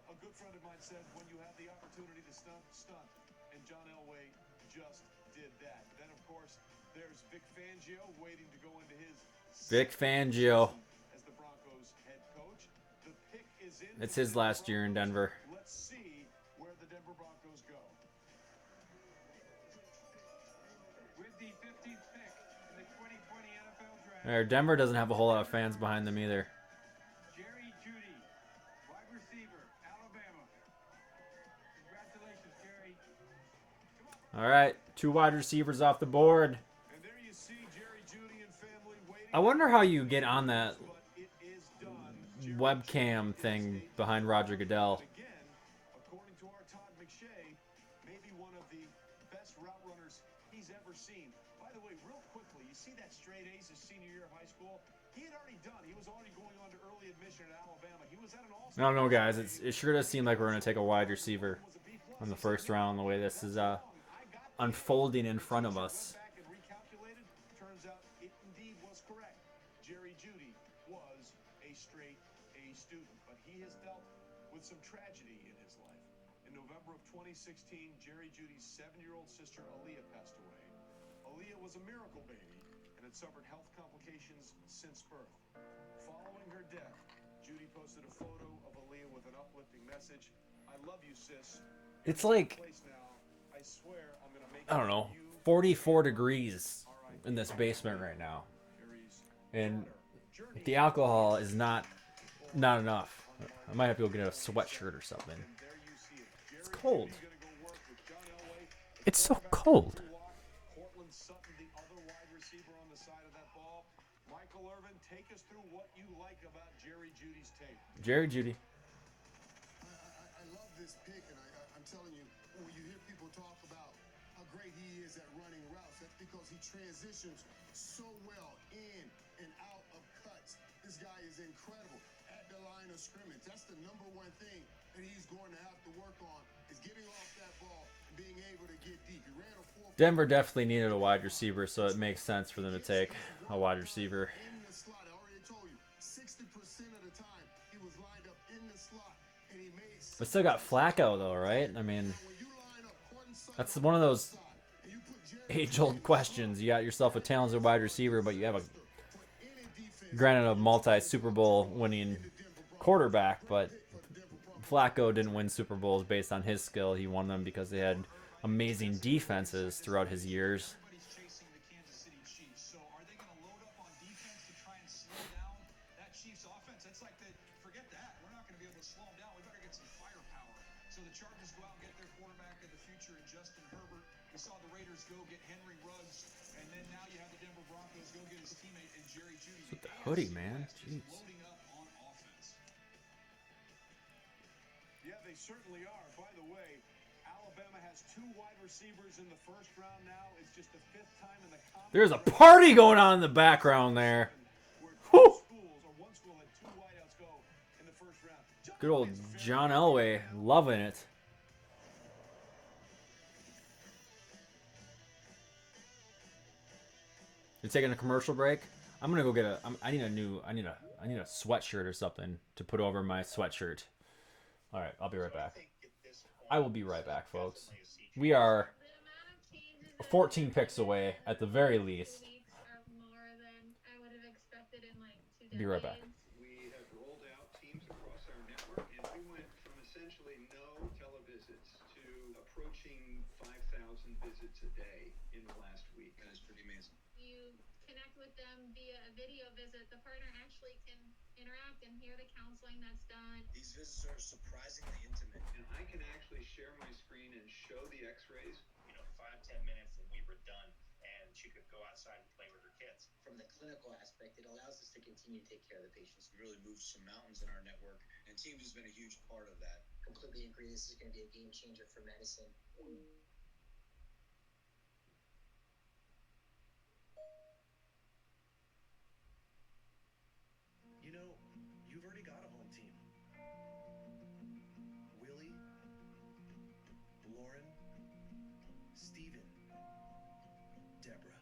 A good friend of mine said, when you have the opportunity to stunt, stunt. And John Elway just did that. Then, of course, there's Vic Fangio waiting to go into his Vic Fangio. as the Broncos head coach. The pick is in. It's his last year in Denver. Let's see where the Denver Broncos go. With the 15th pick in the 2020 NFL Draft, Denver doesn't have a whole lot of fans behind them either. Jerry Jeudy, wide receiver, Alabama. Congratulations, Jerry. All right, 2 wide receivers off the board. And there you see Jerry Jeudy and family waiting. I wonder how you get on that But it is done. webcam thing behind Roger Goodell. Again, according to our Todd McShay, maybe one of the best route runners he's ever seen. By the way, real quickly, you see that straight A's his senior year of high school? He had already done. He was already going on to early admission at Alabama. He was at an all-star. I don't know, guys. It sure does seem like we're going to take a wide receiver in the first round, the way this is unfolding in front of us. Back and recalculated. Turns out it indeed was correct. Jerry Jeudy was a straight A student, but he has dealt with some tragedy in his life. In November of 2016, Jerry Jeudy's 7-year-old sister Aaliyah passed away. Aaliyah was a miracle baby and had suffered health complications since birth. Following her death, Jeudy posted a photo of Aaliyah with an uplifting message. I love you, sis. It's like, Place now. I swear I'm gonna make I don't know, 44 degrees in this basement right now. And the alcohol is not enough. I might have to go get a sweatshirt or something. It's cold. It's so cold. Cortland Sutton, the other wide receiver on the side of that ball. Michael Irvin, take us through what you like about Jerry Jeudy's tape. Jerry Jeudy. I love this pick, and I'm telling you, when you hear people talk about how great he is at running routes, that's because he transitions so well in and out of cuts. This guy is incredible at the line of scrimmage. That's the number one thing that he's going to have to work on, is getting off that ball and being able to get deep. He ran a 4. Denver definitely needed a wide receiver, so it makes sense for them to take a wide receiver. In the slot, I already told you, 60% of the time he was lined up in the slot, and he made. But still got Flacco, though, right? I mean, that's one of those age-old questions. You got yourself a talented wide receiver, but you have granted a multi-Super Bowl winning quarterback, but Flacco didn't win Super Bowls based on his skill. He won them because they had amazing defenses throughout his years. Everybody's chasing the Kansas City Chiefs. So are they going to load up on defense to try and slow down that Chiefs offense? It's like, forget that. We're not going to be able to slow them down. We better get some firepower. So the Chargers go out and get their quarterback of the future in Justin Herbert. We saw the Raiders go get Henry Ruggs. And then now you have the Denver Broncos go get his teammate in Jerry Jeudy. With the hoodie, man. Jeez. Loading up on offense. Yeah, they certainly are. By the way, Alabama has 2 wide receivers in the first round now. It's just the 5th time in the There's a party going on in the background there. Whew. one school had 2 wideouts go in the first round. Good old John Elway, loving it. You taking a commercial break? I'm gonna go get I need a sweatshirt or something to put over my sweatshirt. All right, I'll be right back. I will be right back, folks. We are 14 picks away at the very least. Be right back. We have rolled out teams across our network, and we went from essentially no televisits to approaching 5,000 visits a day in the last week. That is pretty amazing. You connect with them via a video visit. The partner actually can interact and hear the counseling that's done. These visits are surprisingly intimate. And I can actually share my screen and show the x-rays. 5-10 minutes and we were done, and she could go outside and play with her kids. From the clinical aspect, it allows us to continue to take care of the patients. We really moved some mountains in our network, and Teams has been a huge part of that. Completely agree. This is going to be a game changer for medicine. You know, you've already got a home team. Willie, Lauren, Steven, Deborah.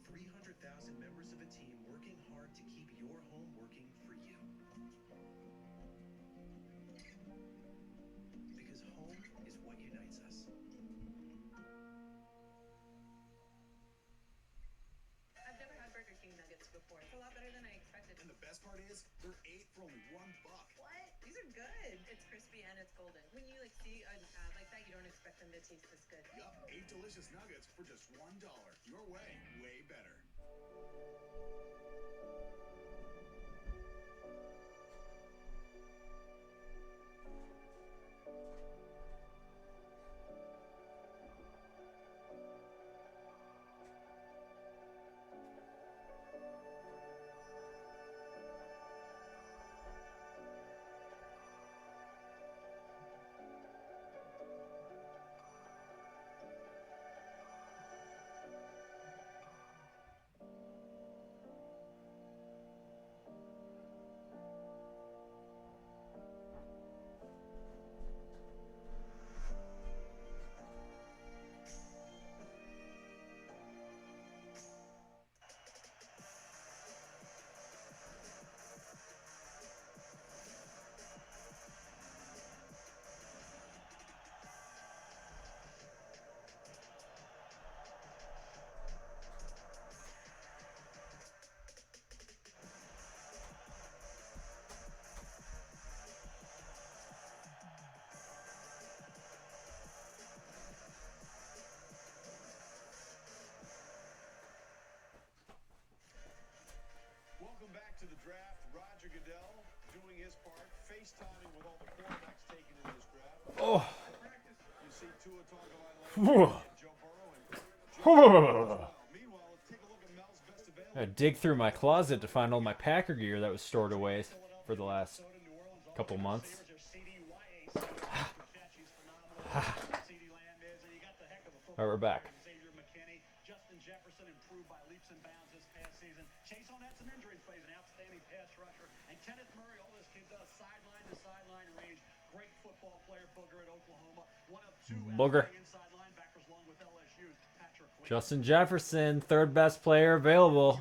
300,000 members of a team working hard to keep your home working for you. before. It's a lot better than I expected. And the best part is, they're 8 for only $1. What? These are good. It's crispy and it's golden. When you like see an ad like that, you don't expect them to taste this good. Yup, 8 delicious nuggets for just $1. Your way, way better. Welcome back to the draft. Roger Goodell doing his part, FaceTiming with all the quarterbacks taken in this draft. Oh. You see Tua Tagovailoa and Joe Burrow and Meanwhile, let's take a look at Mel's best available. I dig through my closet to find all my Packer gear that was stored away for the last couple months. All right, we're back. Justin Jefferson improved by leaps and bounds this past season. Chase on had some injuries, plays an outstanding pass rusher. And Kenneth Murray, all this kid does sideline to sideline range. Great football player, Booger at Oklahoma. One of 2 Booger. inside linebackers along with LSU's Patrick Quinn. Justin Jefferson, third best player available.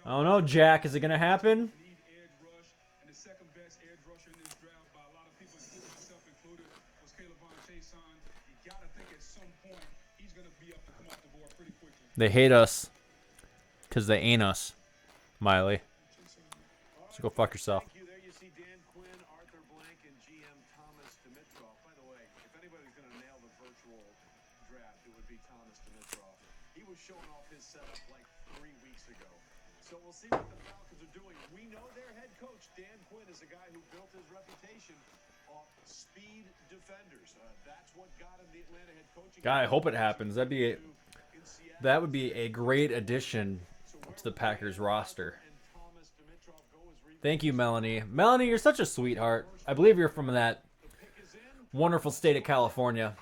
I don't know, Jack. Is it going to happen? Edge rush, and the second best edge rusher in this draft by a lot of people, including myself included, was Caleb Chase. You got to think at some point he's going to be up to come off the board pretty quickly. They hate us because they ain't us, Miley. So go fuck yourself. Thank you. There you see Dan Quinn, Arthur Blank, and GM Thomas Dimitrov. By the way, if anybody's going to nail the virtual draft, it would be Thomas Dimitrov. He was showing off his setup like 3 weeks ago. So we'll see what the Falcons are doing. We know their head coach, Dan Quinn, is a guy who built his reputation off speed defenders. That's what got him the Atlanta head coaching. God, I hope it happens. That would be a great addition to the Packers roster. Thank you, Melanie. Melanie, you're such a sweetheart. I believe you're from that wonderful state of California.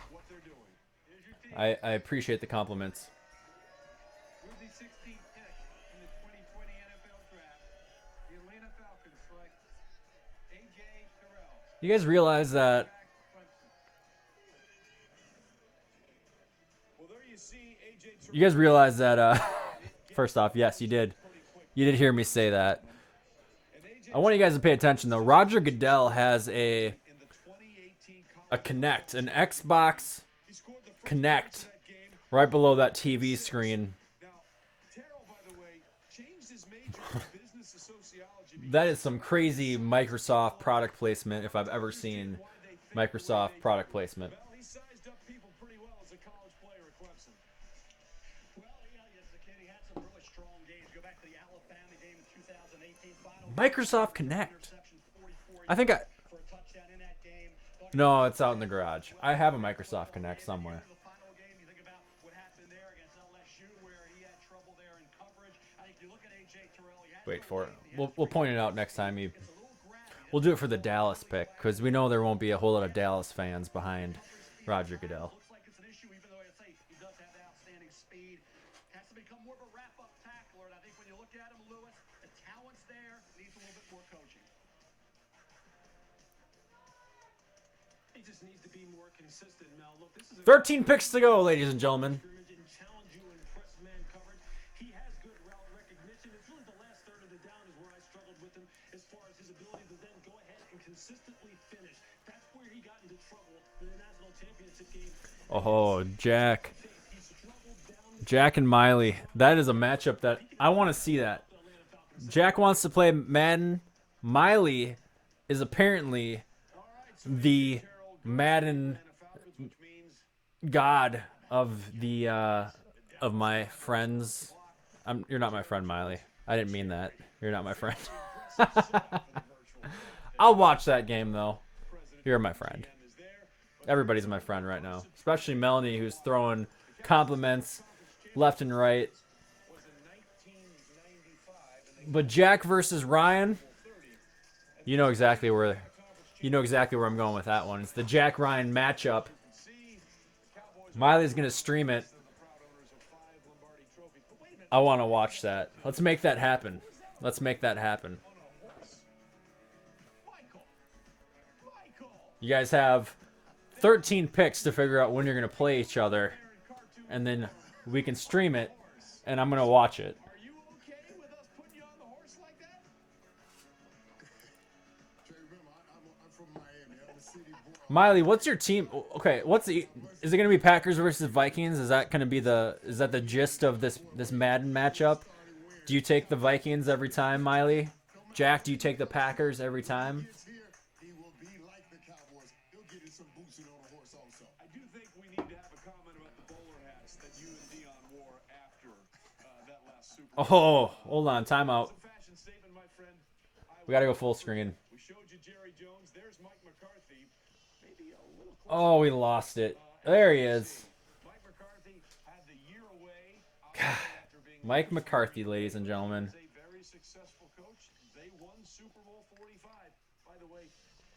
I appreciate the compliments. With the 16th pick in the 2020 NFL Draft, the Atlanta Falcons select A.J. Terrell. You guys realize that... You guys realize that, first off, yes, you did. You did hear me say that. I want you guys to pay attention, though. Roger Goodell has a Kinect, an Xbox Kinect, right below that TV screen. That is some crazy Microsoft product placement if I've ever seen Microsoft product placement. Microsoft Kinect. No, it's out in the garage. I have a Microsoft Kinect somewhere. Wait for it. We'll point it out next time. We'll do it for the Dallas pick because we know there won't be a whole lot of Dallas fans behind Roger Goodell. He just needs to be more consistent, Mel. Look, this is 13 picks to go, ladies and gentlemen. He has good route recognition. It's really the last third of the down is where I struggled with him as far as his ability to then go ahead and consistently finish. That's where he got into trouble in the national championship game. Oh, Jack and Miley. That is a matchup that I want to see that. Jack wants to play Madden. Miley is apparently the Madden god of the of my friends. You're not my friend, Miley. I didn't mean that. You're not my friend. I'll watch that game though. You're my friend. Everybody's my friend right now, especially Melanie, who's throwing compliments left and right. But Jack versus Ryan, you know exactly where I'm going with that one. It's the Jack Ryan matchup. Miley's gonna stream it. I want to watch that. Let's make that happen. Let's make that happen. You guys have 13 picks to figure out when you're gonna play each other, and then we can stream it, and I'm gonna watch it. Miley, what's your team? Okay, is it gonna be Packers versus Vikings? Is that the gist of this Madden matchup? Do you take the Vikings every time, Miley? Jack, do you take the Packers every time? I do think we need to have a comment about the bowler hats that you and Dion wore after that last Super Bowl. Oh, hold on, timeout. We gotta go full screen. We showed you Jerry Jones. There's Mike McCarthy. Maybe a little closer. Oh, we lost it. There he is. Mike McCarthy had the year away. Mike McCarthy, ladies and gentlemen. A very successful coach. They won Super Bowl 45. By the way,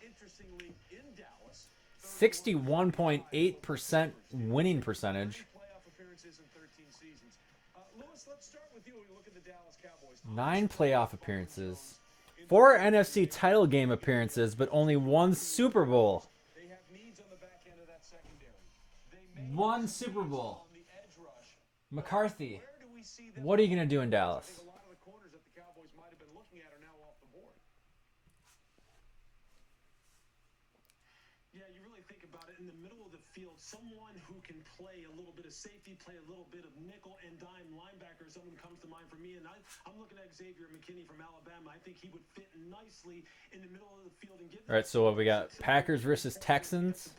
interestingly, in Dallas, 61.8% winning percentage. playoff appearances in 13 seasons. Lewis, let's start with you. We look at the Dallas Cowboys. 9 playoff appearances. 4 NFC title game appearances, but only 1 Super Bowl. They have needs on the back end of that secondary. 1 Super Bowl. McCarthy, what are you going to do in Dallas? A lot of the corners that the Cowboys might have been looking at are now off the board. Yeah, you really think about it. In the middle of the field, someone who can play a little bit of safety, play a little bit of nickel and dime linebacker. Someone comes to mind for me, and I'm looking at Xavier McKinney from Alabama. I think he would fit nicely in the middle of the field and give. All right, so what we got? Packers versus Texans,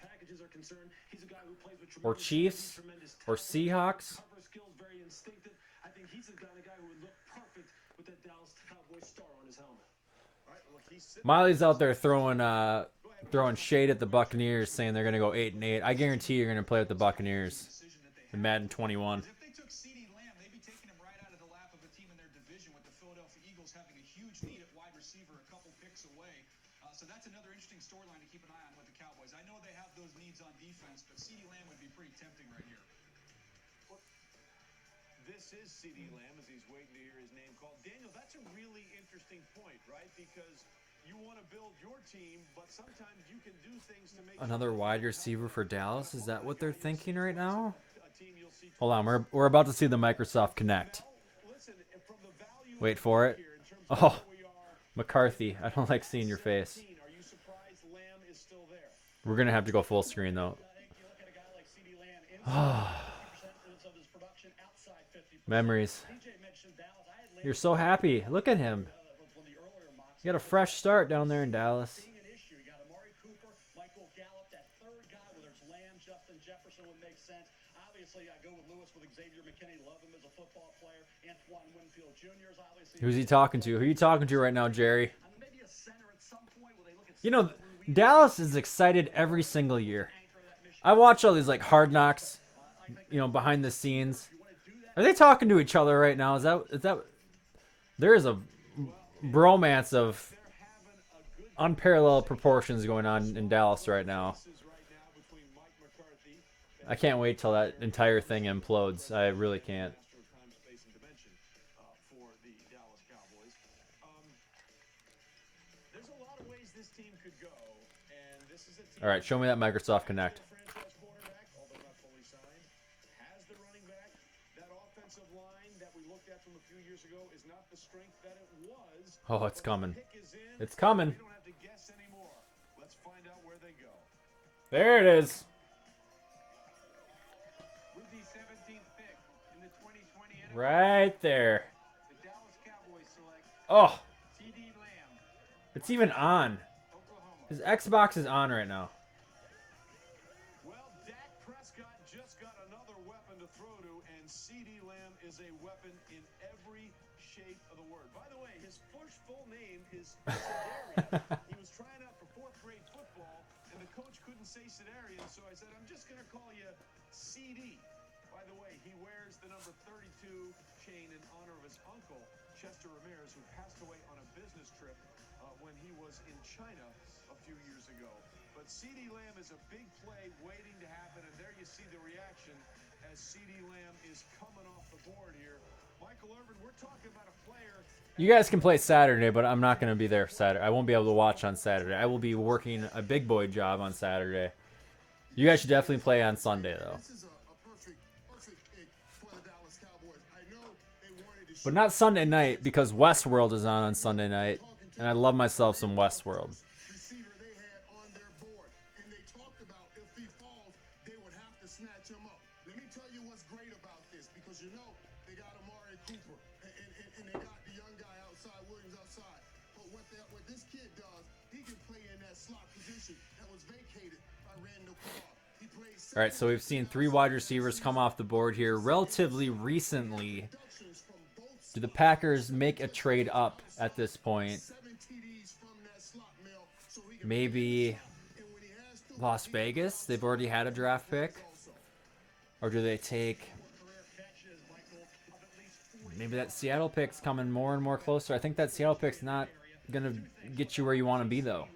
or Chiefs, or Seahawks. I think he's the kind of guy who would look perfect with that Dallas Cowboys star on his helmet. Miley's out there throwing shade at the Buccaneers, saying they're gonna go 8-8. I guarantee you're gonna play with the Buccaneers in Madden 21. If they took CeeDee Lamb, they'd be taking him right out of the lap of a team in their division, with the Philadelphia Eagles having a huge need at wide receiver, a couple picks away. So that's another interesting storyline to keep an eye on with the Cowboys. I know they have those needs on defense, but CeeDee Lamb would be pretty tempting right here. This is CeeDee Lamb as he's waiting to hear his name called. Daniel, that's a really interesting point, right? Because you want to build your team, but sometimes you can do things to make Another wide receiver for Dallas. Is that what they're thinking right now? Hold on, we're about to see the Microsoft Connect. Wait for it. Oh, McCarthy, I don't like seeing your face. We're gonna have to go full screen though. Memories. You're so happy. Look at him. You got a fresh start down there in Dallas. Who's he talking to? Who are you talking to right now, Jerry? You know, Dallas is excited every single year. I watch all these like Hard Knocks, behind the scenes. Are they talking to each other right now? Is that there is a bromance of unparalleled proportions going on in Dallas right now. I can't wait till that entire thing implodes. I really can't. All right, show me that Microsoft Connect. Oh, it's coming. It's coming. There it is. Right there. Oh, it's even on. His Xbox is on right now. Well, Dak Prescott just got another weapon to throw to, and CeeDee Lamb is a weapon in every shape of the word. By the way, his first full name is Sedarian. He was trying out for 4th grade football, and the coach couldn't say Sedarian, so I said, I'm just going to call you CD. By the way, he wears the number 32 chain in honor of his uncle, Chester Ramirez, who passed away on a business trip when he was in China a few years ago. But CeeDee Lamb is a big play waiting to happen, and there you see the reaction as CeeDee Lamb is coming off the board here. Michael Irvin, we're talking about a player. You guys can play Saturday, but I'm not going to be there Saturday. I won't be able to watch on Saturday. I will be working a big boy job on Saturday. You guys should definitely play on Sunday, though. But not Sunday night, because Westworld is on Sunday night, and I love myself some Westworld. Let me tell you what's great about this, because you know they got Amari Cooper and they got the young guy outside, Williams outside. But what this kid does, he can play in that slot position that was vacated by Randall Cobb. He plays. All right, so we've seen 3 wide receivers come off the board here relatively recently. Do the Packers make a trade up at this point? Maybe Las Vegas? They've already had a draft pick. Or do they take... Maybe that Seattle pick's coming more and more closer. I think that Seattle pick's not going to get you where you want to be, though.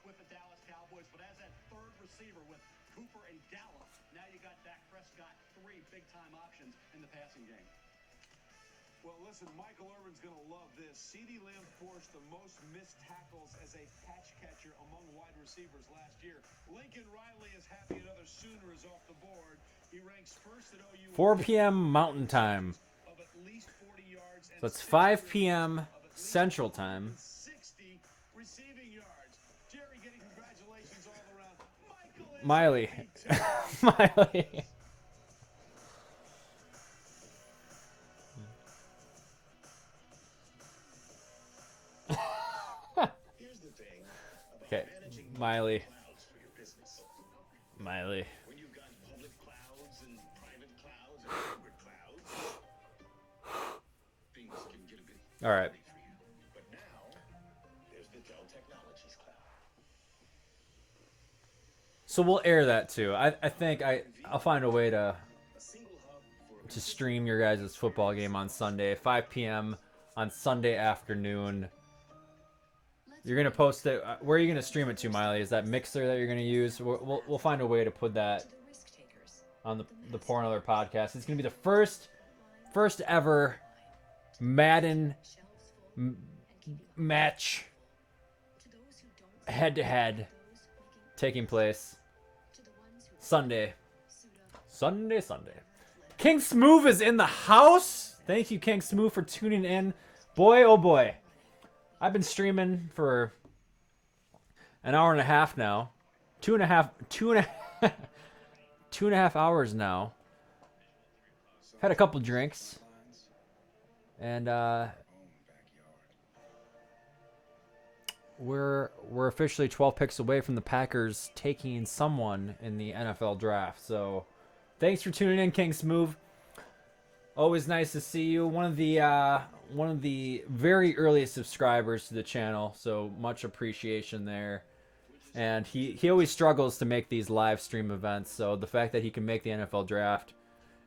With the Dallas Cowboys, but as that third receiver with Cooper and Gallup, now you got Dak Prescott, 3 big-time options in the passing game. Well, listen, Michael Irvin's going to love this. CeeDee Lamb forced the most missed tackles as a patch catcher among wide receivers last year. Lincoln Riley is happy another Sooner is off the board. He ranks first at OU. 4 p.m. Mountain Time. So it's 5 p.m. Central Time. 60 receiving yards. Jerry getting congratulations all around. Miley. Miley. Here's the thing about Okay, managing Miley. clouds for your business. Miley. When you've got public clouds and private clouds and corporate clouds, things can get a bit All right. funny for you. But now, there's the Dell Technologies cloud. So we'll air that too. I think I'll find a way to stream your guys' football game on Sunday, 5 p.m. on Sunday afternoon. You're gonna post it. Where are you gonna stream it to, Miley? Is that Mixer that you're gonna use? We'll find a way to put that on the Pour Another podcast. It's gonna be the first ever Madden match head-to-head taking place Sunday. Sunday. King Smooth is in the house. Thank you, King Smooth, for tuning in. Boy, oh boy. I've been streaming for an hour and a half now. Two and a half hours now. Had a couple drinks. And we're officially 12 picks away from the Packers taking someone in the NFL draft. So thanks for tuning in, King Smooth. Always nice to see you. One of the very earliest subscribers to the channel, so much appreciation there. And he always struggles to make these live stream events, so the fact that he can make the NFL draft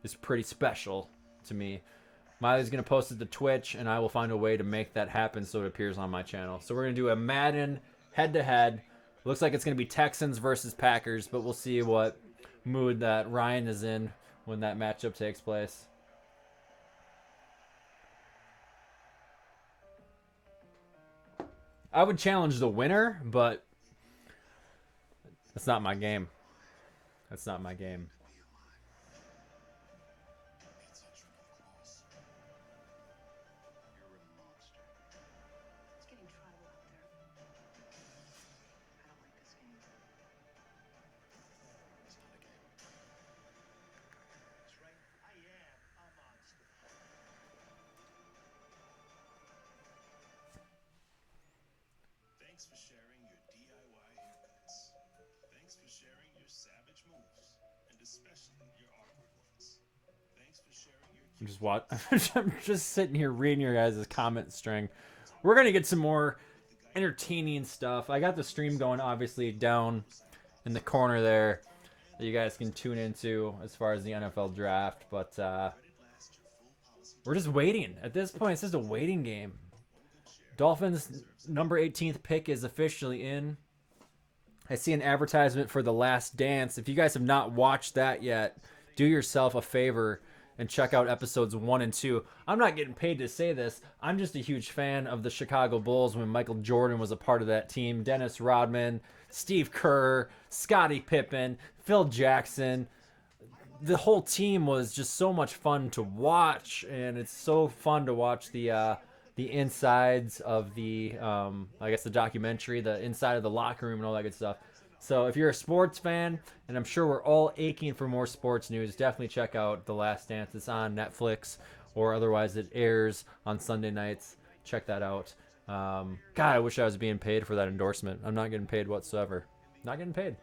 is pretty special to me. Miley's going to post it to Twitch, and I will find a way to make that happen so it appears on my channel. So we're going to do a Madden head-to-head. Looks like it's going to be Texans versus Packers, but we'll see what mood that Ryan is in when that matchup takes place. I would challenge the winner, but that's not my game. That's not my game. Thanks for sharing your DIY haircuts. Thanks for sharing your savage moves, and especially your awkward ones. Thanks for sharing your I'm just sitting here reading your guys' comment string. We're gonna get some more entertaining stuff. I got the stream going, obviously, down in the corner there that you guys can tune into as far as the NFL draft. But we're just waiting. At this point, it's just a waiting game. Dolphins' number 18th pick is officially in. I see an advertisement for The Last Dance. If you guys have not watched that yet, do yourself a favor and check out episodes 1 and 2. I'm not getting paid to say this. I'm just a huge fan of the Chicago Bulls when Michael Jordan was a part of that team. Dennis Rodman, Steve Kerr, Scottie Pippen, Phil Jackson. The whole team was just so much fun to watch, and it's so fun to watch the insides of the I guess the documentary, the inside of the locker room and all that good stuff. So if you're a sports fan, and I'm sure we're all aching for more sports news, definitely check out The Last Dance. It's on Netflix, or otherwise it airs on Sunday nights. Check that out. God, I wish I was being paid for that endorsement. I'm not getting paid whatsoever. Not getting paid.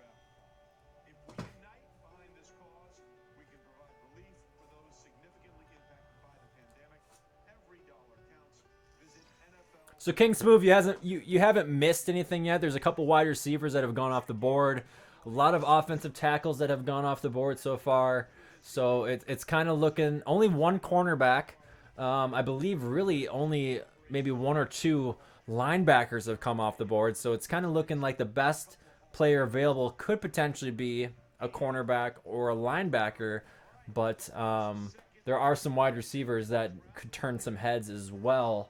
So King Smooth, you haven't missed anything yet. There's a couple wide receivers that have gone off the board. A lot of offensive tackles that have gone off the board so far. So it's kind of looking only one cornerback. I believe really only maybe one or two linebackers have come off the board. So it's kind of looking like the best player available could potentially be a cornerback or a linebacker. But there are some wide receivers that could turn some heads as well.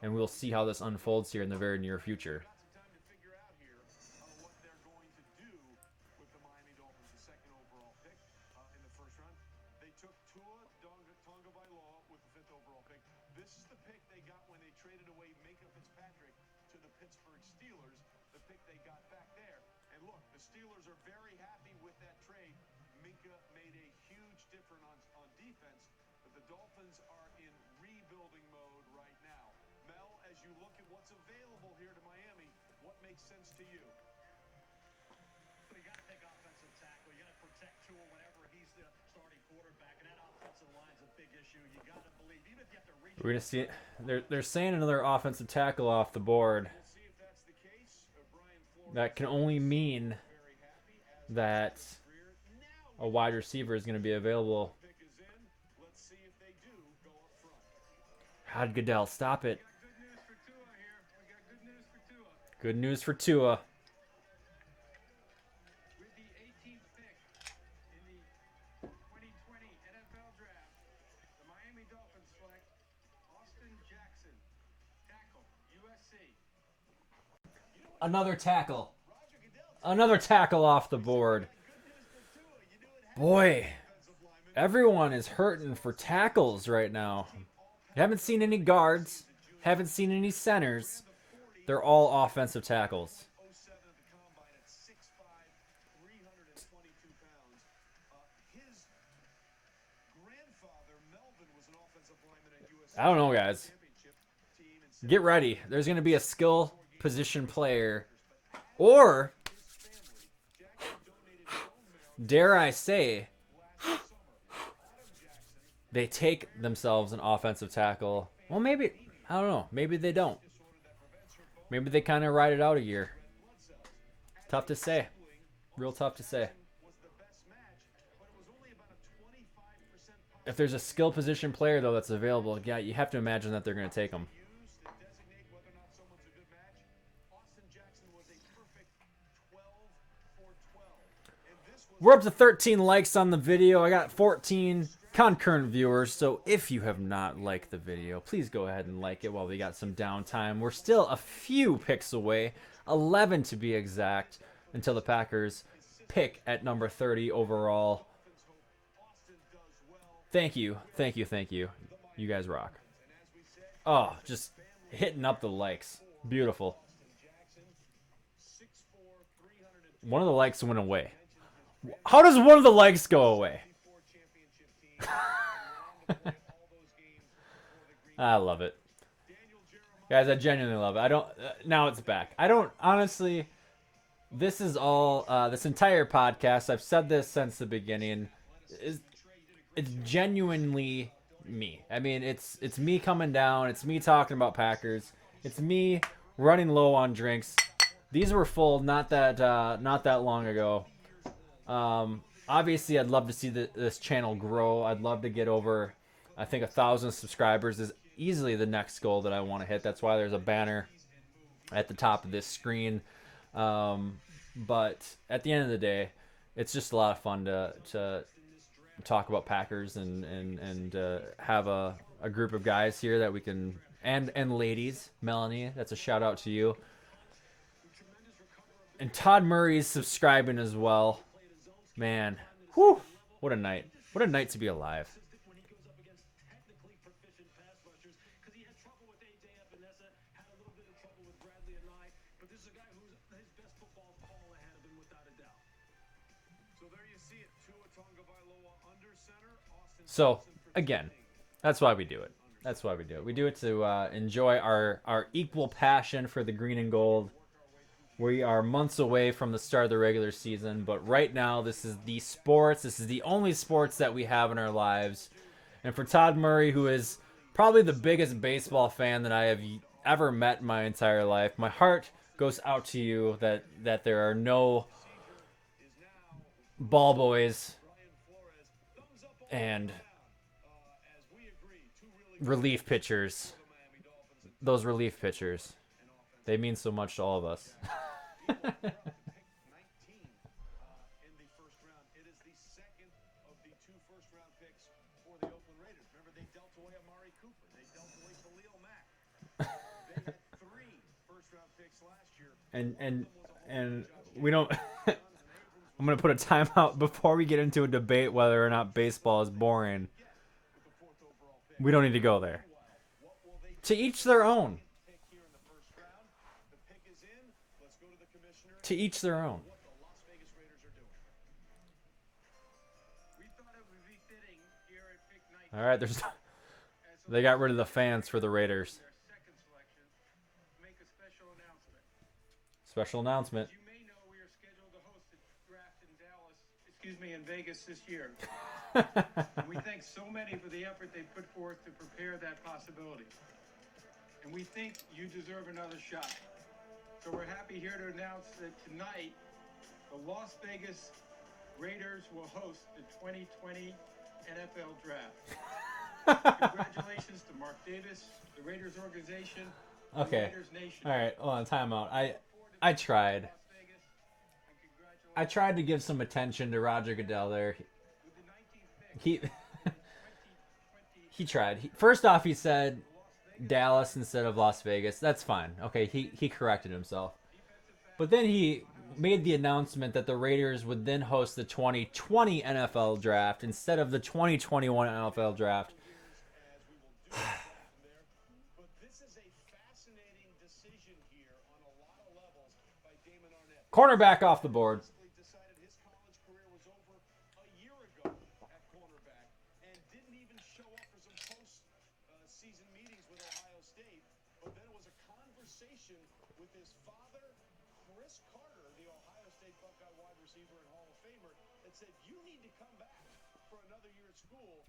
And we'll see how this unfolds here in the very near future. This is the pick they got when they traded away Minka Fitzpatrick to the Pittsburgh Steelers, the pick they got back there. And look, the Steelers are very happy with that trade. Minka made a huge difference on defense, but the Dolphins are in rebuilding mode right now. Mel, as you look at what's available here to Miami, what makes sense to you? You got to take offensive tackle. You got to protect Tua whenever he's the starting quarterback, and that offensive line's a big issue. You got to believe, even if you have to reach. We're gonna see it. They're saying another offensive tackle off the board. That can only mean that a wide receiver is going to be available. God, Goodell, stop it. Good news for Tua. With the 18th pick in the 2020 NFL Draft, the Miami Dolphins select Austin Jackson, tackle, USC. Another tackle. Another tackle off the board. Boy, everyone is hurting for tackles right now. Haven't seen any guards. Haven't seen any centers. They're all offensive tackles. I don't know, guys. Get ready. There's going to be a skill position player, or dare I say, they take themselves an offensive tackle. Well, maybe, I don't know. Maybe they don't. Maybe they kind of ride it out a year. Tough to say. Real tough to say. If there's a skill position player, though, that's available, yeah, you have to imagine that they're going to take them. We're up to 13 likes on the video. I got 14 concurrent viewers, so if you have not liked the video, please go ahead and like it while we got some downtime. We're still a few picks away, 11 to be exact, until the Packers pick at number 30 overall. Thank you, thank you, thank you. You guys rock. Oh, just hitting up the likes. Beautiful. One of the likes went away. How does one of the likes go away? I love it. Guys, I genuinely love it. I don't. Now it's back. I don't honestly. This is all. This entire podcast. I've said this since the beginning. Is it's genuinely me. I mean, it's me coming down. It's me talking about Packers. It's me running low on drinks. These were full not that long ago. Obviously, I'd love to see this channel grow. I'd love to get over. I think 1,000 subscribers is easily the next goal that I want to hit. That's why there's a banner at the top of this screen. But at the end of the day, it's just a lot of fun to talk about Packers and have a group of guys here that we can and ladies. Melanie, that's a shout out to you. And Todd Murray's subscribing as well. Man, whew, what a night. What a night to be alive. So, again, that's why we do it. That's why we do it. We do it to enjoy our equal passion for the green and gold. We are months away from the start of the regular season, but right now this is the sports. This is the only sports that we have in our lives. And for Todd Murray, who is probably the biggest baseball fan that I have ever met in my entire life, my heart goes out to you that there are no ball boys and relief pitchers. Those relief pitchers. They mean so much to all of us. And we don't. I'm gonna put a timeout before we get into a debate whether or not baseball is boring. We don't need to go there. To each their own. To each their own. All right, they got rid of the fans for the Raiders. Special announcement. You may know we are scheduled to host a draft in Dallas, in Vegas this year. We thank so many for the effort they put forth to prepare that possibility. And we think you deserve another shot. So we're happy here to announce that tonight, the Las Vegas Raiders will host the 2020 NFL Draft. Congratulations to Mark Davis, the Raiders organization, Okay. the Raiders Nation. All right, hold on, timeout. I tried. I tried to give some attention to Roger Goodell there. He he tried. First off, he said Dallas instead of Las Vegas. That's fine. Okay, he corrected himself. But then he made the announcement that the Raiders would then host the 2020 NFL Draft instead of the 2021 NFL Draft. Cornerback off the board.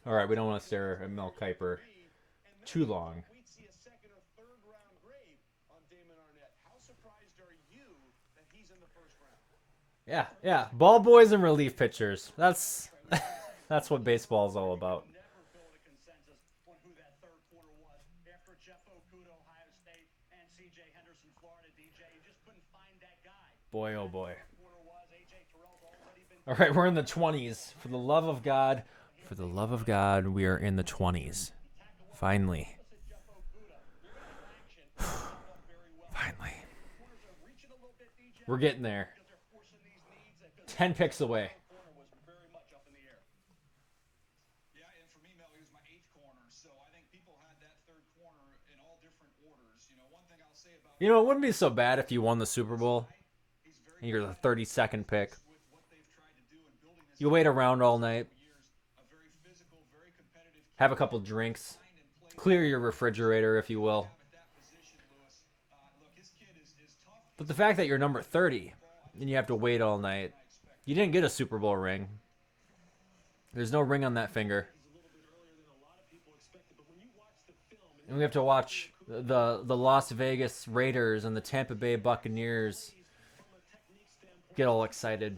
All right, we don't want to stare at Mel Kiper too long. Yeah. Ball boys and relief pitchers. That's what baseball is all about. Boy, oh boy. All right, we're in the 20s. For the love of God, we are in the 20s. Finally. Finally. We're getting there. 10 picks away. Yeah, and for me, Mel, he was my 8th corner, so I think people had that 3rd corner in all different orders. One thing I'll say about You know, it wouldn't be so bad if you won the Super Bowl and you're the 32nd pick. You wait around all night, have a couple drinks, clear your refrigerator, if you will, But the fact that you're number 30 and you have to wait all night, you didn't get a Super Bowl ring. There's no ring on that finger. And we have to watch the Las Vegas Raiders and the Tampa Bay Buccaneers get all excited.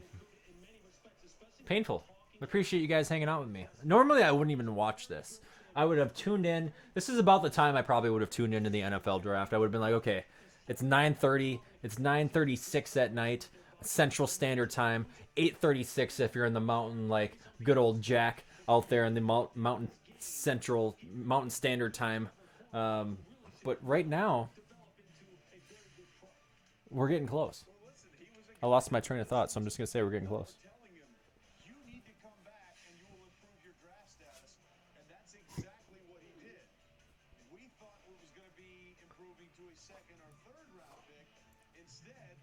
Painful. I appreciate you guys hanging out with me. Normally, I wouldn't even watch this. I would have tuned in. This is about the time I probably would have tuned into the NFL draft. I would have been like, okay, it's 9:30. It's 9:36 at night, Central Standard Time. 8:36 if you're in the mountain, like good old Jack out there in the Mountain Standard Time. But right now, we're getting close. I lost my train of thought, so I'm just going to say we're getting close. You need to come back and you will improve your draft status. And that's exactly what he did. We thought it was going to be improving to a second or third round pick. Instead,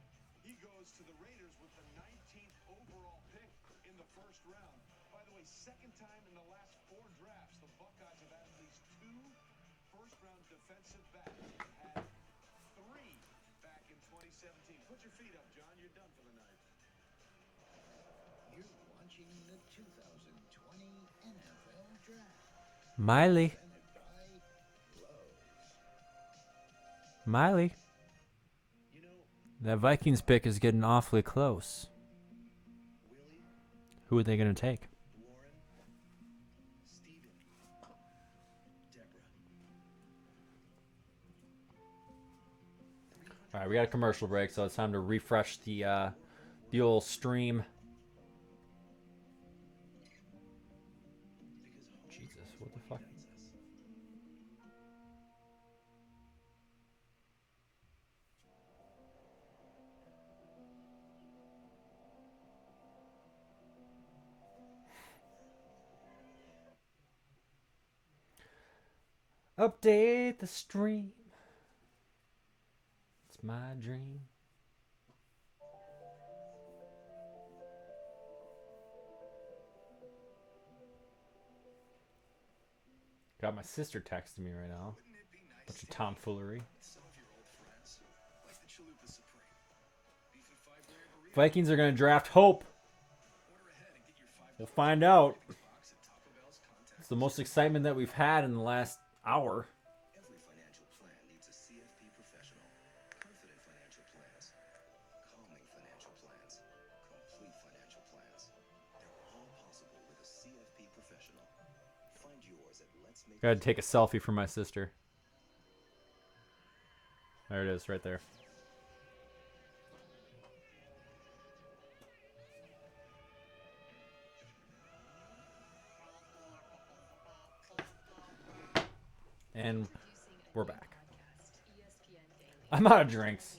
he goes to the Raiders with the 19th overall pick in the first round. By the way, second time in the last 4 drafts, the Buckeyes have had at least 2 first-round defensive backs. Had 3 back in 2017. Put your feet up, John. You're done for the night. You're watching the 2020 NFL Draft. Miley. Presented by Lowe's. Miley. That Vikings pick is getting awfully close. Who are they going to take? All right, we got a commercial break, so it's time to refresh the old stream. Jesus, what the fuck? Update the stream. It's my dream. Got my sister texting me right now. Bunch of tomfoolery. Vikings are going to draft Hope. We'll find out. It's the most excitement that we've had in the last hour. Every financial plan needs a CFP professional. Confident financial plans, calming financial plans, complete financial plans. They're all possible with a CFP professional. Find yours at Let's Make. Gotta take a selfie for my sister. There it is, right there. And we're back. I'm out of drinks.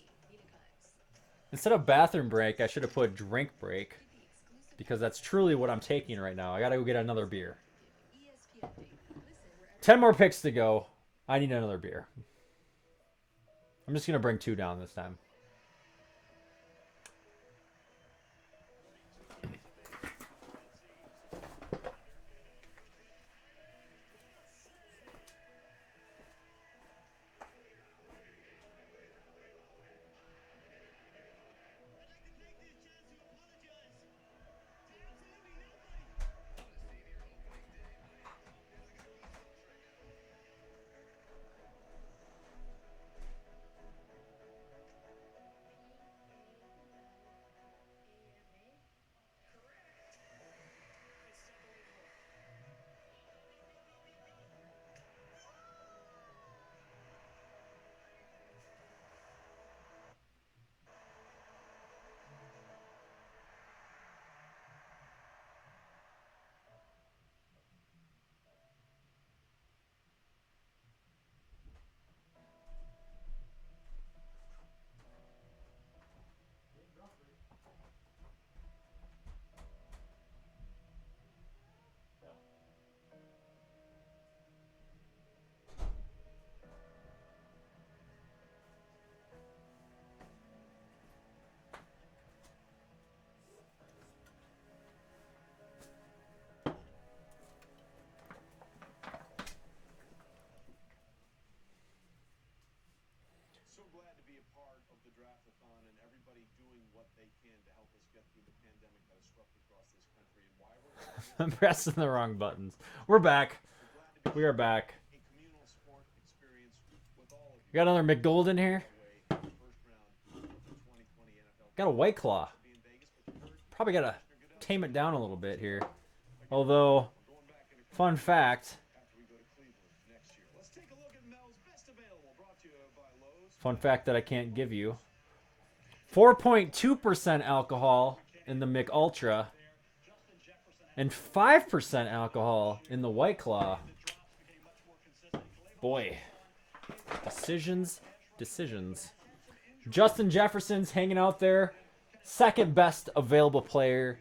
Instead of bathroom break, I should have put drink break. Because that's truly what I'm taking right now. I gotta go get another beer. 10 more picks to go. I need another beer. I'm just gonna bring 2 down this time. I'm pressing the wrong buttons. We're back. We are back. We got another McGolden here. Got a White Claw. Probably got to tame it down a little bit here. Although, fun fact. Fun fact that I can't give you. 4.2% alcohol in the Mick Ultra. And 5% alcohol in the White Claw. Boy. Decisions. Justin Jefferson's hanging out there. Second best available player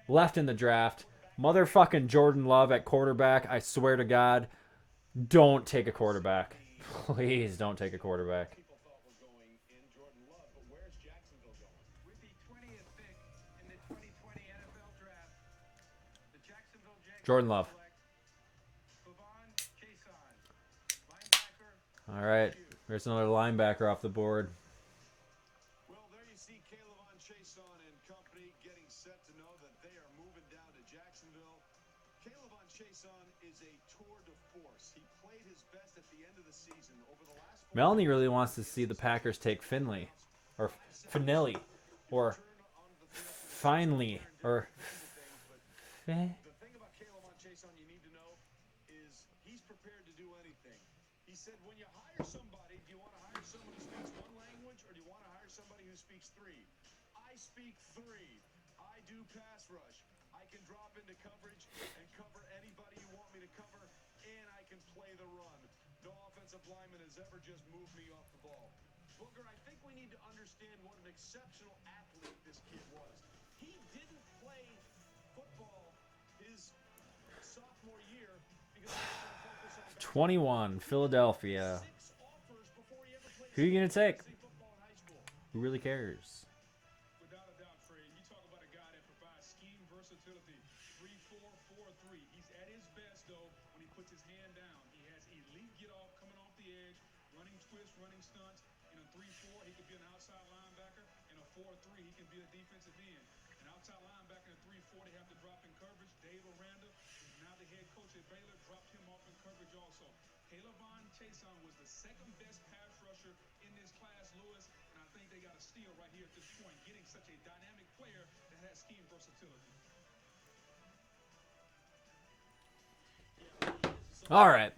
left in the draft. Motherfucking Jordan Love at quarterback. I swear to God, don't take a quarterback. Please don't take a quarterback. With the 20th pick in the 2020 NFL Draft, the Jacksonville Jaguars Jordan Love. linebacker. All right. There's another linebacker off the board. Well, there you see Caleb Chason and company getting set to know that they are moving down to Jacksonville. Caleb Chason is a tour de force. He played his best at the end of the season. Over the last Melanie really wants to see the Packers take Finley. Or Finelli. Or Finally. Or... The thing about Caleb Chason you need to know is he's prepared to do anything. He said, when you hire somebody, do you want to hire someone who speaks one language or do you want to hire somebody who speaks three? I speak three. I do pass rush. I can drop into coverage and cover anybody you want me to cover, and I can play the run. No offensive lineman has ever just moved me off the ball. Booger, I think we need to understand what an exceptional athlete this kid was. He didn't play football his sophomore year because he was going to focus on 21, Philadelphia. Who are you going to take? Who really cares? Without a doubt, Trey. You talk about a guy that provides scheme versatility. 3-4, 4-3. He's at his best, though, when he puts his hand down. He has elite get-off coming off the edge, running twists, running stunts. In a 3-4, he could be an outside linebacker. In a 4-3, he can be a defensive end. An outside linebacker in a 3-4, they have to drop in coverage. Dave Aranda, who's now the head coach at Baylor, dropped him off in coverage also. Caleb Chason was the second best pass rusher in this class, Lewis, and I think they got a steal right here at this point, getting such a dynamic player that has scheme versatility. All right.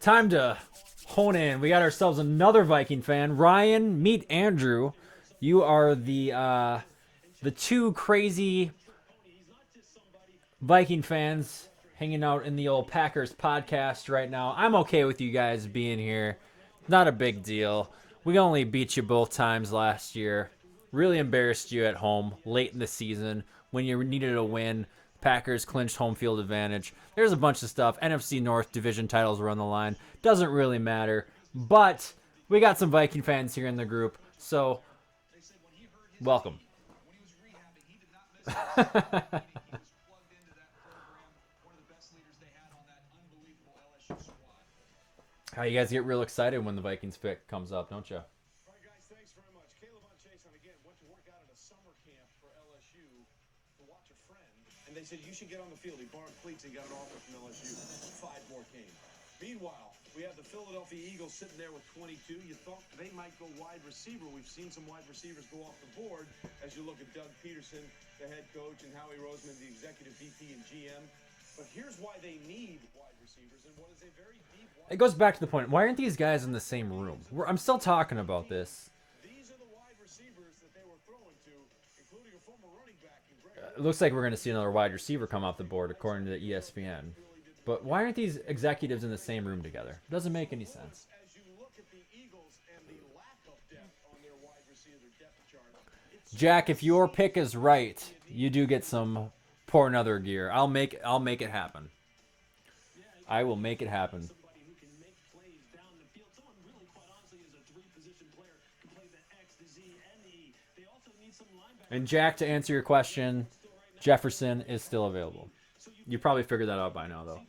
Time to hone in. We got ourselves another Viking fan. Ryan, meet Andrew. You are the two crazy Viking fans hanging out in the old Packers podcast right now. I'm okay with you guys being here. Not a big deal. We only beat you both times last year. Really embarrassed you at home late in the season when you needed a win. Packers clinched home field advantage. There's a bunch of stuff. NFC North division titles were on the line. Doesn't really matter. But we got some Viking fans here in the group. So, welcome. How you guys get real excited when the Vikings pick comes up, don't you? All right, guys, thanks very much. Caleb Chason, again, went to work out at a summer camp for LSU to watch a friend. And they said, you should get on the field. He borrowed cleats and got an offer from LSU. 5 more came. Meanwhile, we have the Philadelphia Eagles sitting there with 22. You thought they might go wide receiver. We've seen some wide receivers go off the board as you look at Doug Peterson, the head coach, and Howie Roseman, the executive VP and GM. But here's why they need wide receivers and what is a very deep wide. It goes back to the point. Why aren't these guys in the same room? I'm still talking about this. These are the wide receivers that they were throwing to, including a former running back. It looks like we're going to see another wide receiver come off the board, according to ESPN. But why aren't these executives in the same room together? Doesn't make any sense. As you look at the Eagles and the lack of depth on their wide receiver depth chart, Jack, if your pick is right, you do get some pour another gear. I'll make it happen. I will make it happen. And Jack, to answer your question, Jefferson is still available. You probably figured that out by now, though.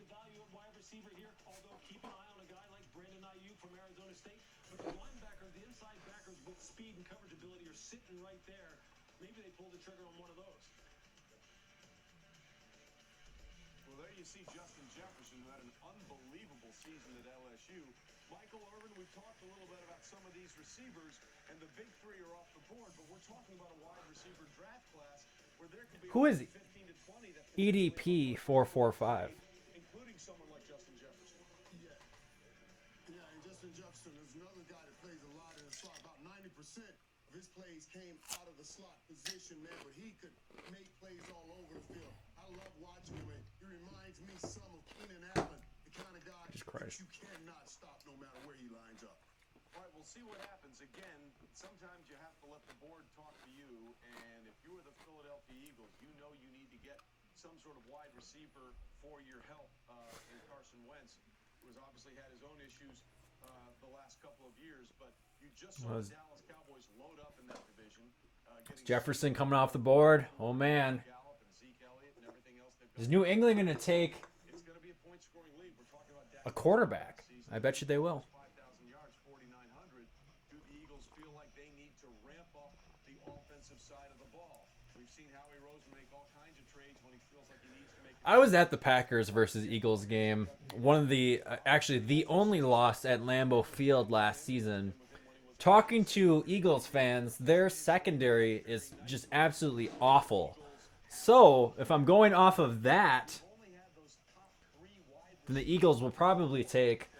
you see Justin Jefferson, who had an unbelievable season at LSU. Michael Irvin, we've talked a little bit about some of these receivers, and the big three are off the board, but we're talking about a wide receiver draft class where there could be Who is 15 to 20 that EDP 445? including someone like Justin Jefferson. Yeah. Yeah, and Justin Jefferson is another guy that plays a lot in the slot. About 90% of his plays came out of the slot position, man, but he could make plays all over the field. I love watching him, and he reminds me some of Keenan Allen, the kind of guy that you cannot stop no matter where he lines up. All right, we'll see what happens. Again, sometimes you have to let the board talk to you, and if you were the Philadelphia Eagles, you know you need to get some sort of wide receiver for your help in Carson Wentz, who has obviously had his own issues the last couple of years, but you just saw the Dallas Cowboys load up in that division. Jefferson coming off the board. Oh, man. Is New England going to take a quarterback? I bet you they will. 5,000 yards, 4,900. Do the Eagles feel like they need to ramp up the offensive side of the ball? We've seen Howie Roseman make all kinds of trades when he feels like he needs to make. I was at the Packers versus Eagles game. One of the, actually the only loss at Lambeau Field last season. Talking to Eagles fans, their secondary is just absolutely awful. So, if I'm going off of that, then the Eagles will probably take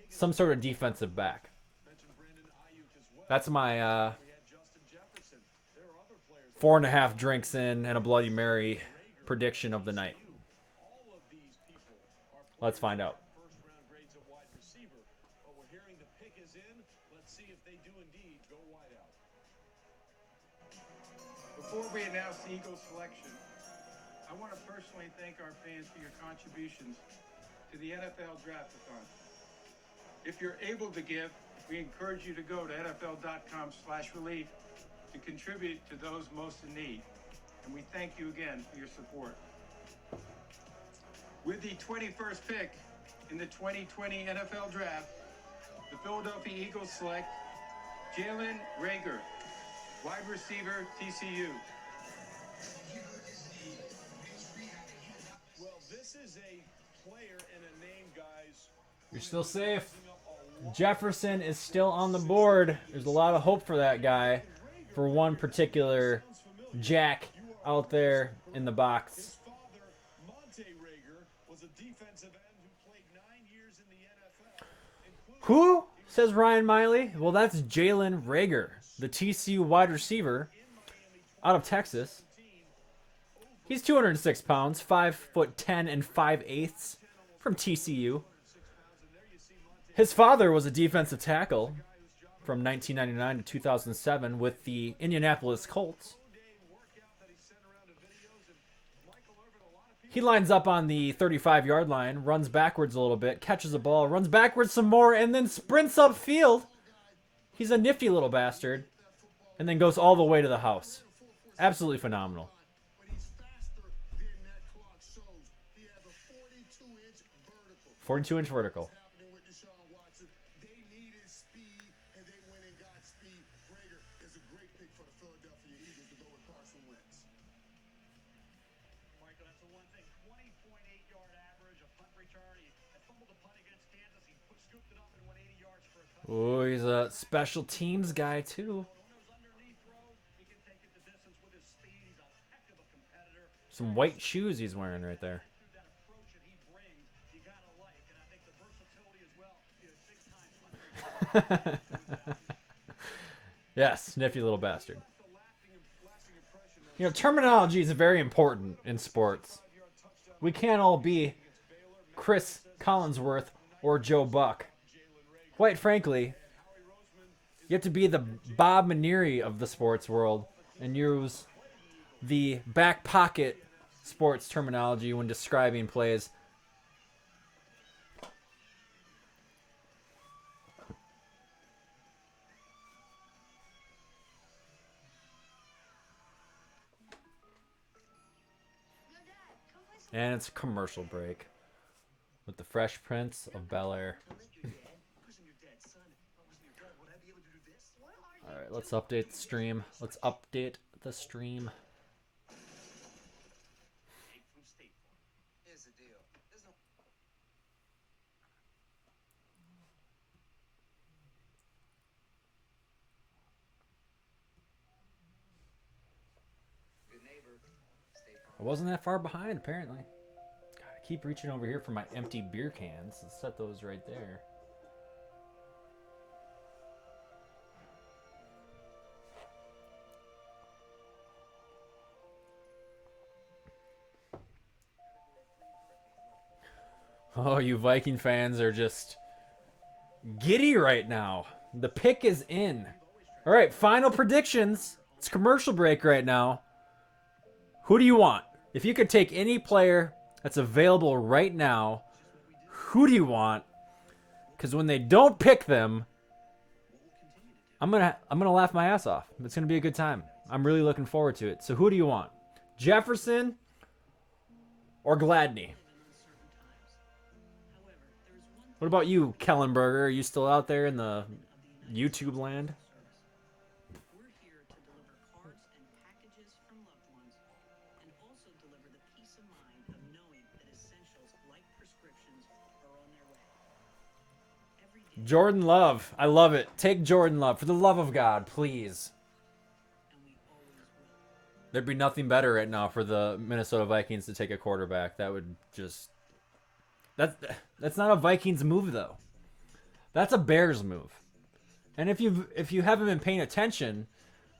some sort of defensive back. That's my 4.5 drinks in and a Bloody Mary prediction of the night. Let's find out. First-round grades at wide receiver, but we're hearing the pick is in. Let's see if they do indeed go wide out. Before we announce the Eagles selection, I want to personally thank our fans for your contributions to the NFL Draft-a-thon. If you're able to give, we encourage you to go to NFL.com/relief to contribute to those most in need. And we thank you again for your support. With the 21st pick in the 2020 NFL Draft, the Philadelphia Eagles select Jalen Reagor, wide receiver, TCU. Well, this is a player and a name, guys. You're still safe. Jefferson is still on the board. There's a lot of hope for that guy. For one particular Jack out there in the box. Who? Says Ryan Miley. Well, that's Jalen Reagor, the TCU wide receiver out of Texas. He's 206 pounds, 5'10" 5/8" from TCU. His father was a defensive tackle from 1999 to 2007 with the Indianapolis Colts. He lines up on the 35-yard line, runs backwards a little bit, catches a ball, runs backwards some more, and then sprints upfield. He's a nifty little bastard. And then goes all the way to the house. Absolutely phenomenal. 42-inch vertical. Oh, he's a special teams guy, too. Some white shoes he's wearing right there. Yes, nifty little bastard. You know, terminology is very important in sports. We can't all be Chris Collinsworth or Joe Buck. Quite frankly, you have to be the Bob Maneri of the sports world and use the back pocket sports terminology when describing plays. And it's a commercial break with the Fresh Prince of Bel-Air. Alright, let's update the stream. Let's update the stream. Here's the deal. There's no good neighbor. Stay I wasn't that far behind, apparently. God, I keep reaching over here for my empty beer cans. Let's set those right there. Oh, you Viking fans are just giddy right now. The pick is in. All right, final predictions. It's commercial break right now. Who do you want? If you could take any player that's available right now, who do you want? Because when they don't pick them, I'm gonna laugh my ass off. It's gonna be a good time. I'm really looking forward to it. So who do you want? Jefferson or Gladney? What about you, Kellenberger? Are you still out there in the YouTube land? We're here to deliver cards and packages from loved ones and also deliver the peace of mind of knowing that essentials like prescriptions are on their way. Jordan Love. I love it. Take Jordan Love. For the love of God, please. There'd be nothing better right now for the Minnesota Vikings to take a quarterback. That would just... That's not a Vikings move, though. That's a Bears move. And if you haven't been paying attention,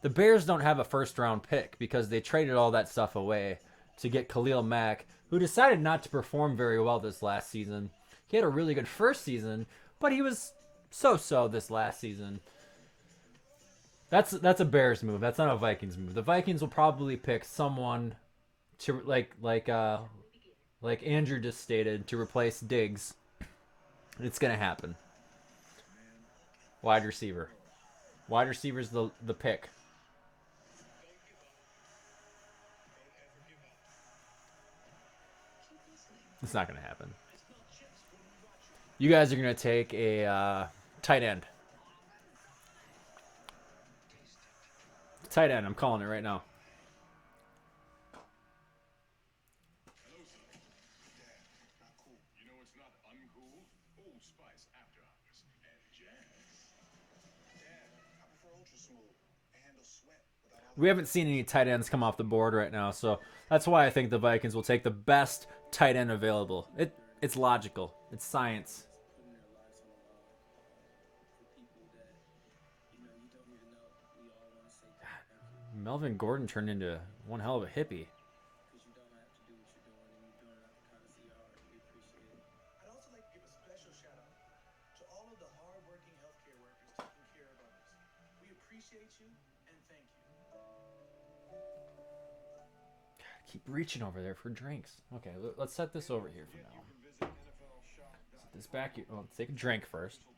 the Bears don't have a first-round pick because they traded all that stuff away to get Khalil Mack, who decided not to perform very well this last season. He had a really good first season, but he was so-so this last season. That's a Bears move. That's not a Vikings move. The Vikings will probably pick someone to like Andrew just stated, to replace Diggs. It's gonna happen. Wide receiver. Wide receiver's the pick. It's not gonna happen. You guys are gonna take a tight end. Tight end. I'm calling it right now. We haven't seen any tight ends come off the board right now, so that's why I think the Vikings will take the best tight end available. It's logical. It's science. Melvin Gordon turned into one hell of a hippie. I'd also like to give a special shout out to all of the hardworking healthcare workers taking care of others. We appreciate you and thank you. Keep reaching over there for drinks. Okay, let's set this over here for now. Set this back here. Oh, let's take a drink first.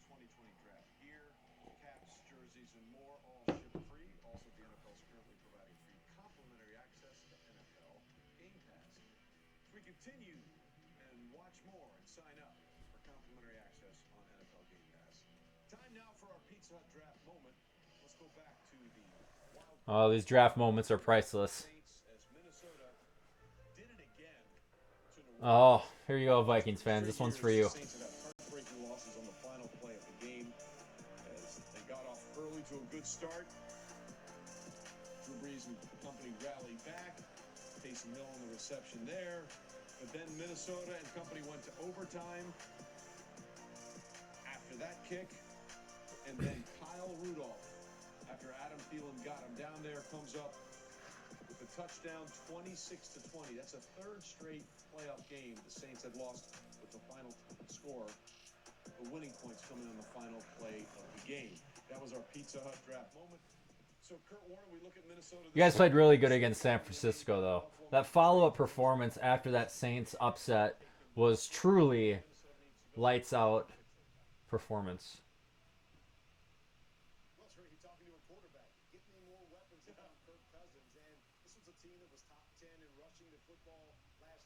Continue and watch more and sign up for complimentary access on NFL Game Pass. Time now for our Pizza Hut draft moment. Let's go back to the wild. Oh, these draft moments are priceless. Oh, here you go, Vikings fans. This one's for you. Saints had heartbreaking losses on the final play of the game as they got off early to a good start. Drew Brees and company rallied back. Taysom Hill on the reception there. But then Minnesota and company went to overtime after that kick. And then Kyle Rudolph, after Adam Thielen got him down there, comes up with a touchdown, 26-20. That's a third straight playoff game the Saints had lost with the final score. The winning points coming on the final play of the game. That was our Pizza Hut draft moment. So Kurt Warner, we look at Minnesota. You guys played really good against San Francisco, though. That follow-up performance after that Saints upset was truly lights out performance.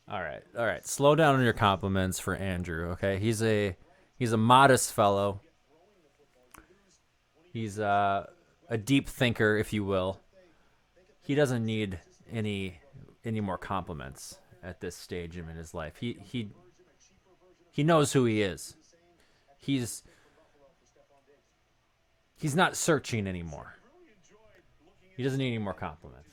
All right. Slow down on your compliments for Andrew, okay? He's a modest fellow. He's a deep thinker, if you will. He doesn't need any more compliments. at this stage in his life. He knows who he is. He's not searching anymore. He doesn't need any more compliments.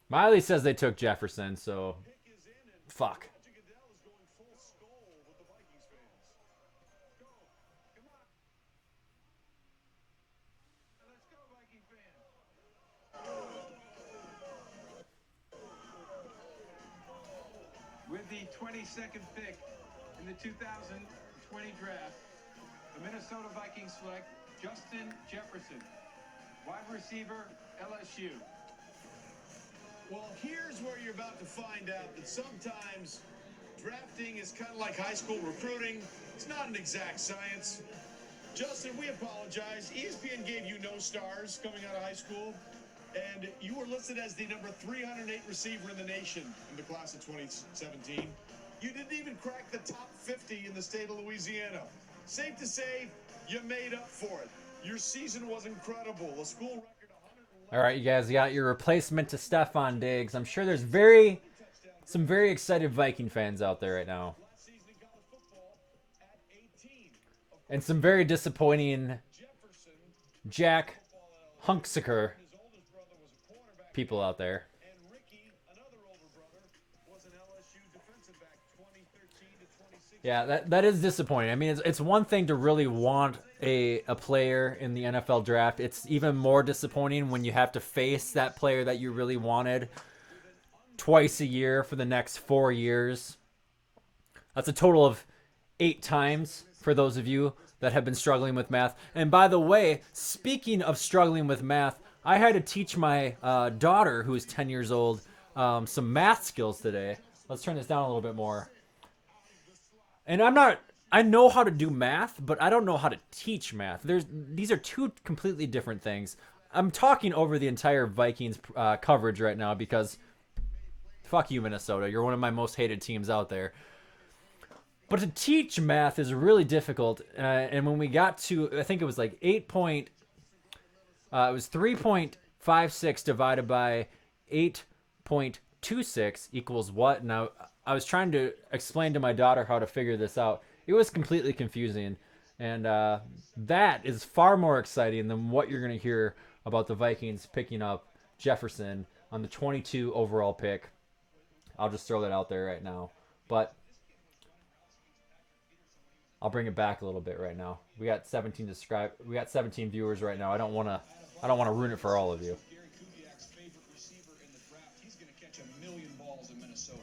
Miley says they took Jefferson, so fuck. With the 22nd pick in the 2020 draft, the Minnesota Vikings select Justin Jefferson, wide receiver, LSU. Well, here's where you're about to find out that sometimes drafting is kind of like high school recruiting. It's not an exact science. Justin, we apologize. ESPN gave you no stars coming out of high school, and you were listed as the number 308 receiver in the nation in the class of 2017. You didn't even crack the top 50 in the state of Louisiana. Safe to say, you made up for it. Your season was incredible. A school record. All right, you guys got your replacement to Stephon Diggs. I'm sure there's some very excited Viking fans out there right now. And some very disappointing Jack Hunksiker people out there. Yeah, that is disappointing. I mean, it's one thing to really want a player in the NFL draft. It's even more disappointing when you have to face that player that you really wanted twice a year for the next 4 years. That's a total of 8 times for those of you that have been struggling with math. And by the way, speaking of struggling with math, I had to teach my daughter, who is 10 years old, some math skills today. Let's turn this down a little bit more. And I know how to do math, but I don't know how to teach math. These are two completely different things. I'm talking over the entire Vikings coverage right now because fuck you, Minnesota. You're one of my most hated teams out there. But to teach math is really difficult. And when we got to, I think it was like it was 3.56 divided by 8.26 equals what? Now, I was trying to explain to my daughter how to figure this out. It was completely confusing. And that is far more exciting than what you're going to hear about the Vikings picking up Jefferson on the 22 overall pick. I'll just throw that out there right now. But I'll bring it back a little bit right now. We got 17 viewers right now. I don't want to ruin it for all of you. Gary Kubiak's favorite receiver in the draft. He's going to catch 1,000,000 balls in Minnesota.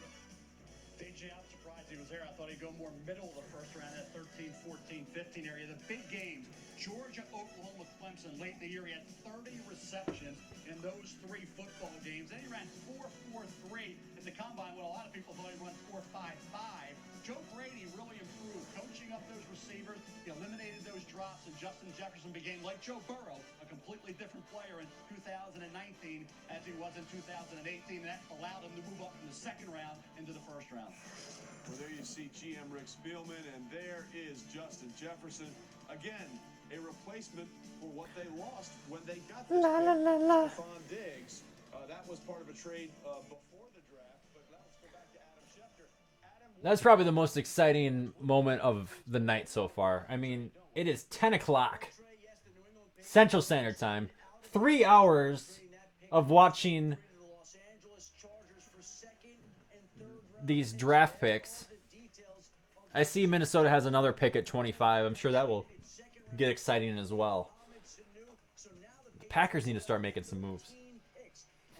DJ, I'm surprised he was there. I thought he'd go more middle of the first round, that 13, 14, 15 area. The big games, Georgia, Oklahoma, Clemson, late in the year, he had 30 receptions in those 3 football games. Then he ran 4.43 in the combine when a lot of people thought he'd run 4.55. Joe Brady really improved, coaching up those receivers. He eliminated those drops, and Justin Jefferson became, like Joe Burrow, a completely different player in 2019 as he was in 2018, and that allowed him to move up from the second round into the first round. Well, there you see GM Rick Spielman, and there is Justin Jefferson. Again, a replacement for what they lost when they got this Stephon Diggs. That was part of a trade before the draft, but now let's go back to Adam Schefter. That's probably the most exciting moment of the night so far. I mean, it is 10 o'clock Central Standard Time. 3 hours of watching these draft picks. I see Minnesota has another pick at 25. I'm sure that will get exciting as well. The Packers need to start making some moves.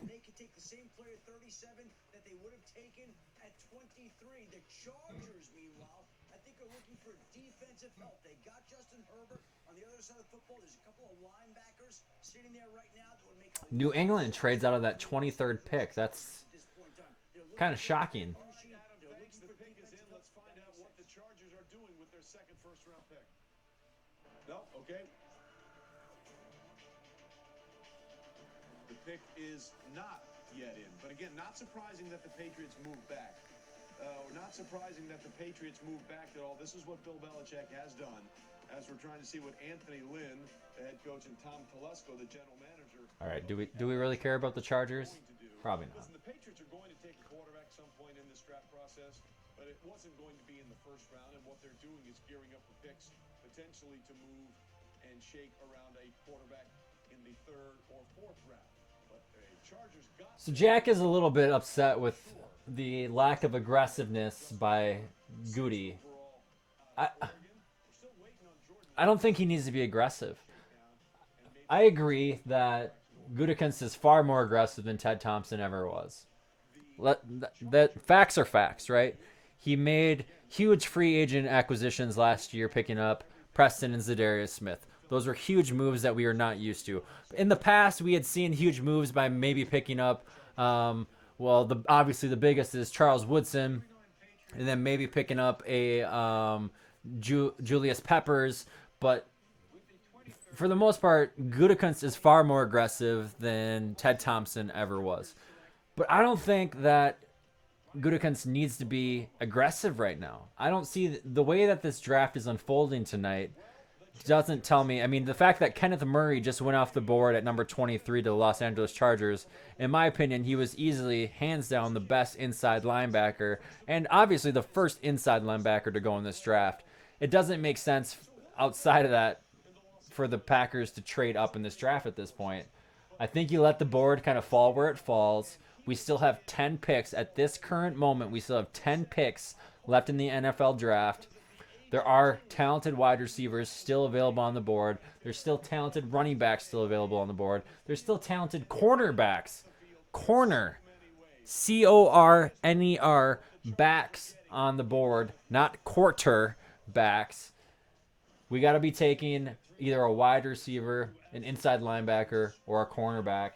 And they could take the same player 37 that they would have taken at 23. The Chargers, meanwhile, I think are looking for defensive help. They got Justin Herbert. On the other side of the football, there's a couple of linebackers sitting there right now that would make New England trades out of that 23rd pick. That's kind of shocking. Let's find out what the Chargers are doing with their second first-round pick. No, okay. The pick is not yet in. But again, not surprising that the Patriots moved back. Not surprising that the Patriots moved back at all. This is what Bill Belichick has done, as we're trying to see what Anthony Lynn, the head coach, and Tom Telesco, the general manager. All right, do we really care about the Chargers? Probably not. Listen, the Patriots are going to take a quarterback some point in this draft process, but it wasn't going to be in the first round. And what they're doing is gearing up for picks potentially to move and shake around a quarterback in the third or fourth round. But the Chargers got. So Jack is a little bit upset with the lack of aggressiveness by Goody. I don't think he needs to be aggressive. I agree that Gutekunst is far more aggressive than Ted Thompson ever was. That facts are facts, right? He made huge free agent acquisitions last year, picking up Preston and Zadarius Smith. Those were huge moves that we are not used to. In the past, we had seen huge moves by maybe picking up, obviously the biggest is Charles Woodson, and then maybe picking up a Julius Peppers. But for the most part, Gutekunst is far more aggressive than Ted Thompson ever was. But I don't think that Gutekunst needs to be aggressive right now. I don't see the way that this draft is unfolding tonight doesn't tell me. I mean, the fact that Kenneth Murray just went off the board at number 23 to the Los Angeles Chargers, in my opinion, he was easily, hands down, the best inside linebacker and obviously the first inside linebacker to go in this draft. It doesn't make sense outside of that for the Packers to trade up in this draft at this point. I think you let the board kind of fall where it falls. We still have 10 picks at this current moment. We still have 10 picks left in the NFL draft. There are talented wide receivers still available on the board. There's still talented running backs still available on the board. There's still talented cornerbacks. Corner. C-O-R-N-E-R backs on the board, not quarterbacks. We got to be taking either a wide receiver, an inside linebacker, or a cornerback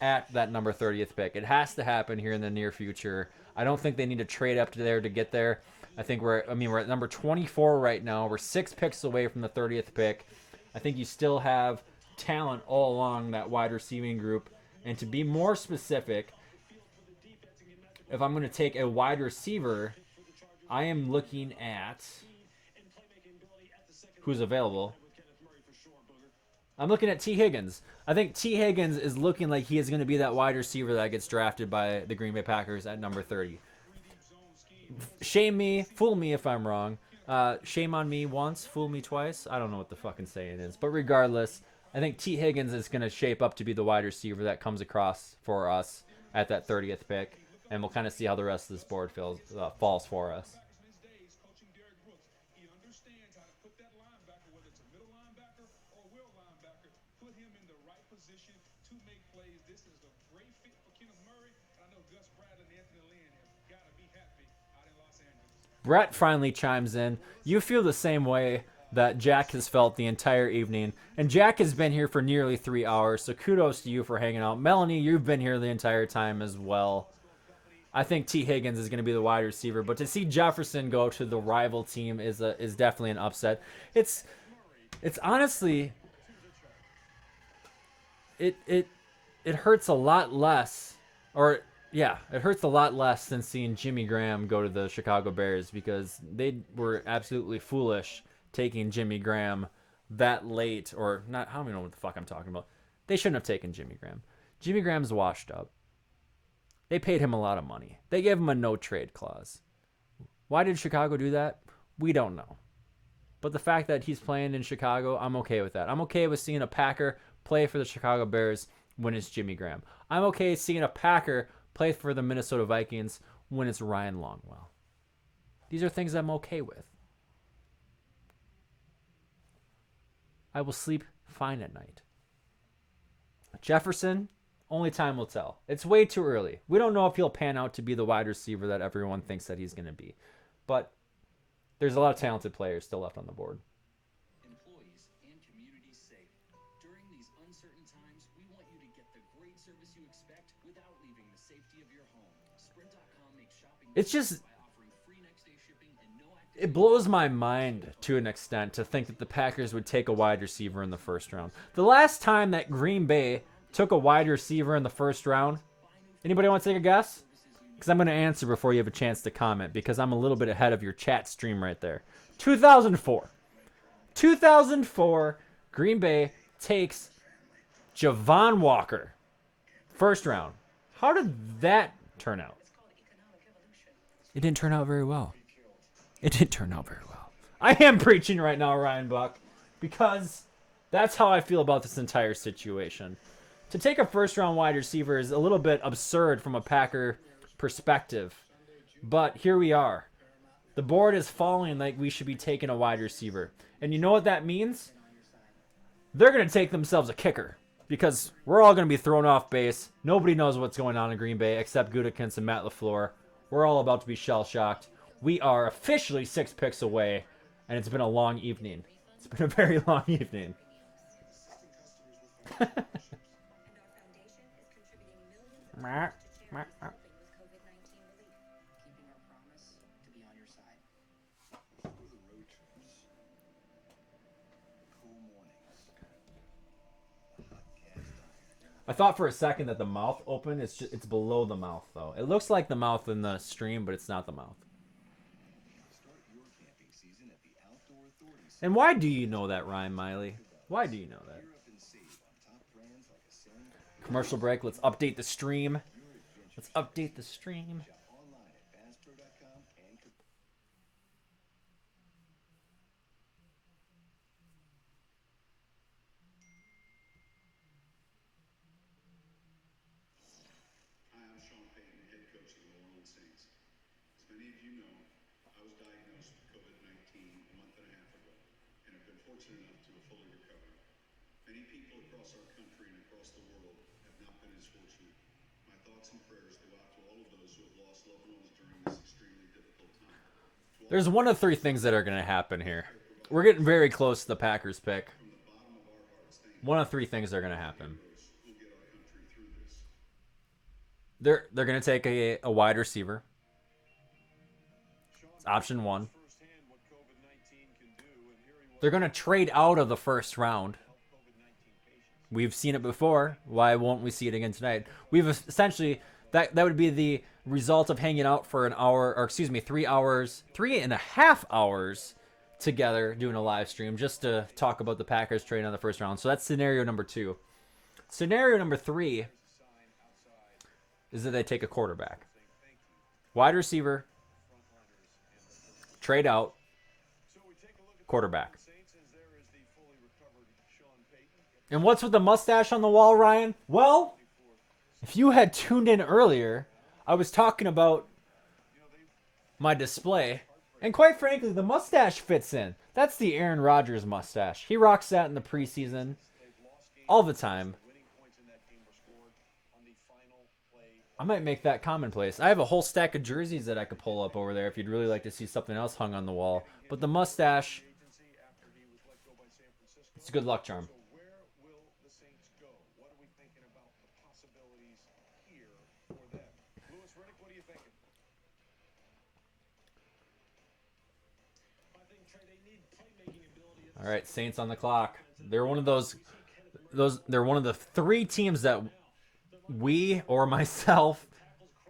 at that number 30th pick. It has to happen here in the near future. I don't think they need to trade up to there to get there. I think we're at number 24 right now. We're 6 picks away from the 30th pick. I think you still have talent all along that wide receiving group. And to be more specific, if I'm going to take a wide receiver, I am looking at who's available. I'm looking at T. Higgins. I think T. Higgins is looking like he is going to be that wide receiver that gets drafted by the Green Bay Packers at number 30. Shame me, fool me if I'm wrong. Shame on me once, fool me twice. I don't know what the fucking saying is. But regardless, I think T. Higgins is going to shape up to be the wide receiver that comes across for us at that 30th pick. And we'll kind of see how the rest of this board falls for us. Brett finally chimes in. You feel the same way that Jack has felt the entire evening. And Jack has been here for nearly 3 hours, so kudos to you for hanging out. Melanie, you've been here the entire time as well. I think T. Higgins is going to be the wide receiver, but to see Jefferson go to the rival team is definitely an upset. It's honestly, it hurts a lot less, it hurts a lot less than seeing Jimmy Graham go to the Chicago Bears, because they were absolutely foolish taking Jimmy Graham that late, or not. I don't even know what the fuck I'm talking about. They shouldn't have taken Jimmy Graham. Jimmy Graham's washed up. They paid him a lot of money. They gave him a no-trade clause. Why did Chicago do that? We don't know. But the fact that he's playing in Chicago, I'm okay with that. I'm okay with seeing a Packer play for the Chicago Bears when it's Jimmy Graham. I'm okay seeing a Packer play for the Minnesota Vikings when it's Ryan Longwell. These are things I'm okay with. I will sleep fine at night. Jefferson, only time will tell. It's way too early. We don't know if he'll pan out to be the wide receiver that everyone thinks that he's going to be. But there's a lot of talented players still left on the board. Employees and communities safe. During these uncertain times, we want you to get the great service you expect without leaving the safety of your home. Sprint.com makes shopping It's just, by offering free next day shipping and no it blows my mind to an extent to think that the Packers would take a wide receiver in the first round. The last time that Green Bay took a wide receiver in the first round, anybody want to take a guess? Because I'm going to answer before you have a chance to comment, because I'm a little bit ahead of your chat stream right there. 2004. 2004, Green Bay takes Javon Walker. First round. How did that turn out? It didn't turn out very well. It didn't turn out very well. I am preaching right now, Ryan Buck, because that's how I feel about this entire situation. To take a first-round wide receiver is a little bit absurd from a Packer perspective, but here we are. The board is falling like we should be taking a wide receiver. And you know what that means? They're going to take themselves a kicker because we're all going to be thrown off base. Nobody knows what's going on in Green Bay except Gutekunst and Matt LaFleur. We're all about to be shell-shocked. We are officially 6 picks away, and it's been a long evening. It's been a very long evening. I thought for a second that the mouth open. It's below the mouth, though. It looks like the mouth in the stream, but it's not the mouth. And why do you know that, Ryan Miley? Why do you know that? Commercial break. Let's update the stream. Let's update the stream. Fortunate enough to have fully recovered. Many people across our country and across the world have not been as fortunate. My thoughts and prayers go out to all of those who have lost loved ones during this extremely difficult time. There's one of 3 things that are going to happen here. We're getting very close to the Packers pick. One of 3 things are going to happen. They're going to take a wide receiver. It's option 1. They're going to trade out of the first round. We've seen it before. Why won't we see it again tonight? We've essentially, that would be the result of hanging out for 3 hours, 3.5 hours together doing a live stream just to talk about the Packers trading on the first round. So that's scenario number 2. Scenario number 3 is that they take a quarterback. Wide receiver, trade out, quarterback. And what's with the mustache on the wall, Ryan? Well, if you had tuned in earlier, I was talking about my display. And quite frankly, the mustache fits in. That's the Aaron Rodgers mustache. He rocks that in the preseason all the time. I might make that commonplace. I have a whole stack of jerseys that I could pull up over there if you'd really like to see something else hung on the wall. But the mustache, it's a good luck charm. All right, Saints on the clock. They're one of they're one of the 3 teams that we or myself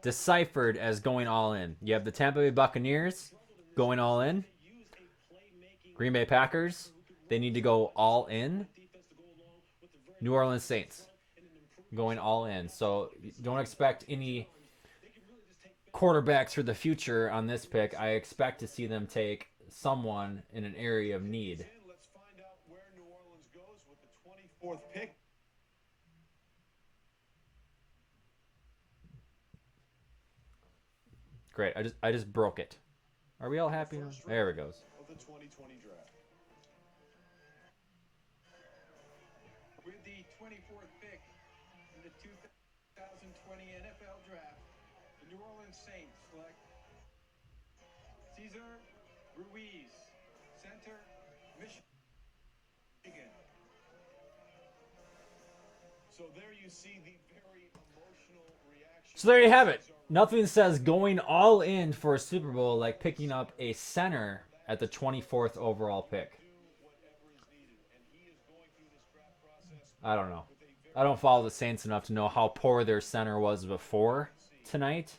deciphered as going all in. You have the Tampa Bay Buccaneers going all in. Green Bay Packers, they need to go all in. New Orleans Saints going all in. So don't expect any quarterbacks for the future on this pick. I expect to see them take someone in an area of need. Let's find out where New Orleans goes with the 24th pick. Great. I just broke it. Are we all happy now? There it goes. Of the 2020 draft. With the 24th pick in the 2020 NFL Draft, the New Orleans Saints select Cesar Ruiz, center, Michigan. So there you see the very emotional reaction. So there you have it. Nothing says going all in for a Super Bowl like picking up a center at the 24th overall pick. I don't know. I don't follow the Saints enough to know how poor their center was before tonight.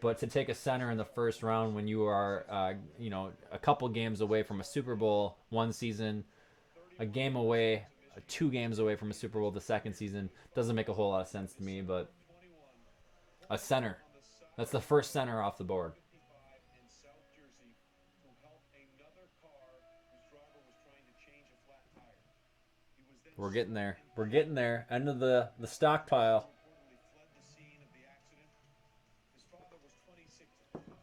But to take a center in the first round when you are, a couple games away from a Super Bowl one season, a game away, 2 games away from a Super Bowl the second season, doesn't make a whole lot of sense to me. But A center. That's the first center off the board. In South Jersey to help another car whose driver was trying to change a flat tire. He was then We're getting there. We're getting there. End of the stockpile. reportedly fled the scene of the accident. His father was 26 at the time.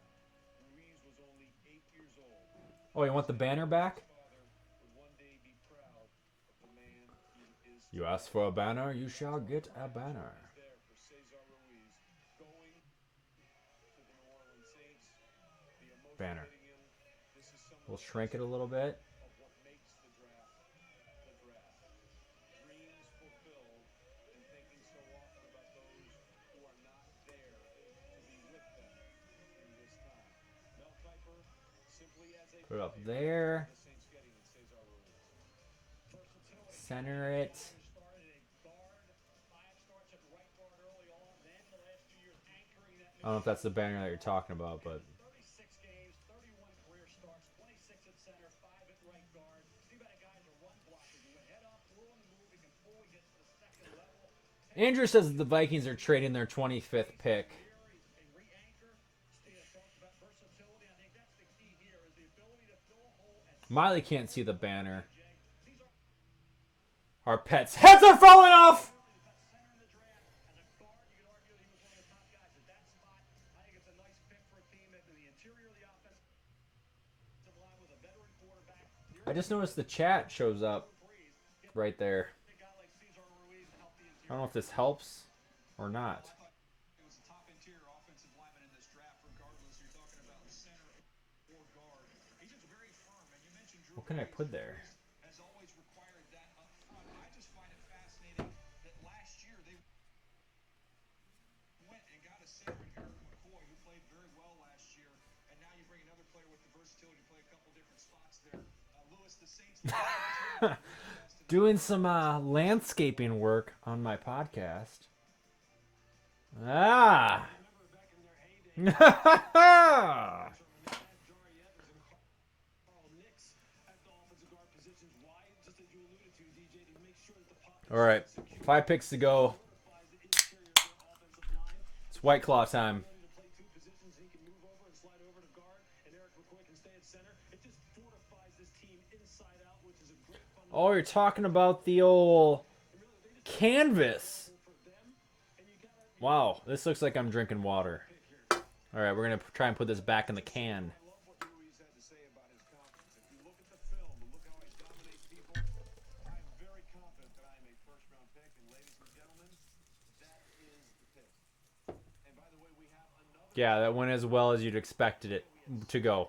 Ruiz was only 8 years old. Oh, you want the banner back? His father would one day be proud of the man he is. You ask for a banner, you shall get a banner. There for Cesar Ruiz going to the New Orleans Saints. The emotion Banner. hitting him. This is some We'll shrink it a little bit. of what makes the draft the draft. Dreams fulfilled and thinking so often about those who are not there to be with them in this time. Mel Kiper, simply as a Put it up player, there. the Saints getting in Cesar Ruiz. Center it. Started at guard, 5 starts at right guard early on, then the last 2 years anchoring that. I don't know if that's the banner that you're talking about, but 36 games, 31 career starts, 26 at center, 5 at right guard. See about a guy's a run blocker. You head up, through on the move, he can pull, he gets to the second level. Andrew says the Vikings are trading their 25th pick. And re-anchor. Steve talked about versatility. I think that's the key here is the ability to fill a hole at Miley can't see the banner. Our pets' heads are falling off! center in the draft. As a guard, you could argue that he was one of the top guys at that spot. I think it's a nice pick for a team that in the interior of the offensive line with a veteran quarterback. I just noticed the chat shows up right there. I don't know if this helps or not. It was the top interior offensive lineman in this draft, regardless. You're talking about center or guard. He's just very firm. And you mentioned Drew What can I put there? has always required that up front. I just find it fascinating that last year they went and got a center in Eric McCoy, who played very well last year. And now you bring another player with the versatility to play a couple different spots there. Lewis, the Saints. Doing some landscaping work on my podcast. Ah! All right, 5 picks to go. It's White Claw time. Oh, you're talking about the old canvas. Wow, this looks like I'm drinking water. All right, we're going to try and put this back in the can. Yeah, that went as well as you'd expected it to go.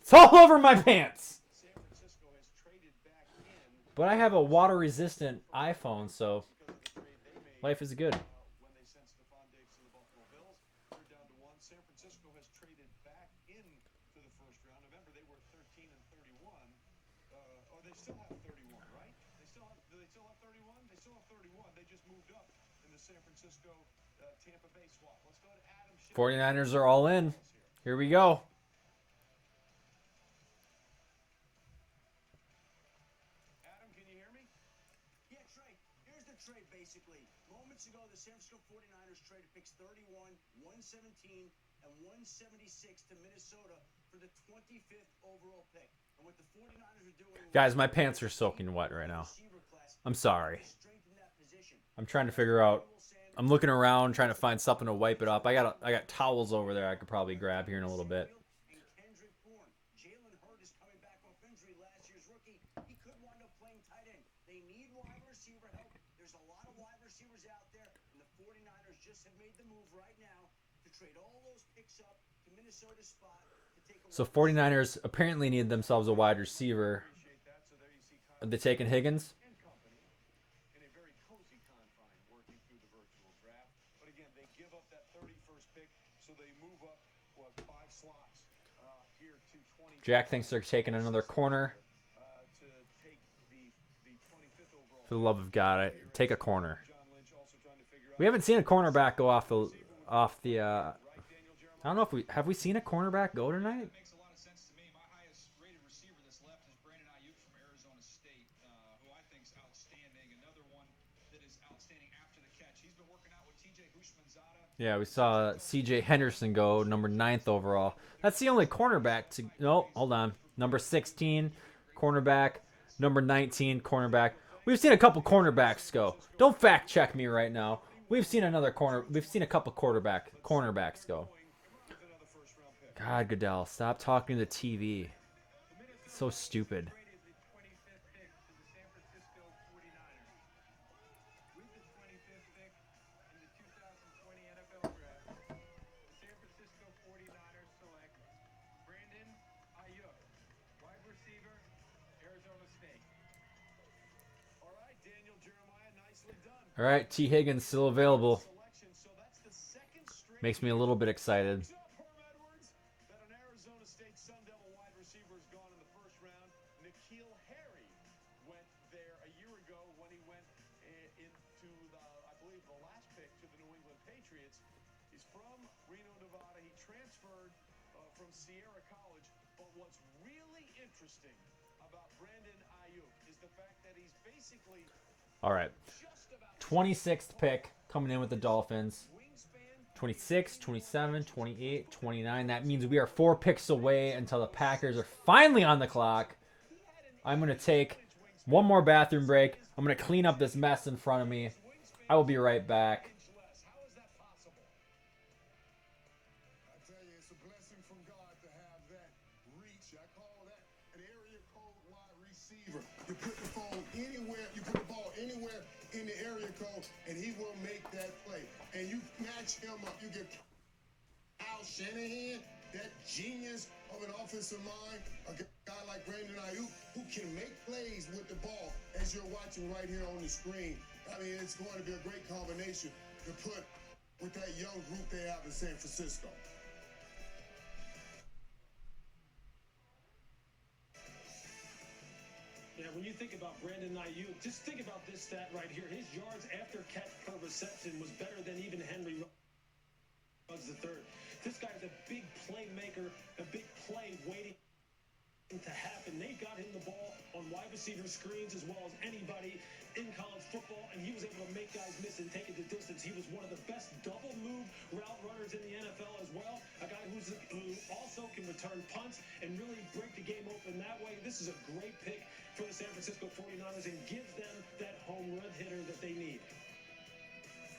It's all over my pants. But I have a water-resistant iPhone, so life is good. When they sent Stephon Diggs to the Buffalo Bills, they're down to 1. San Francisco has traded back into the first round. Remember, they were 13 and 31. Or they still have 31, right? Do they still have 31? They still have 31. They just moved up in the San Francisco Tampa Bay swap. Let's go to Adam. 49ers are all in. Here we go. Trade basically. Moments ago, the San Francisco 49ers traded picks 31, 117, and 176 to Minnesota for the 25th overall pick. And what the 49ers are doing... Guys, my pants are soaking wet right now. I'm sorry. I'm trying to figure out... I'm looking around trying to find something to wipe it up. I got towels over there I could probably grab here in a little bit. So 49ers apparently need themselves a wide receiver. Are they taking Higgins? In a very cozy confine working through the virtual draft. But again, they give up that 31st pick, so they move up, 5 slots here to 20. Jack thinks they're taking another corner. To take the 25th overall. For the love of God, take a corner. We haven't seen a cornerback go off the I don't know if we seen a cornerback go tonight? That makes a lot of sense to me. My highest rated receiver that's left is Brandon Ayuk from Arizona State, who I think is outstanding. Another one that is outstanding after the catch. He's been working out with Yeah, we saw C.J. Henderson go number 9th overall. That's the only cornerback to. No, hold on. Number 16, cornerback. Number 19, cornerback. We've seen a couple cornerbacks go. Don't fact check me right now. We've seen a couple cornerbacks go. God, Goodell, stop talking to the TV. So stupid. All right, T. Higgins still available. Makes me a little bit excited. He's from Reno, Nevada. He transferred from Sierra College. But what's really interesting about Brandon Ayuk is the fact that he's basically All right. 26th pick coming in with the Dolphins. 26, 27, 28, 29. That means we are 4 picks away until the Packers are finally on the clock. I'm going to take one more bathroom break. I'm going to clean up this mess in front of me. I will be right back. You put the phone anywhere, you put the ball anywhere in the area code, and he will make that play. And you match him up. You get Kyle Shanahan, that genius of an offensive mind, a guy like Brandon Ayuk, who can make plays with the ball, as you're watching right here on the screen. I mean, it's going to be a great combination to put with that young group they have in San Francisco. Yeah, when you think about Brandon Ayuk, just think about this stat right here. His yards after catch per reception was better than even Henry Ruggs III. This guy's a big playmaker, a big play waiting to happen. They got him the ball on wide receiver screens as well as anybody in college football, and he was able to make guys miss and take it the distance. He was one of the best double move route runners in the NFL as well. A guy who also can return punts and really break the game open that way. This is a great pick for the San Francisco 49ers and gives them that home run hitter that they need.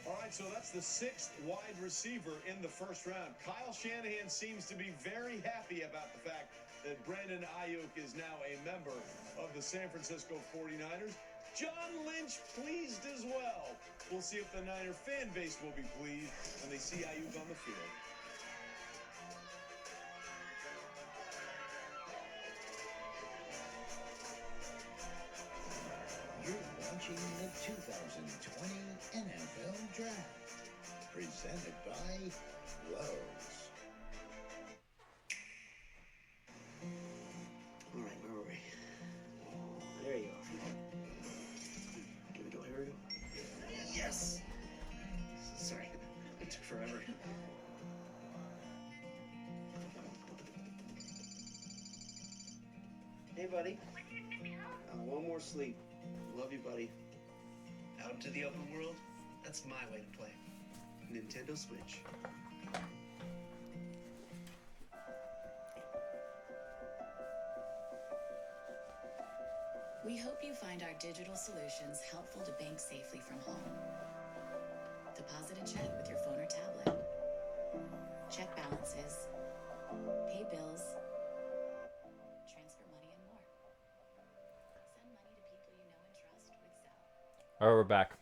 All right, so that's the 6th wide receiver in the first round. Kyle Shanahan seems to be very happy about the fact that Brandon Ayuk is now a member of the San Francisco 49ers. John Lynch pleased as well. We'll see if the Niner fan base will be pleased when they see Ayuk on the field. You're watching the 2020 NFL Draft, presented by Lowe's. All right, where were we? There you are. Here we go, here we go. Yes! Sorry, it took forever. Hey, buddy. One more sleep. Love you, buddy. Out into the open world? That's my way to play. Nintendo Switch. We hope you find our digital solutions helpful to bank safely from home. Deposit a check with your phone or tablet. Check balances. Pay bills. Transfer money and more. Send money to people you know and trust with Zelle. All right, we're back.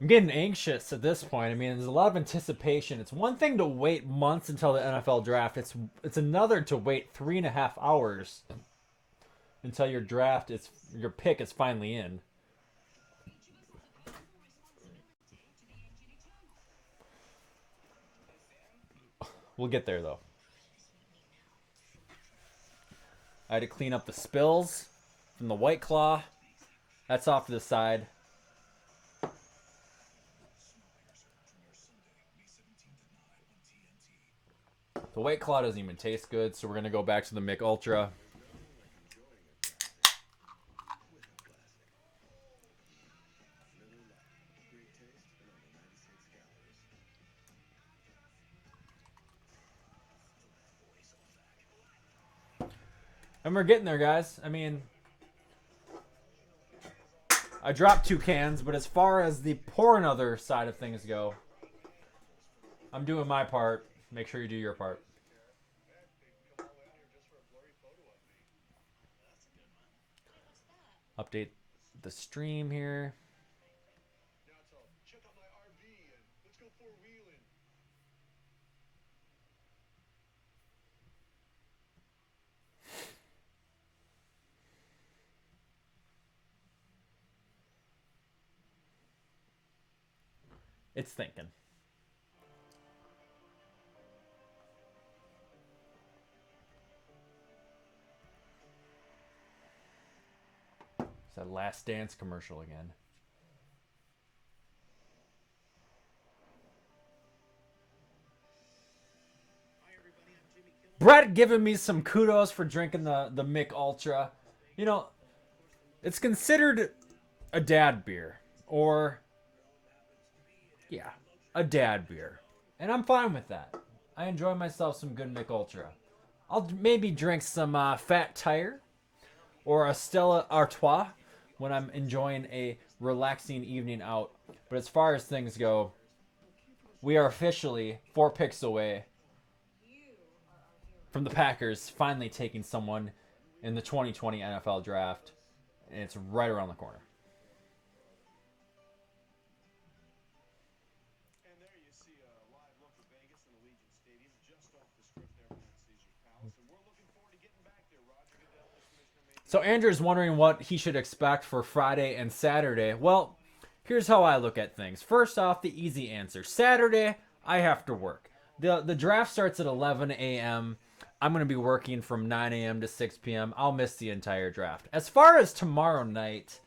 I'm getting anxious at this point. I mean, there's a lot of anticipation. It's one thing to wait months until the NFL draft. It's another to wait 3.5 hours until your pick is finally in. We'll get there though. I had to clean up the spills from the White Claw. That's off to the side. The White Claw doesn't even taste good, so we're going to go back to the Mick Ultra. And we're getting there, guys. I mean, I dropped 2 cans, but as far as the pour another side of things go, I'm doing my part. Make sure you do your part. Update the stream here. Check out my RV and let's go four-wheeling. It's thinking. It's that Last Dance commercial again. Brett giving me some kudos for drinking the Mick Ultra. You know, it's considered a dad beer. Or, yeah, a dad beer. And I'm fine with that. I enjoy myself some good Mick Ultra. I'll maybe drink some Fat Tire or a Stella Artois when I'm enjoying a relaxing evening out. But as far as things go, we are officially 4 picks away from the Packers finally taking someone in the 2020 NFL Draft. And it's right around the corner. And there you see a live look of Vegas and Allegiant Stadium just off the strip there behind Caesar's Palace. And we're looking forward to getting back there. Roger Goodell, the commissioner, made So Andrew's wondering what he should expect for Friday and Saturday. Well, here's how I look at things. First off, the easy answer. Saturday, I have to work. The draft starts at 11 a.m. I'm going to be working from 9 a.m. to 6 p.m. I'll miss the entire draft. As far as tomorrow night,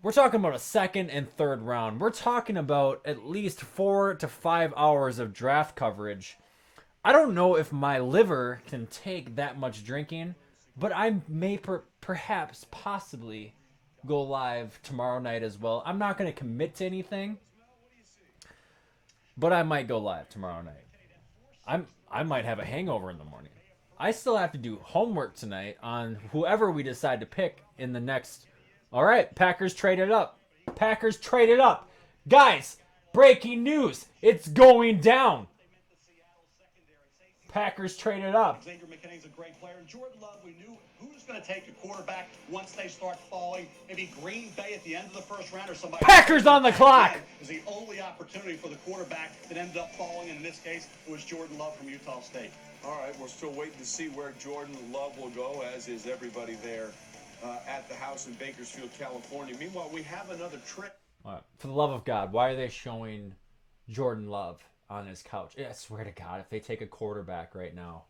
we're talking about a second and third round. We're talking about at least 4 to 5 hours of draft coverage. I don't know if my liver can take that much drinking, but I may perhaps possibly go live tomorrow night as well. I'm not going to commit to anything, but I might go live tomorrow night. I might have a hangover in the morning. I still have to do homework tonight on whoever we decide to pick in the next. All right, Packers traded up. Packers traded up. Guys, breaking news. It's going down. Packers traded up. Xavier McKinney's a great player. And Jordan Love, we knew who's going to take a quarterback once they start falling. Maybe Green Bay at the end of the first round or somebody. Packers on the clock. Is the only opportunity for the quarterback that ended up falling. And in this case, it was Jordan Love from Utah State. All right, we're still waiting to see where Jordan Love will go, as is everybody there at the house in Bakersfield, California. Meanwhile, we have another trip. For the love of God, why are they showing Jordan Love on his couch? I swear to God, if they take a quarterback right now,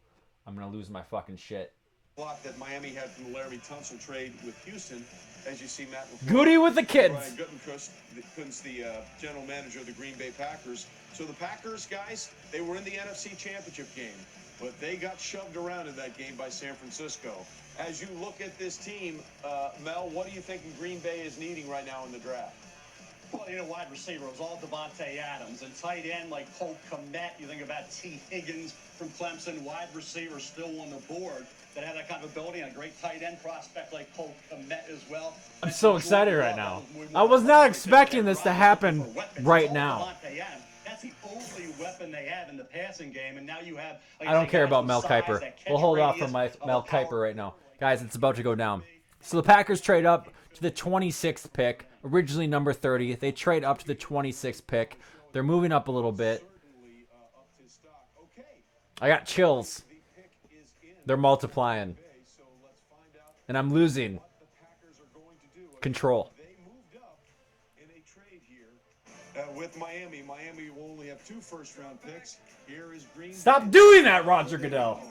I'm going to lose my fucking shit. Block that Miami had from the Laramie Tunsil trade with Houston. As you see, Matt LaFleur, Goody with the kids. Brian Gutekunst, the general manager of the Green Bay Packers. So the Packers, guys, they were in the NFC Championship game, but they got shoved around in that game by San Francisco. As you look at this team, Mel, what do you think Green Bay is needing right now in the draft? Well, you know, wide receiver was all Devontae Adams. And tight end like Cole Kmet, you think about T. Higgins from Clemson, wide receiver still on the board that had that kind of ability, and a great tight end prospect like Cole Kmet as well. I'm so excited right now. I was not expecting this to happen right now. That's the only weapon they have in the passing game, and now you have. I don't care about Mel Kiper. We'll hold off from Mel Kiper right now. Guys, it's about to go down. So the Packers trade up to the 26th pick, originally number 30. They trade up to the 26th pick. They're moving up a little bit. I got chills. They're multiplying. And I'm losing control. With Miami will only have 2 first-round picks. Here is Green. Stop doing that, Roger Goodell.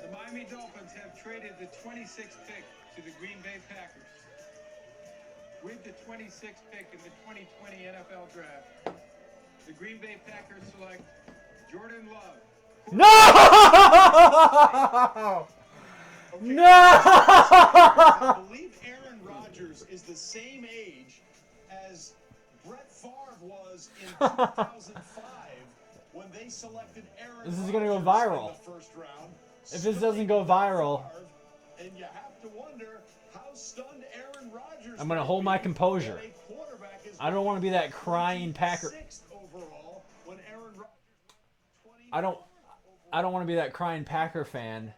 The Miami Dolphins have traded the 26th pick to the Green Bay Packers. With the 26th pick in the 2020 NFL Draft, the Green Bay Packers select Jordan Love. No! No! I believe Aaron Rodgers is the same age as Brett Favre was in 2005 when they selected Aaron This is gonna go Rodgers viral. in the first round. If this doesn't go viral, And you have to wonder how stunned Aaron Rodgers I'm gonna might hold my be composure. when a quarterback is I don't want to be that crying Packer. 26th overall when Aaron Rodgers I don't want to be that crying Packer fan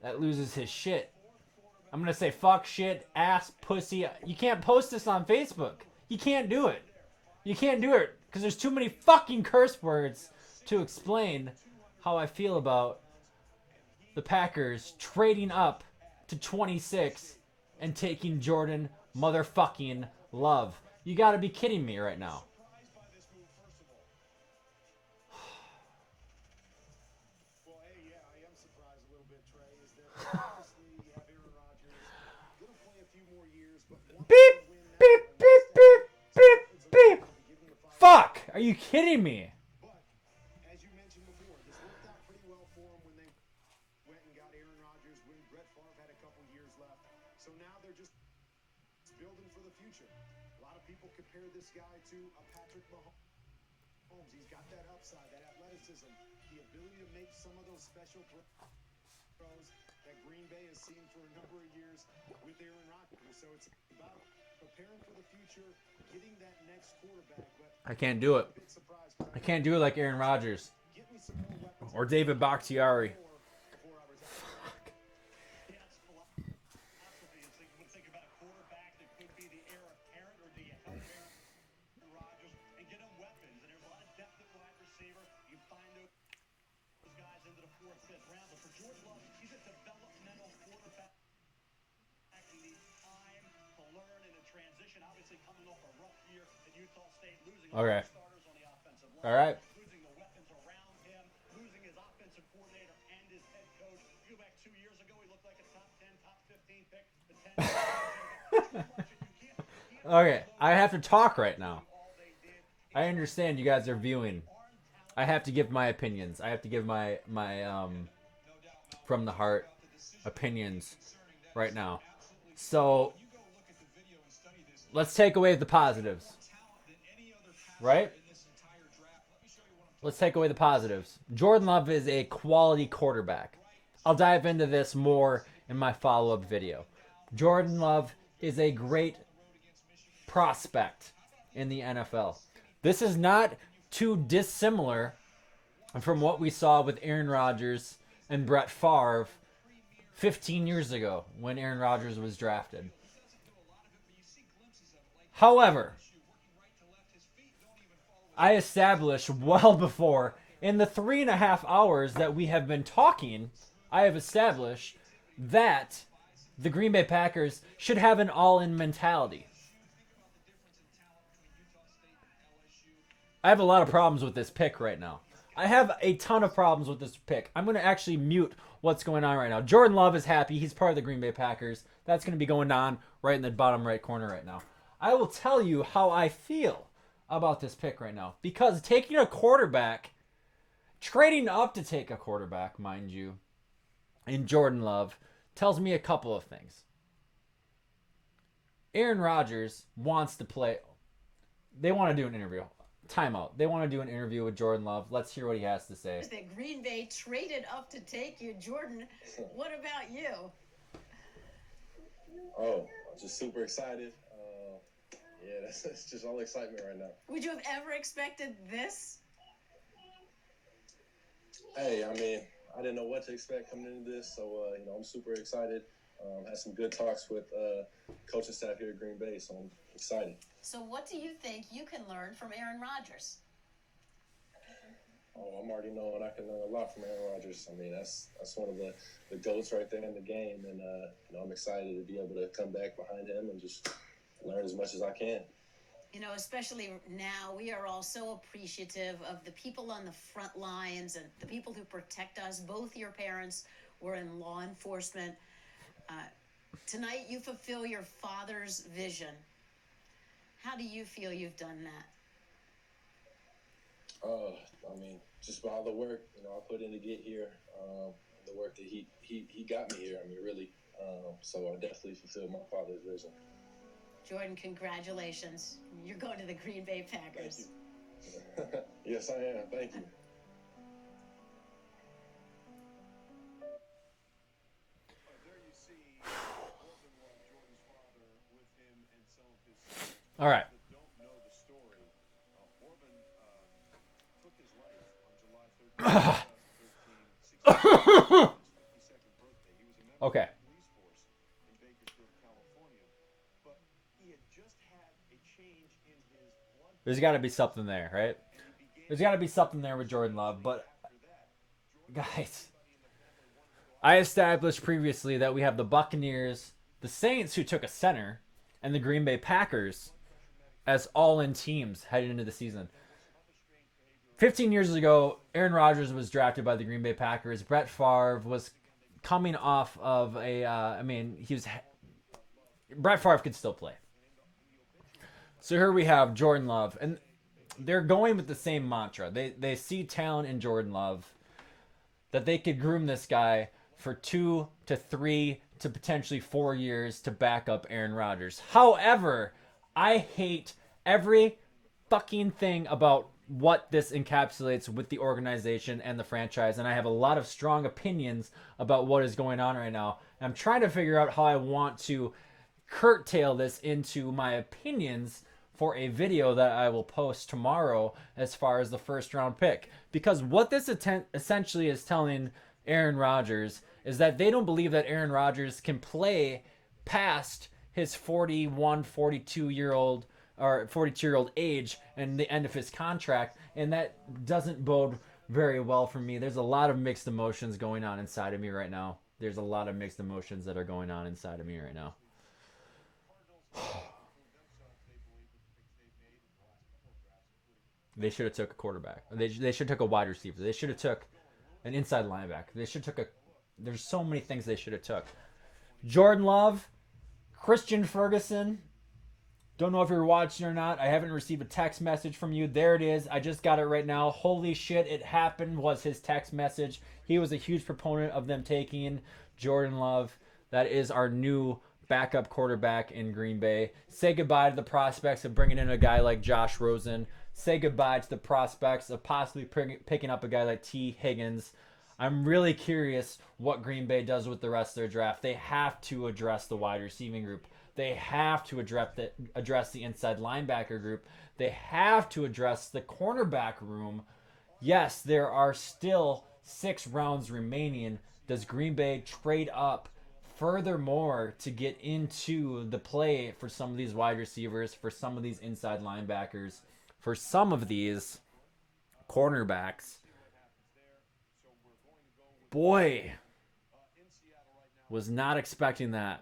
that loses his shit. I'm gonna say fuck, shit, ass, pussy. You can't post this on Facebook. You can't do it. You can't do it because there's too many fucking curse words to explain how I feel about the Packers trading up to 26 and taking Jordan motherfucking Love. You gotta be kidding me right now. Well, hey, yeah, I am surprised a little bit, Trey, is that obviously you have Aaron Rodgers going to play a few more years, but Beep, beep, beep, beep, beep, beep. Fuck! Are you kidding me? But as you mentioned before, this worked out pretty well for them when they went and got Aaron Rodgers when Brett Favre had a couple years left. So now they're just building for the future. A lot of people compare this guy to a Patrick Mahomes. He's got that upside, that athleticism, the ability to make some of those special throws that Green Bay has seen for a number of years with Aaron Rodgers. So it's about preparing for the future, getting that next quarterback. But I can't do it. I can't do it like Aaron Rodgers or David Bakhtiari. Think about a quarterback that could be the heir apparent, or do you help Aaron Rodgers and get him weapons? And there's a lot of depth at wide receiver. You find those guys into the 4th, 5th round. But for George Love, he's a developmental quarterback. He needs time to learn in a transition. Obviously, coming off a rough year at Utah State, losing all the starters on the offensive line, All right. losing the weapons around him, losing his offensive coordinator and his head coach. You go back 2 years ago, he looked like a top 10, top 15 pick. Okay, I have to talk right now. I understand you guys are viewing. I have to give my opinions. I have to give my from the heart opinions right now. So let's take away the positives. Right? Let's take away the positives. Jordan Love is a quality quarterback. I'll dive into this more in my follow-up video. Jordan Love is a great prospect in the NFL. This is not too dissimilar from what we saw with Aaron Rodgers and Brett Favre 15 years ago when Aaron Rodgers was drafted. However, I established well before, in the 3.5 hours that we have been talking, I have established that the Green Bay Packers should have an all-in mentality. I have a lot of problems with this pick right now. I have a ton of problems with this pick. I'm going to actually mute what's going on right now. Jordan Love is happy. He's part of the Green Bay Packers. That's going to be going on right in the bottom right corner right now. I will tell you how I feel about this pick right now. Because taking a quarterback, trading up to take a quarterback, mind you, in Jordan Love, tells me a couple of things. Aaron Rodgers wants to play. They want to do an interview. Timeout. They want to do an interview with Jordan Love. Let's hear what he has to say. That Green Bay traded up to take you, Jordan. What about you? Oh, I'm just super excited. Yeah, that's just all excitement right now. Would you have ever expected this? Hey, I mean, I didn't know what to expect coming into this, so I'm super excited. Had some good talks with coaching staff here at Green Bay, so I'm excited. So what do you think you can learn from Aaron Rodgers? Oh, I'm already knowing I can learn a lot from Aaron Rodgers. I mean, that's one of the GOATs right there in the game, and I'm excited to be able to come back behind him and just learn as much as I can. You know, especially now, we are all so appreciative of the people on the front lines and the people who protect us. Both your parents were in law enforcement. Tonight, you fulfill your father's vision. How do you feel you've done that? I mean, just by all the work, I put in to get here, the work that he got me here, I mean, really. So I definitely fulfilled my father's vision. Jordan, congratulations. You're going to the Green Bay Packers. Thank you. Yes, I am. Thank you. There you see Corbin Love, Jordan's father, with him and some of his sons. All right. That don't know the story. Corbin took his life on July 13th, 2013, 60 his 52nd birthday. He was a member Okay. of the police force in Bakersfield, California, but he had just had a change in his blood. There's got to be something there, right? There's got to be something there with Jordan Love. But, guys, I established previously that we have the Buccaneers, the Saints, who took a center, and the Green Bay Packers as all-in teams heading into the season. 15 years ago, Aaron Rodgers was drafted by the Green Bay Packers. Brett Favre was coming off of Brett Favre could still play. So here we have Jordan Love, and they're going with the same mantra. They see talent in Jordan Love, that they could groom this guy for 2 to 3 to potentially 4 years to back up Aaron Rodgers. However, I hate every fucking thing about what this encapsulates with the organization and the franchise, and I have a lot of strong opinions about what is going on right now. I'm trying to figure out how I want to curtail this into my opinions for a video that I will post tomorrow as far as the first round pick. Because what this essentially is telling Aaron Rodgers is that they don't believe that Aaron Rodgers can play past his 41, 42-year-old or 42-year-old age and the end of his contract, and that doesn't bode very well for me. There's a lot of mixed emotions going on inside of me right now. There's a lot of mixed emotions that are going on inside of me right now. They should have took a quarterback. They should have took a wide receiver. They should have took an inside linebacker. They should have took a. There's so many things they should have took. Jordan Love, Christian Ferguson. Don't know if you're watching or not. I haven't received a text message from you. There it is. I just got it right now. Holy shit, it happened. Was his text message. He was a huge proponent of them taking Jordan Love. That is our new backup quarterback in Green Bay. Say goodbye to the prospects of bringing in a guy like Josh Rosen. Say goodbye to the prospects of possibly picking up a guy like T. Higgins. I'm really curious what Green Bay does with the rest of their draft. They have to address the wide receiving group. They have to address the inside linebacker group. They have to address the cornerback room. Yes, there are still 6 rounds remaining. Does Green Bay trade up furthermore to get into the play for some of these wide receivers, for some of these inside linebackers, for some of these cornerbacks? Boy, was not expecting that.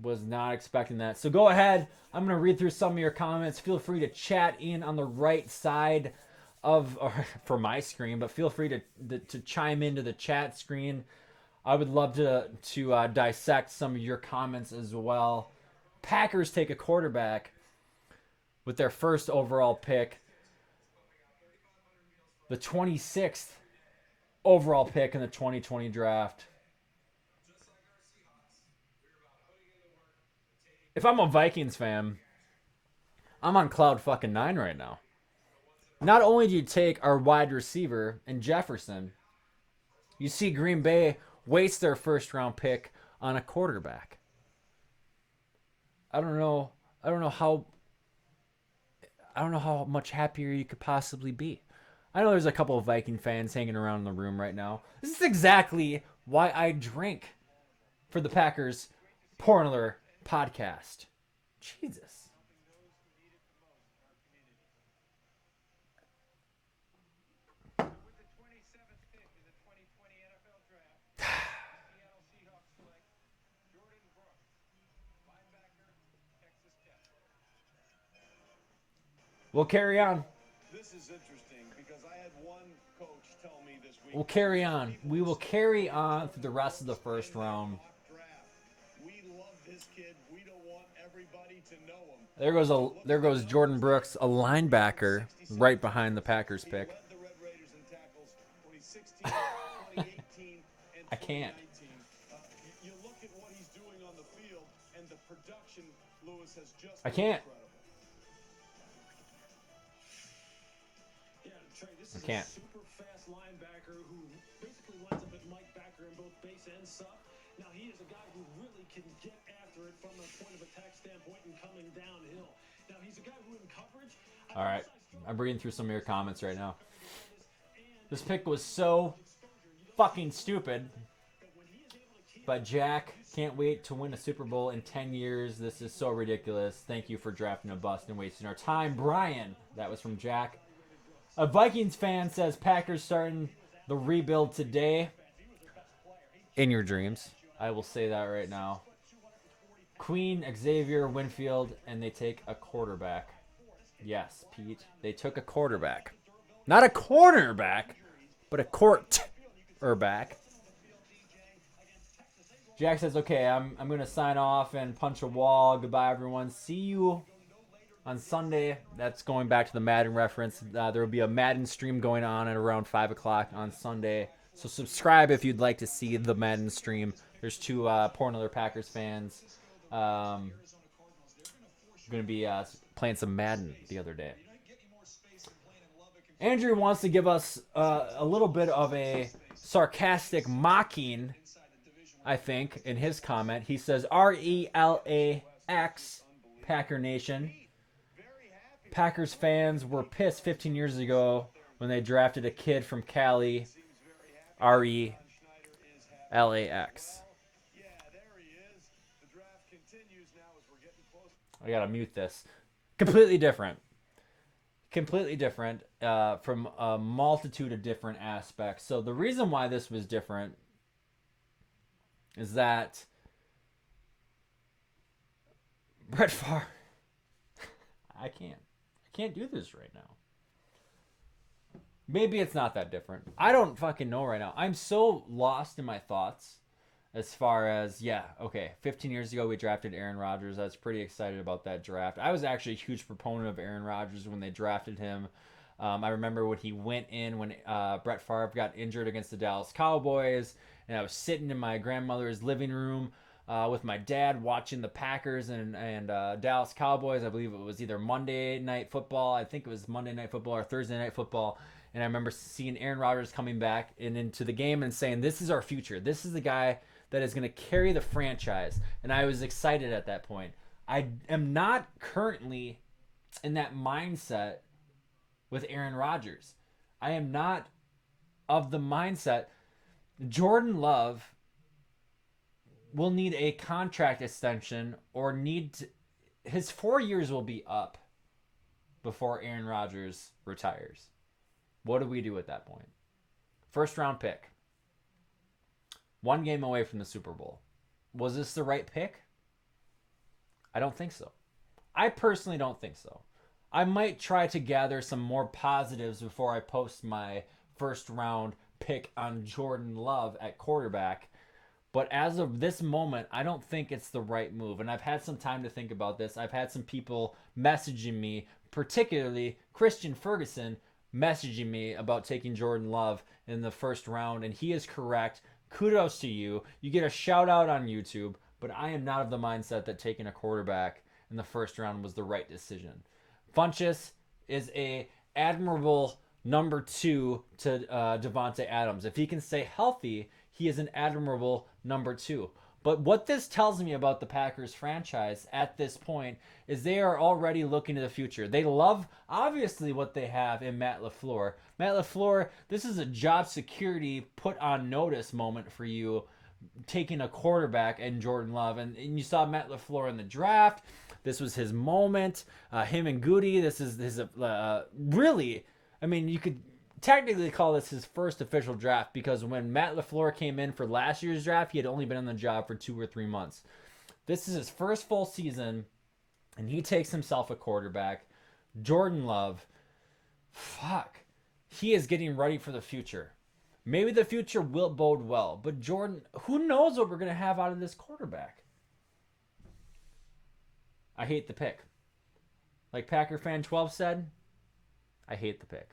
Was not expecting that. So go ahead. I'm going to read through some of your comments. Feel free to chat in on the right side of, or for my screen, but feel free to chime into the chat screen. I would love to dissect some of your comments as well. Packers take a quarterback with their first overall pick. The 26th overall pick in the 2020 draft. If I'm a Vikings fan, I'm on cloud fucking 9 right now. Not only do you take our wide receiver in Jefferson, you see Green Bay waste their first round pick on a quarterback. I don't know how much happier you could possibly be. I know there's a couple of Viking fans hanging around in the room right now. This is exactly why I drink for the Packers Pornler podcast. Jesus. With the 27th pick in the 2020 NFL Draft, the Seattle Seahawks select Jordan Brooks, linebacker, Texas Tech. We'll carry on. This is interesting because I had one coach tell me this week. We'll carry on. We will carry on through the rest of the first round. We love this kid. We don't want everybody to know him. There goes Jordan Brooks, a linebacker, right behind the Packers pick. He led the Red Raiders in tackles 2016, 2018, and 2019. I can't. You look at what he's doing on the field, and the production, Lewis, has just I can't. been incredible. This is can't. a super fast linebacker who basically lines up at Mike Backer in both base and sub. Now, he is a guy who really can get after it from a point of attack standpoint and coming downhill. Now, he's a guy who in coverage. All right. I'm reading through some of your comments right now. This pick was so fucking stupid. But Jack, can't wait to win a Super Bowl in 10 years. This is so ridiculous. Thank you for drafting a bust and wasting our time. Brian, that was from Jack. A Vikings fan says Packers starting the rebuild today. In your dreams. I will say that right now. Queen, Xavier, Winfield, and they take a quarterback. Yes, Pete. They took a quarterback. Not a cornerback, but a quarterback. Jack says, okay, I'm going to sign off and punch a wall. Goodbye, everyone. See you on Sunday. That's going back to the Madden reference. There will be a Madden stream going on at around 5 o'clock on Sunday. So subscribe if you'd like to see the Madden stream. There's two Portland Packers fans going to be playing some Madden the other day. Andrew wants to give us a little bit of a sarcastic mocking, I think, in his comment. He says, RELAX, Packer Nation. Packers fans were pissed 15 years ago when they drafted a kid from Cali. RELAX. I gotta mute this. Completely different. Completely different from a multitude of different aspects. So the reason why this was different is that Brett Favre. I can't do this right now. Maybe it's not that different. I don't fucking know right now. I'm so lost in my thoughts as far as, 15 years ago we drafted Aaron Rodgers. I was pretty excited about that draft. I was actually a huge proponent of Aaron Rodgers when they drafted him. I remember when he went in when Brett Favre got injured against the Dallas Cowboys, and I was sitting in my grandmother's living room with my dad watching the Packers and Dallas Cowboys. I believe it was either Monday Night Football. I think it was Monday Night Football or Thursday Night Football. And I remember seeing Aaron Rodgers coming back and into the game and saying, this is our future. This is the guy that is going to carry the franchise. And I was excited at that point. I am not currently in that mindset with Aaron Rodgers. I am not of the mindset. Jordan Love will need a contract extension or his 4 years will be up before Aaron Rodgers retires. What do we do at that point? First round pick. 1 game away from the Super Bowl. Was this the right pick? I don't think so. I personally don't think so. I might try to gather some more positives before I post my first round pick on Jordan Love at quarterback. But as of this moment, I don't think it's the right move. And I've had some time to think about this. I've had some people messaging me, particularly Christian Ferguson, messaging me about taking Jordan Love in the first round. And he is correct. Kudos to you. You get a shout out on YouTube. But I am not of the mindset that taking a quarterback in the first round was the right decision. Funchess is a admirable number 2 to Devontae Adams. If he can stay healthy, he is an admirable number 2. But what this tells me about the Packers franchise at this point is they are already looking to the future. They love, obviously, what they have in Matt LaFleur. Matt LaFleur, this is a job security put on notice moment for you, taking a quarterback and Jordan Love. And you saw Matt LaFleur in the draft. This was his moment. Him and Goody, this is his really, I mean, you could technically call this his first official draft because when Matt LaFleur came in for last year's draft, he had only been on the job for 2 or 3 months. This is his first full season, and he takes himself a quarterback. Jordan Love, he is getting ready for the future. Maybe the future will bode well, but Jordan, who knows what we're going to have out of this quarterback? I hate the pick. Like Packer Fan 12 said, I hate the pick.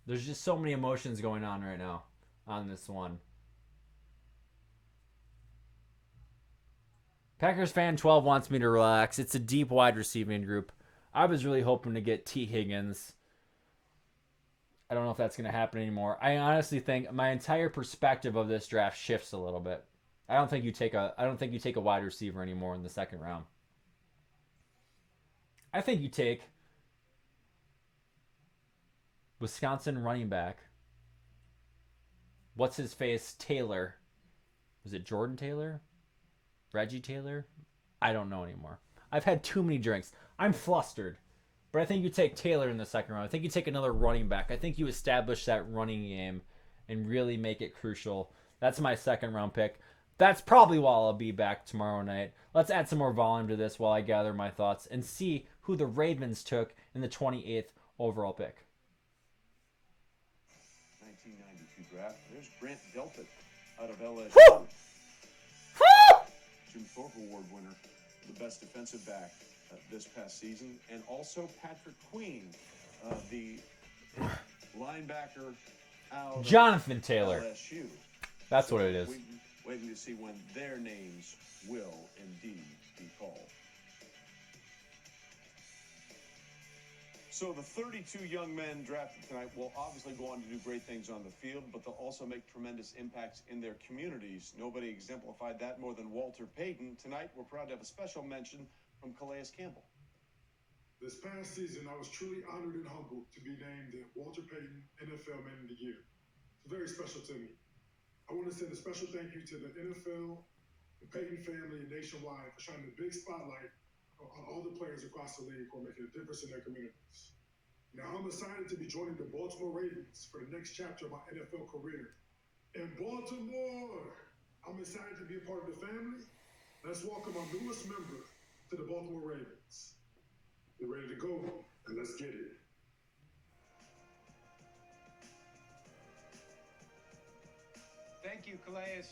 There's just so many emotions going on right now on this one. Packers Fan 12 wants me to relax. It's a deep wide receiving group. I was really hoping to get T. Higgins. I don't know if that's going to happen anymore. I honestly think my entire perspective of this draft shifts a little bit. I don't think you take a wide receiver anymore in the second round. I think you take Wisconsin running back. What's his face? Taylor. Was it Jordan Taylor? Reggie Taylor? I don't know anymore. I've had too many drinks. I'm flustered. But I think you take Taylor in the second round. I think you take another running back. I think you establish that running game and really make it crucial. That's my second round pick. That's probably why I'll be back tomorrow night. Let's add some more volume to this while I gather my thoughts and see who the Ravens took in the 28th overall pick. 1992 draft. There's Grant Delpit out of LSU. Jim Thorpe Award winner, the best defensive back this past season, and also Patrick Queen, the linebacker out Jonathan of Taylor. LSU. That's what it is. Waiting to see when their names will indeed be called. So the 32 young men drafted tonight will obviously go on to do great things on the field, but they'll also make tremendous impacts in their communities. Nobody exemplified that more than Walter Payton. Tonight, we're proud to have a special mention from Calais Campbell. This past season, I was truly honored and humbled to be named the Walter Payton NFL Man of the Year. It's very special to me. I want to send a special thank you to the NFL, the Payton family, and nationwide for shining a big spotlight on all the players across the league who are making a difference in their communities. Now, I'm excited to be joining the Baltimore Ravens for the next chapter of my NFL career. In Baltimore, I'm excited to be a part of the family. Let's welcome our newest member to the Baltimore Ravens. Get ready to go, and let's get it. Thank you, Calais,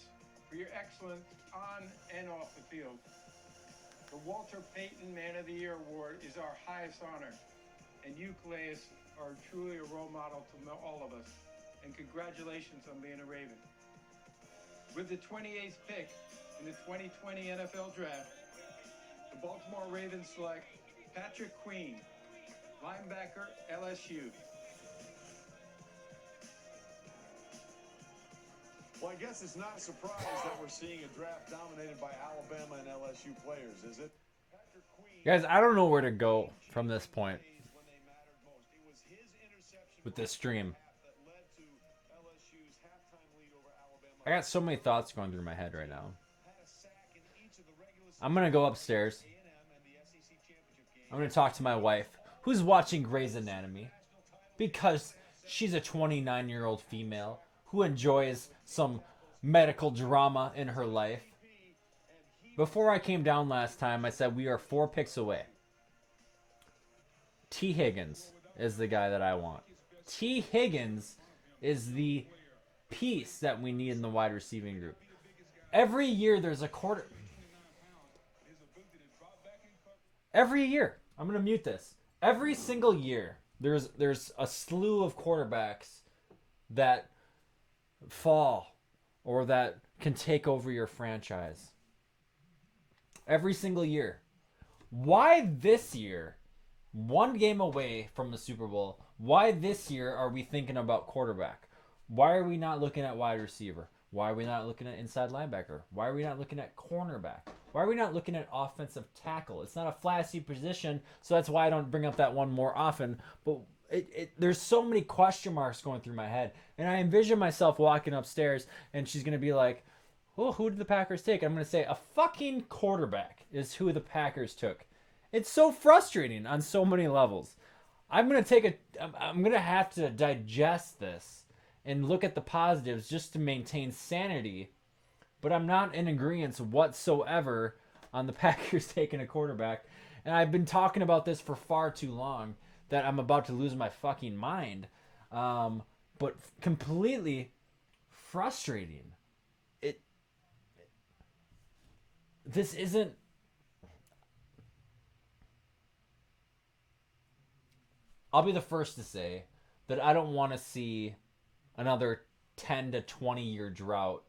for your excellence on and off the field. The Walter Payton Man of the Year Award is our highest honor, and you, Calais, are truly a role model to all of us, and congratulations on being a Raven. With the 28th pick in the 2020 NFL Draft, the Baltimore Ravens select Patrick Queen, linebacker, LSU. Well, I guess it's not a surprise that we're seeing a draft dominated by Alabama and LSU players, is it? Guys, I don't know where to go from this point with this stream. I got so many thoughts going through my head right now. I'm going to go upstairs. I'm going to talk to my wife, who's watching Grey's Anatomy, because she's a 29-year-old female who enjoys some medical drama in her life. Before I came down last time, I said we are 4 picks away. T. Higgins is the guy that I want. T. Higgins is the piece that we need in the wide receiving group. Every year there's a quarter... Every year, I'm going to mute this. Every single year, there's a slew of quarterbacks that fall or that can take over your franchise. Every single year. Why this year, one game away from the Super Bowl, why this year are we thinking about quarterback? Why are we not looking at wide receiver? Why are we not looking at inside linebacker? Why are we not looking at cornerback? Why are we not looking at offensive tackle? It's not a flashy position, so that's why I don't bring up that one more often. But there's so many question marks going through my head. And I envision myself walking upstairs, and she's going to be like, oh, who did the Packers take? I'm going to say, a fucking quarterback is who the Packers took. It's so frustrating on so many levels. I'm going to have to digest this and look at the positives just to maintain sanity. But I'm not in agreement whatsoever on the Packers taking a quarterback. And I've been talking about this for far too long that I'm about to lose my fucking mind. But completely frustrating. This isn't... I'll be the first to say that I don't want to see another 10 to 20 year drought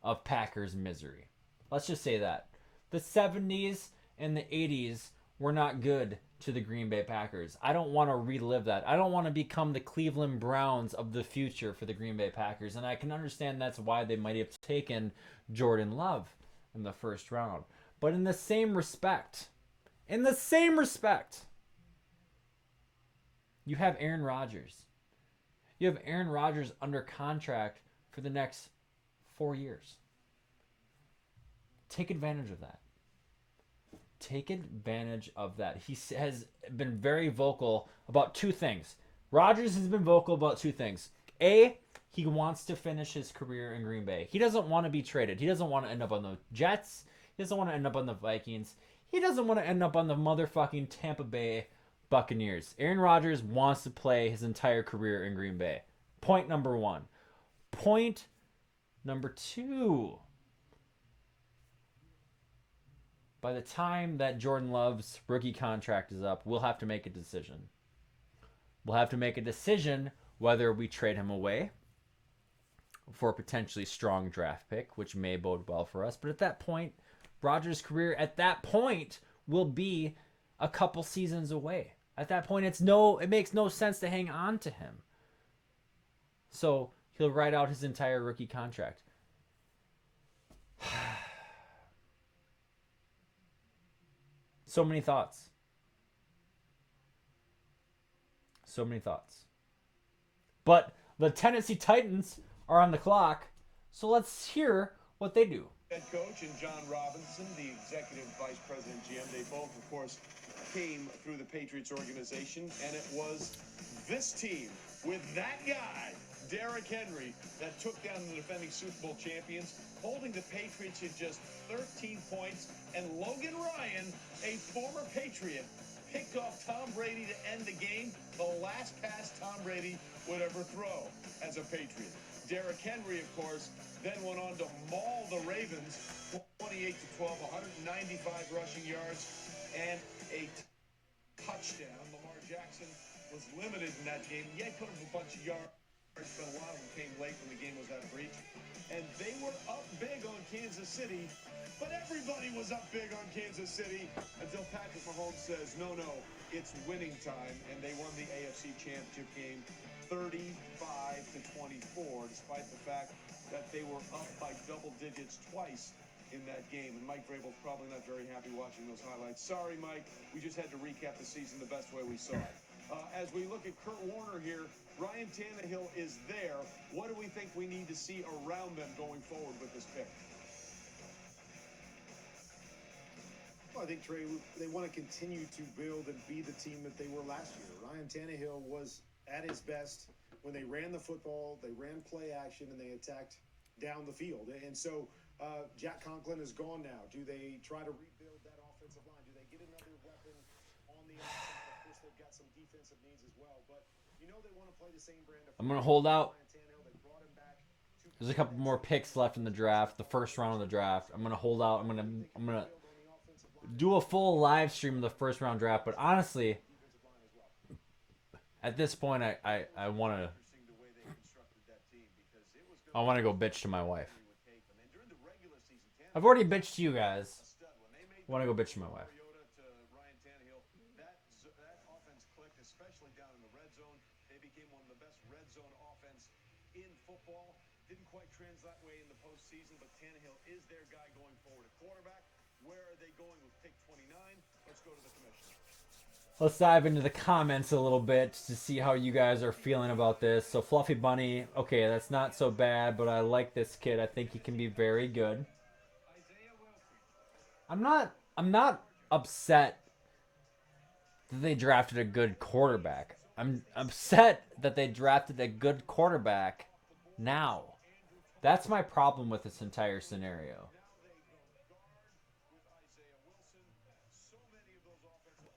of Packers misery. Let's just say that. The 70s and the 80s were not good to the Green Bay Packers. I don't want to relive that. I don't want to become the Cleveland Browns of the future for the Green Bay Packers. And I can understand that's why they might have taken Jordan Love in the first round. But in the same respect, you have Aaron Rodgers. You have Aaron Rodgers under contract for the next 4 years. Take advantage of that. Take advantage of that. He has been very vocal about two things. Rodgers has been vocal about two things. A, he wants to finish his career in Green Bay. He doesn't want to be traded. He doesn't want to end up on the Jets. He doesn't want to end up on the Vikings. He doesn't want to end up on the motherfucking Tampa Bay Buccaneers. Aaron Rodgers wants to play his entire career in Green Bay. Point number one. Point number two. By the time that Jordan Love's rookie contract is up, we'll have to make a decision. We'll have to make a decision whether we trade him away for a potentially strong draft pick, which may bode well for us. But at that point, Rodgers' career at that point will be a couple seasons away. At that point, it makes no sense to hang on to him. So he'll ride out his entire rookie contract. So many thoughts. So many thoughts. But the Tennessee Titans are on the clock, so let's hear what they do. Head coach and John Robinson, the executive vice president GM, they both, of course, came through the Patriots organization, and it was this team with that guy, Derrick Henry, that took down the defending Super Bowl champions, holding the Patriots to just 13 points, and Logan Ryan, a former Patriot, picked off Tom Brady to end the game, the last pass Tom Brady would ever throw as a Patriot. Derrick Henry, of course, then went on to maul the Ravens 28-12, 195 rushing yards, and a touchdown. Lamar Jackson was limited in that game. He had put up a bunch of yards, but a lot of them came late when the game was out of reach. And they were up big on Kansas City, but everybody was up big on Kansas City until Patrick Mahomes says, no, it's winning time, and they won the AFC Championship game 35-24, despite the fact that they were up by double digits twice in that game. And Mike Vrabel's probably not very happy watching those highlights. Sorry, Mike, we just had to recap the season the best way we saw it. As we look at Kurt Warner here, Ryan Tannehill is there. What do we think we need to see around them going forward with this pick? Well, I think, Trey, they want to continue to build and be the team that they were last year. Ryan Tannehill was at his best when they ran the football, they ran play action, and they attacked down the field. And so Jack Conklin is gone now. Do they try to rebuild that offensive line? Do they get another weapon on the inside? Of course, they've got some defensive needs as well. But you know they want to play the same brand of I'm going to hold out. There's a couple more picks left in the draft, the first round of the draft. I'm going to hold out. I'm going to do a full live stream of the first round draft. But honestly, at this point, I want to go bitch to my wife. I've already bitched to you guys. I want to go bitch to my wife. That offense clicked, especially down in the red zone. They became one of the best red zone offense in football. Didn't quite translate that way in the postseason, but Tannehill is their guy going forward. A quarterback, where are they going with pick 29? Let's go to the commissioner. Let's dive into the comments a little bit to see how you guys are feeling about this. So Fluffy Bunny, okay, that's not so bad, but I like this kid. I think he can be very good. I'm not upset that they drafted a good quarterback. I'm upset that they drafted a good quarterback now. That's my problem with this entire scenario.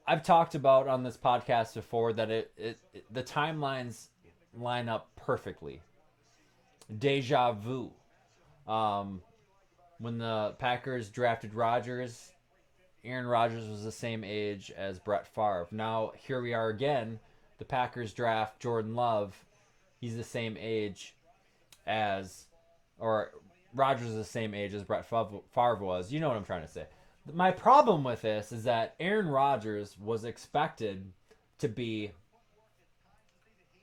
I've talked about on this podcast before that the timelines line up perfectly. Deja vu. When the Packers drafted Rodgers, Aaron Rodgers was the same age as Brett Favre. Now, here we are again. The Packers draft Jordan Love. He's the same age as, or Rodgers is the same age as Brett Favre was. You know what I'm trying to say. My problem with this is that Aaron Rodgers was expected to be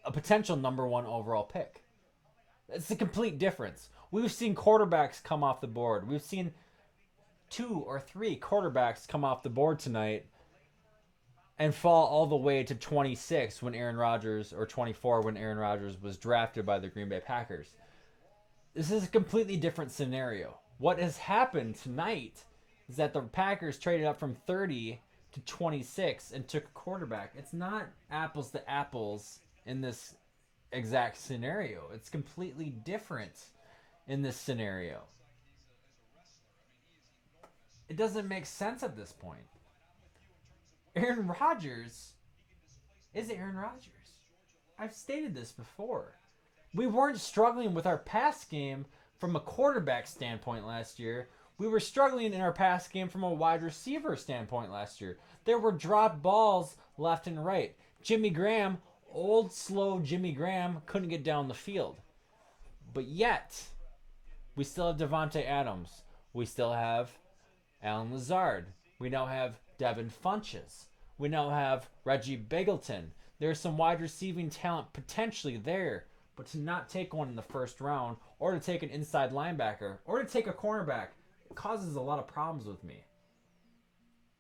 a potential number one overall pick. It's a complete difference. We've seen quarterbacks come off the board. We've seen 2 or 3 quarterbacks come off the board tonight and fall all the way to 26 when Aaron Rodgers, or 24 when Aaron Rodgers was drafted by the Green Bay Packers. This is a completely different scenario. What has happened tonight is that the Packers traded up from 30 to 26 and took a quarterback. It's not apples to apples in this exact scenario. It's completely different in this scenario. It doesn't make sense at this point. Aaron Rodgers is Aaron Rodgers. I've stated this before. We weren't struggling with our pass game from a quarterback standpoint last year. We were struggling in our pass game from a wide receiver standpoint last year. There were dropped balls left and right. Jimmy Graham, old slow Jimmy Graham, couldn't get down the field. But yet, we still have Devontae Adams. We still have Alan Lazard. We now have Devin Funchess. We now have Reggie Bigleton. There's some wide receiving talent potentially there. But to not take one in the first round, or to take an inside linebacker, or to take a cornerback, it causes a lot of problems with me.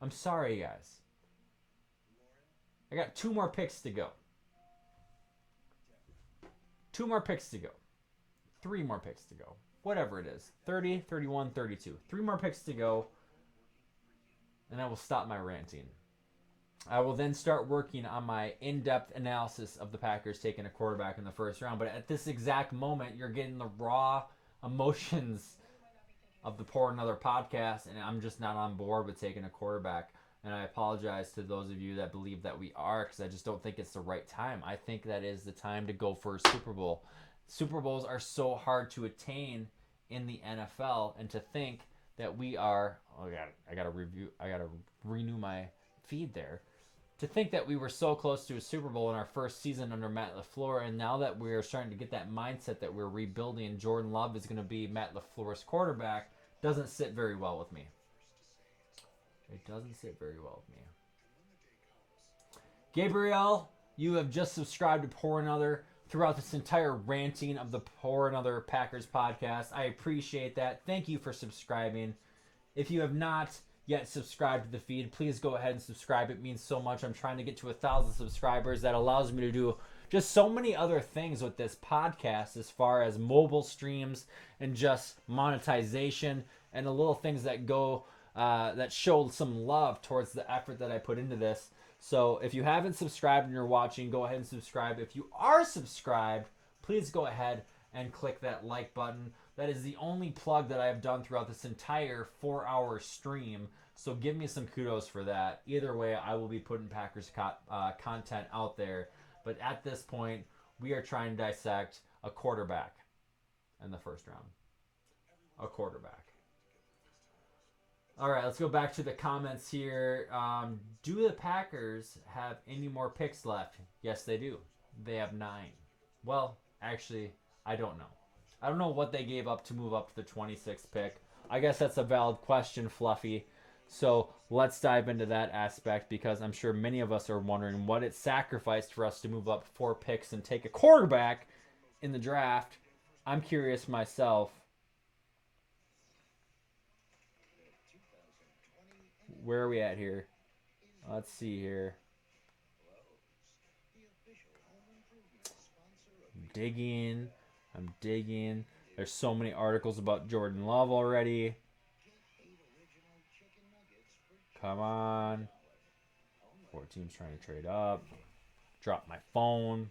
I'm sorry, guys. I got 2 more picks to go. 2 more picks to go. 3 more picks to go. Whatever it is. 30, 31, 32. 3 more picks to go. And I will stop my ranting. I will then start working on my in-depth analysis of the Packers taking a quarterback in the first round. But at this exact moment, you're getting the raw emotions of the Pour Another podcast, and I'm just not on board with taking a quarterback. And I apologize to those of you that believe that we are, because I just don't think it's the right time. I think that is the time to go for a Super Bowl. Super Bowls are so hard to attain in the NFL, and to think that we are... Oh, I gotta renew my feed there. To think that we were so close to a Super Bowl in our first season under Matt LaFleur, and now that we're starting to get that mindset that we're rebuilding, Jordan Love is going to be Matt LaFleur's quarterback, doesn't sit very well with me. It doesn't sit very well with me. Gabriel, you have just subscribed to Pour Another throughout this entire ranting of the Pour Another Packers podcast. I appreciate that. Thank you for subscribing. If you have not yet subscribed to the feed, please go ahead and subscribe. It means so much. I'm trying to get to 1,000 subscribers. That allows me to do just so many other things with this podcast, as far as mobile streams and just monetization and the little things that go that show some love towards the effort that I put into this. So if you haven't subscribed and you're watching, go ahead and subscribe. If you are subscribed, please go ahead and click that like button. That is the only plug that I have done throughout this entire 4-hour stream. So give me some kudos for that. Either way, I will be putting Packers content out there. But at this point, we are trying to dissect a quarterback in the first round. A quarterback. All right, let's go back to the comments here. Do the Packers have any more picks left? Yes, they do. They have 9. Well, actually, I don't know. I don't know what they gave up to move up to the 26th pick. I guess that's a valid question, Fluffy. So let's dive into that aspect, because I'm sure many of us are wondering what it sacrificed for us to move up 4 picks and take a quarterback in the draft. I'm curious myself. Where are we at here? Let's see here. I'm digging. There's so many articles about Jordan Love already. Come on. 4 teams trying to trade up. Drop my phone.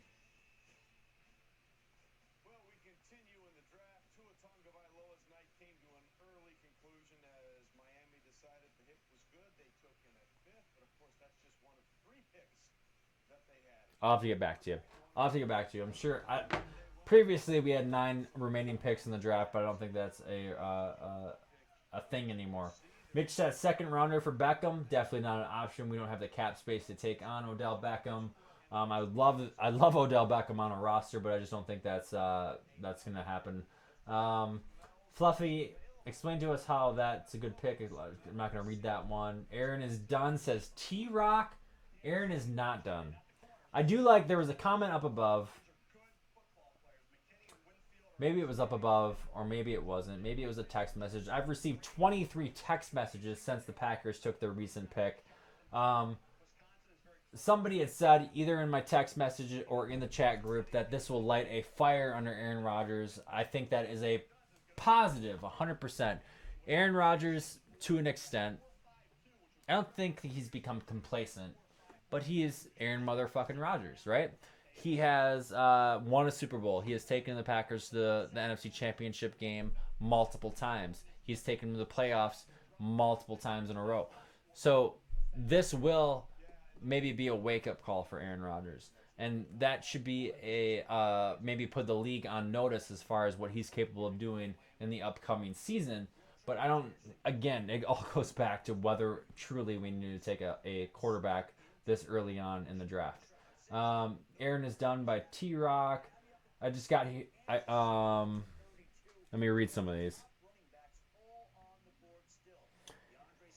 Well, we continue in the draft. Tua Tagovailoa's night came to an early conclusion as Miami decided the hit was good. They took him at 5th, but of course that's just one of 3 picks that they had. I'll have to get back to you. I'm sure. Previously, we had 9 remaining picks in the draft, but I don't think that's a thing anymore. Mitch said 2nd rounder for Beckham. Definitely not an option. We don't have the cap space to take on Odell Beckham. I love Odell Beckham on a roster, but I just don't think that's going to happen. Fluffy, explain to us how that's a good pick. I'm not going to read that one. Aaron is done, says T-Rock. Aaron is not done. I do like, there was a comment up above. Maybe it was up above, or maybe it wasn't. Maybe it was a text message. I've received 23 text messages since the Packers took their recent pick. Somebody had said, either in my text message or in the chat group, that this will light a fire under Aaron Rodgers. I think that is a positive, 100%. Aaron Rodgers, to an extent, I don't think he's become complacent, but he is Aaron motherfucking Rodgers, right? He has won a Super Bowl. He has taken the Packers to the NFC Championship game multiple times. He's taken them to the playoffs multiple times in a row. So this will maybe be a wake-up call for Aaron Rodgers. And that should be a maybe put the league on notice as far as what he's capable of doing in the upcoming season. But I don't, again, it all goes back to whether truly we need to take a quarterback this early on in the draft. Aaron is done by T-Rock. I just got here. Let me read some of these.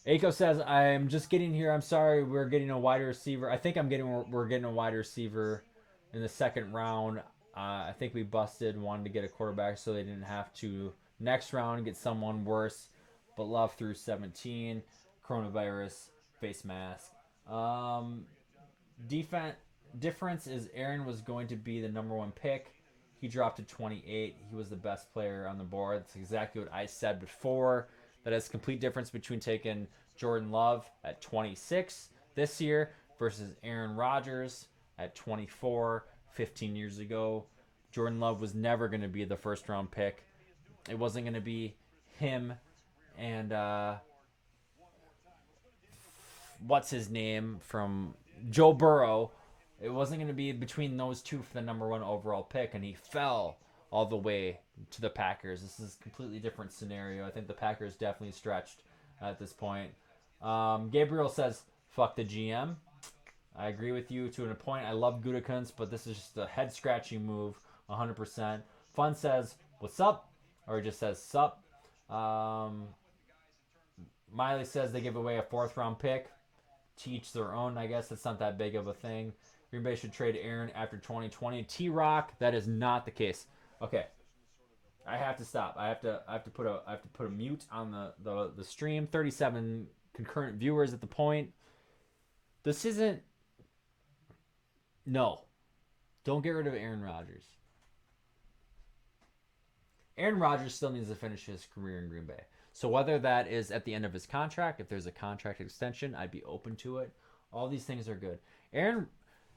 Aiko says, I'm just getting here. I'm sorry. We're getting a wide receiver. I think we're getting a wide receiver in the second round. I think we wanted to get a quarterback so they didn't have to next round get someone worse. But love through 17. Coronavirus. Face mask. Difference is Aaron was going to be the number one pick. He dropped to 28. He was the best player on the board. That's exactly what I said before. That is a complete difference between taking Jordan Love at 26 this year versus Aaron Rodgers at 24 15 years ago. Jordan Love was never going to be the first round pick. It wasn't going to be him and what's his name from Joe Burrow. It wasn't going to be between those two for the number one overall pick, and he fell all the way to the Packers. This is a completely different scenario. I think the Packers definitely stretched at this point. Gabriel says, fuck the GM. I agree with you to a point. I love Gutekunst, but this is just a head-scratching move, 100%. Fun says, what's up? Or he just says, sup. Miley says they give away a fourth-round pick. To each their own. I guess that's not that big of a thing. Green Bay should trade Aaron after 2020. T-Rock, that is not the case. Okay, I have to stop. I have to put a mute on the stream. 37 concurrent viewers at the point. This isn't. No, don't get rid of Aaron Rodgers. Aaron Rodgers still needs to finish his career in Green Bay. So whether that is at the end of his contract, if there's a contract extension, I'd be open to it. All these things are good. Aaron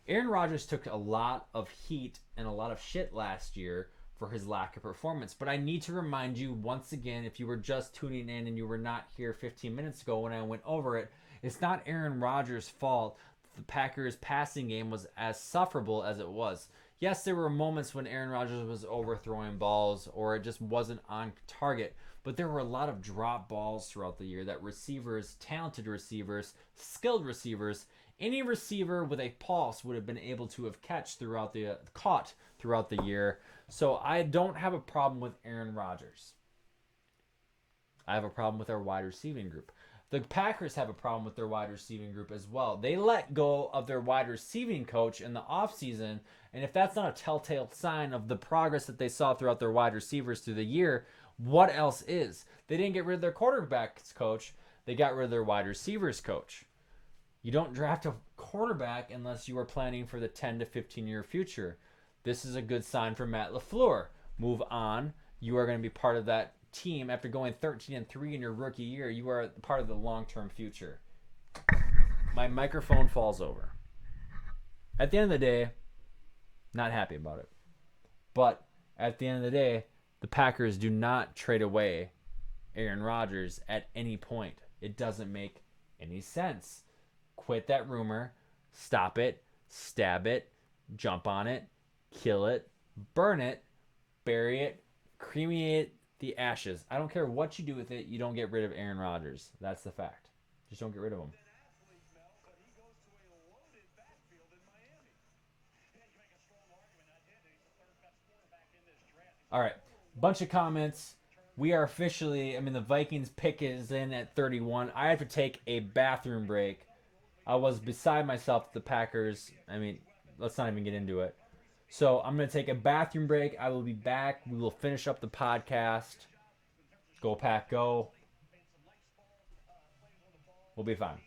Rodgers took a lot of heat and a lot of shit last year for his lack of performance. But I need to remind you once again, if you were just tuning in and you were not here 15 minutes ago when I went over it, it's not Aaron Rodgers' fault that the Packers' passing game was as sufferable as it was. Yes, there were moments when Aaron Rodgers was overthrowing balls or it just wasn't on target. But there were a lot of drop balls throughout the year that receivers, talented receivers, skilled receivers, any receiver with a pulse would have been able to have caught throughout the year. So I don't have a problem with Aaron Rodgers. I have a problem with our wide receiving group. The Packers have a problem with their wide receiving group as well. They let go of their wide receiving coach in the offseason, and if that's not a telltale sign of the progress that they saw throughout their wide receivers through the year, what else is? They didn't get rid of their quarterbacks coach. They got rid of their wide receivers coach. You don't draft a quarterback unless you are planning for the 10 to 15-year future. This is a good sign for Matt LaFleur. Move on. You are going to be part of that team after going 13-3 in your rookie year. You are part of the long-term future. My microphone falls over. At the end of the day, not happy about it. But at the end of the day, the Packers do not trade away Aaron Rodgers at any point. It doesn't make any sense. Quit that rumor. Stop it. Stab it. Jump on it. Kill it. Burn it. Bury it. Cremate the ashes. I don't care what you do with it. You don't get rid of Aaron Rodgers. That's the fact. Just don't get rid of him. All right. Bunch of comments. we are officially, I mean, the Vikings pick is in at 31. I have to take a bathroom break. I was beside myself, the Packers. I mean, let's not even get into it. So I'm going to take a bathroom break. I will be back. We will finish up the podcast. Go Pack, go. We'll be fine.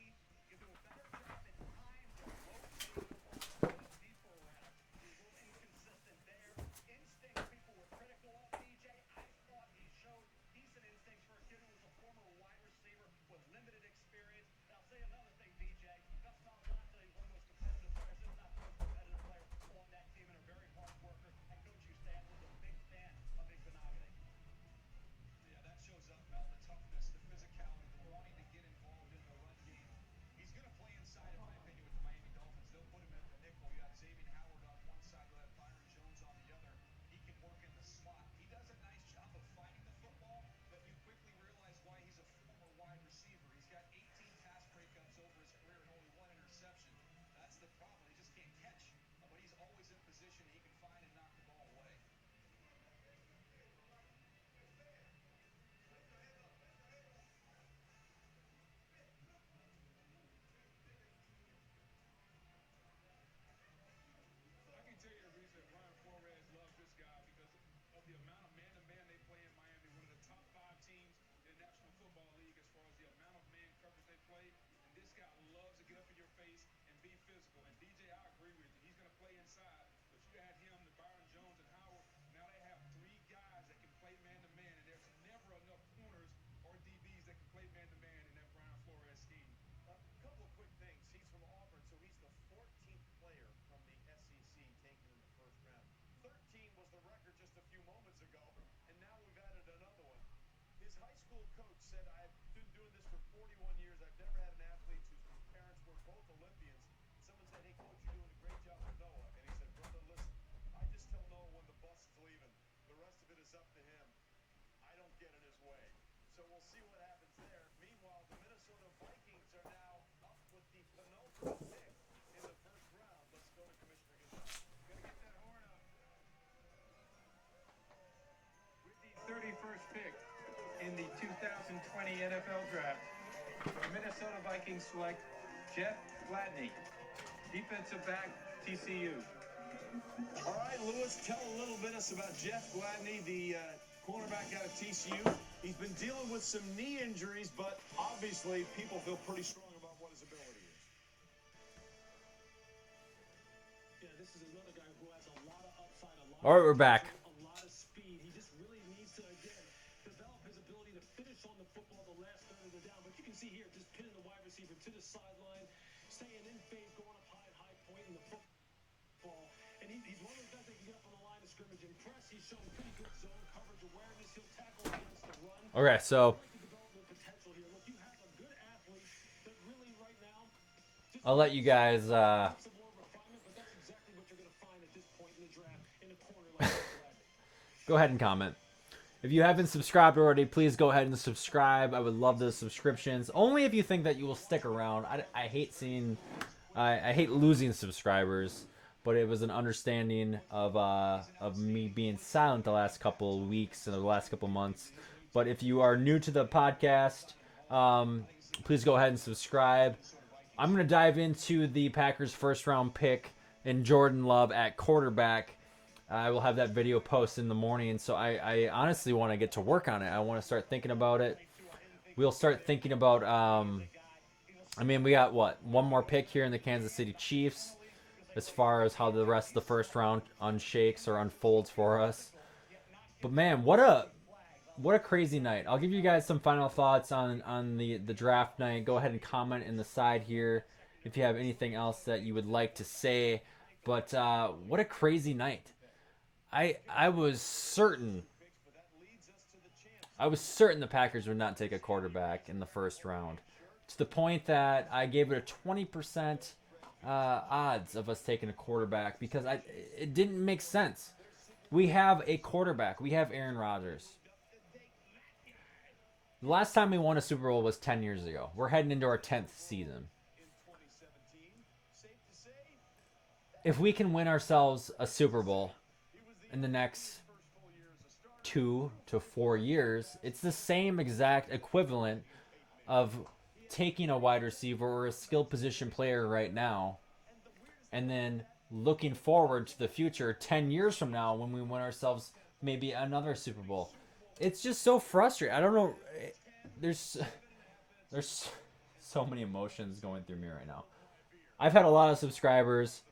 With the 31st pick in the 2020 NFL Draft, the Minnesota Vikings select Jeff Gladney, defensive back, TCU. All right, Lewis, tell a little bit us about Jeff Gladney, the cornerback out of TCU. He's been dealing with some knee injuries, but obviously people feel pretty strong about what his ability is. Yeah, this is another guy who has a lot of upside, a lot All right, we're back. a lot of speed. He just really needs to, again, develop his ability to finish on the football the last third of the down. But you can see here, just pinning the wide receiver to the sideline, staying in phase, going up high at high point in the football. And he's one of those guys that can get up on the line of scrimmage and press. He's shown pretty good zone coverage awareness. He'll tackle against the run. Okay, so Potential here. Look, you have a good athlete that really right now I'll let you guys go ahead and comment. If you haven't subscribed already, please go ahead and subscribe. I would love those subscriptions. Only if you think that you will stick around. I hate seeing, I hate losing subscribers, but it was an understanding of me being silent the last couple of weeks and the last couple of months. But if you are new to the podcast, please go ahead and subscribe. I'm going to dive into the Packers' first round pick in Jordan Love at quarterback. I will have that video posted in the morning, so I honestly want to get to work on it. I want to start thinking about it. We'll start thinking about, I mean, we got, what, one more pick here in the Kansas City Chiefs as far as how the rest of the first round unshakes or unfolds for us. But, man, what a crazy night. I'll give you guys some final thoughts on the draft night. Go ahead and comment in the side here if you have anything else that you would like to say. But what a crazy night. I was certain the Packers would not take a quarterback in the first round, to the point that I gave it a 20% odds of us taking a quarterback because it didn't make sense. We have a quarterback. We have Aaron Rodgers. The last time we won a Super Bowl was 10 years ago. We're heading into our 10th season. If we can win ourselves a Super Bowl in the next 2 to 4 years, it's the same exact equivalent of taking a wide receiver or a skill position player right now and then looking forward to the future 10 years from now when we win ourselves maybe another Super Bowl. It's just so frustrating. I don't know. There's so many emotions going through me right now. I've had a lot of subscribers.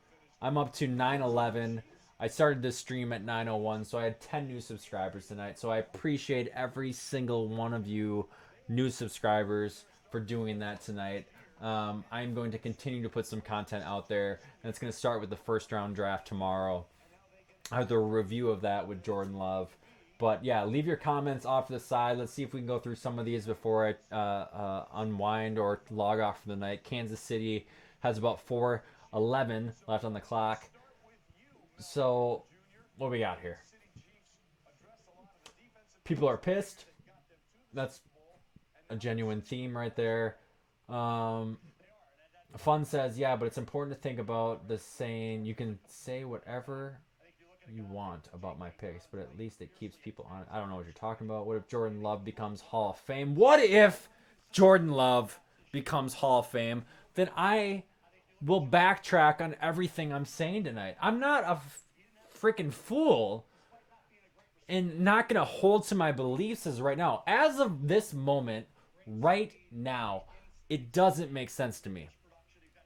I'm up to 911. I started this stream at 901, so I had 10 new subscribers tonight. So I appreciate every single one of you new subscribers for doing that tonight. I'm going to continue to put some content out there, and it's going to start with the first round draft tomorrow. I have the review of that with Jordan Love. But yeah, leave your comments off to the side. Let's see if we can go through some of these before I unwind or log off for the night. Kansas City has about 4:11 left on the clock. So, what do we got here? People are pissed. That's a genuine theme right there. Fun says, yeah, but it's important to think about the saying, you can say whatever you want about my picks, but at least it keeps people on. I don't know what you're talking about. What if Jordan Love becomes Hall of Fame? What if Jordan Love becomes Hall of Fame? Then I will backtrack on everything I'm saying tonight. I'm not a freaking fool and not going to hold to my beliefs as right now. As of this moment, right now, it doesn't make sense to me.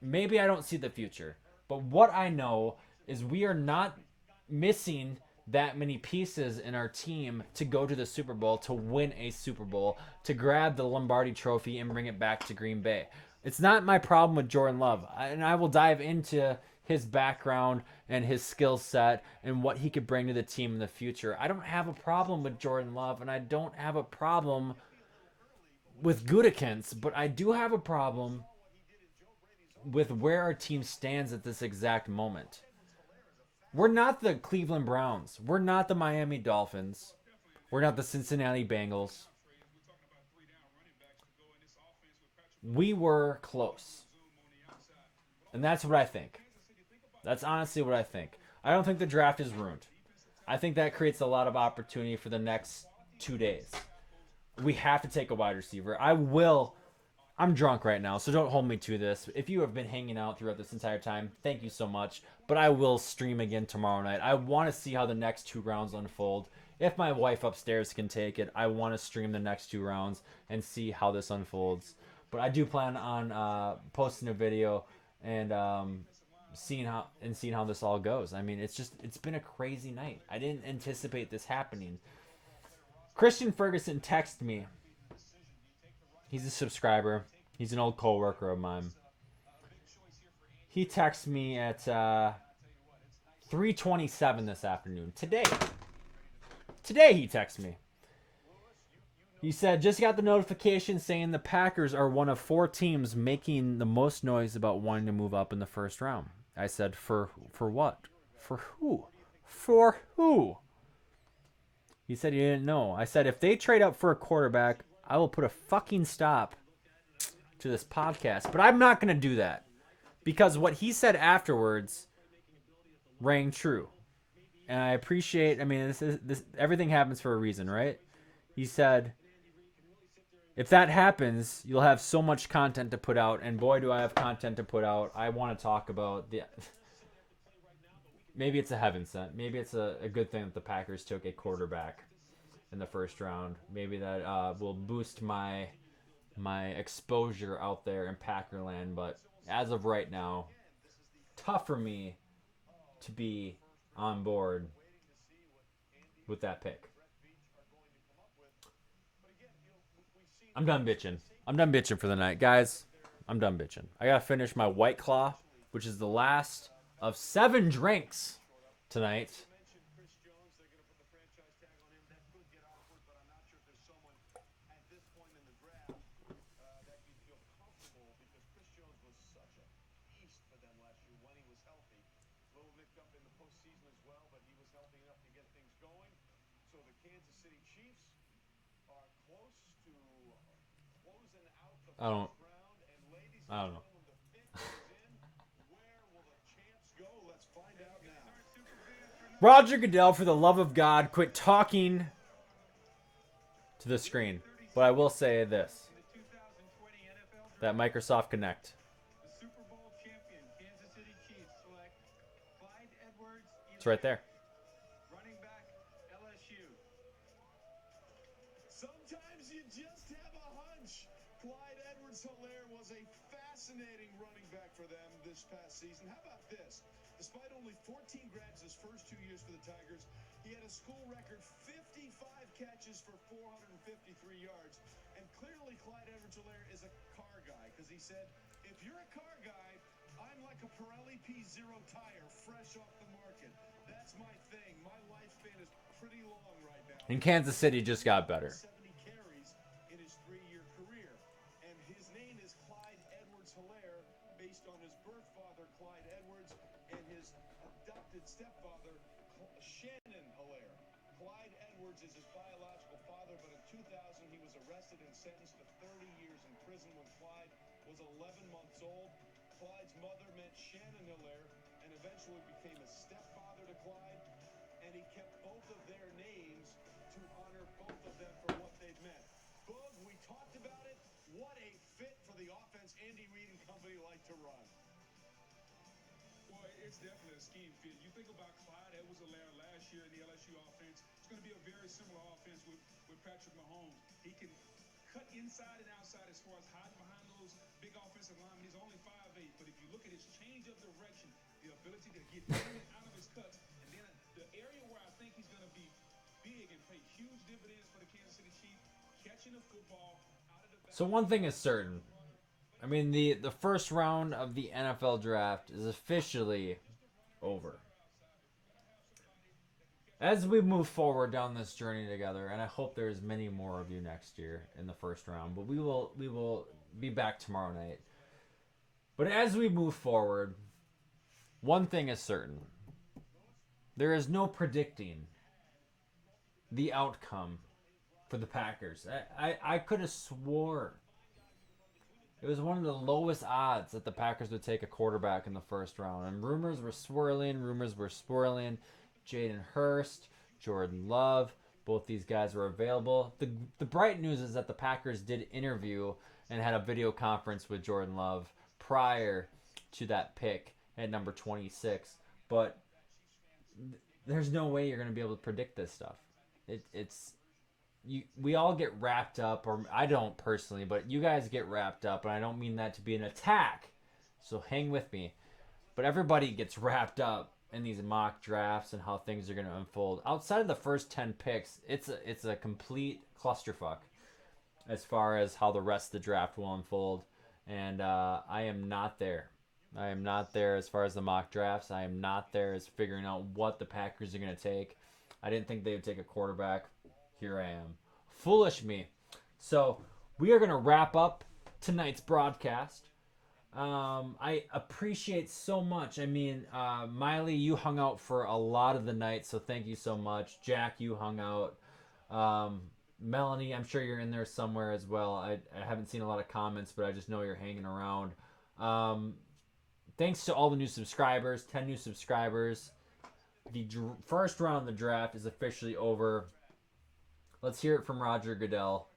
Maybe I don't see the future, but what I know is we are not missing that many pieces in our team to go to the Super Bowl, to win a Super Bowl, to grab the Lombardi trophy and bring it back to Green Bay. It's not my problem with Jordan Love, and I will dive into his background and his skill set and what he could bring to the team in the future. I don't have a problem with Jordan Love, and I don't have a problem with Gutekunst, but I do have a problem with where our team stands at this exact moment. We're not the Cleveland Browns. We're not the Miami Dolphins. We're not the Cincinnati Bengals. We were close. And that's what I think. That's honestly what I think. I don't think the draft is ruined. I think that creates a lot of opportunity for the next 2 days. We have to take a wide receiver. I'm drunk right now, so don't hold me to this. If you have been hanging out throughout this entire time, thank you so much. But I will stream again tomorrow night. I want to see how the next 2 rounds unfold. If my wife upstairs can take it, I want to stream the next 2 rounds and see how this unfolds. But I do plan on posting a video and seeing how this all goes. I mean, it's been a crazy night. I didn't anticipate this happening. Christian Ferguson texted me. He's a subscriber. He's an old coworker of mine. He texted me at 3:27 this afternoon. Today he texted me. He said, just got the notification saying the Packers are one of 4 teams making the most noise about wanting to move up in the first round. I said, for what? For who? For who? He said he didn't know. I said, if they trade up for a quarterback, I will put a fucking stop to this podcast. But I'm not going to do that. Because what he said afterwards rang true. And I appreciate, I mean, this everything happens for a reason, right? He said, if that happens, you'll have so much content to put out. And boy, do I have content to put out. I want to talk about the... Maybe it's a heaven sent. Maybe it's a good thing that the Packers took a quarterback in the first round. Maybe that will boost my exposure out there in Packerland. But as of right now, tough for me to be on board with that pick. I'm done bitching. I'm done bitching for the night. Guys, I'm done bitching. I got to finish my White Claw, which is the last of 7 drinks tonight. I don't know. Roger Goodell, for the love of God, quit talking to the screen. But I will say this, that Microsoft Connect. The Super Bowl champion Kansas City Chiefs select Clyde Edwards. It's right there. Running back LSU. Sometimes you just have a hunch. Clyde Edwards-Helaire was a fascinating running back for them this past season. How about this? Despite only 14 grabs his first 2 years for the Tigers, he had a school record 55 catches for 453 yards. And clearly Clyde Edwards-Helaire is a car guy because he said, if you're a car guy, I'm like a Pirelli P0 tire fresh off the market. That's my thing. My lifespan is pretty long right now. And Kansas City just got better. 70 carries in his 3-year career. And his name is Clyde Edwards-Helaire based on his birth father, Clyde Edwards, and his adopted stepfather, Shannon Helaire. Clyde Edwards is his biological father, but in 2000 he was arrested and sentenced to 30 years in prison when Clyde was 11 months old. Clyde's mother met Shannon Helaire and eventually became a stepfather to Clyde, and he kept both of their names to honor both of them for what they've meant. Boog, we talked about it. What a fit for the offense Andy Reid and company like to run. Well, it's definitely a scheme fit. You think about Clyde Edwards-Helaire last year in the LSU offense. It's going to be a very similar offense with Patrick Mahomes. He can cut inside and outside as far as hiding behind those big offensive linemen. He's only 5'8", but if you look at his change of direction, the ability to get in and out of his cuts, and then the area where I think he's going to be big and pay huge dividends for the Kansas City Chiefs, catching the football out of the back. So one thing is certain. I mean, the first round of the NFL draft is officially over. As we move forward down this journey together, and I hope there's many more of you next year in the first round, but we will be back tomorrow night. But as we move forward, one thing is certain. There is no predicting the outcome for the Packers. I could have swore it was one of the lowest odds that the Packers would take a quarterback in the first round. And rumors were swirling. Jaden Hurst, Jordan Love, both these guys were available. The bright news is that the Packers did interview and had a video conference with Jordan Love prior to that pick at number 26. But there's no way you're going to be able to predict this stuff. We all get wrapped up, or I don't personally, but you guys get wrapped up, and I don't mean that to be an attack, so hang with me. But everybody gets wrapped up in these mock drafts and how things are going to unfold. Outside of the first 10 picks, it's a complete clusterfuck as far as how the rest of the draft will unfold, and I am not there. I am not there as far as the mock drafts. I am not there as figuring out what the Packers are going to take. I didn't think they would take a quarterback. Here I am. Foolish me. So we are going to wrap up tonight's broadcast. I appreciate so much. I mean, Miley, you hung out for a lot of the night, so thank you so much. Jack, you hung out. Melanie, I'm sure you're in there somewhere as well. I haven't seen a lot of comments, but I just know you're hanging around. Thanks to all the new subscribers, 10 new subscribers. The first round of the draft is officially over. Let's hear it from Roger Goodell.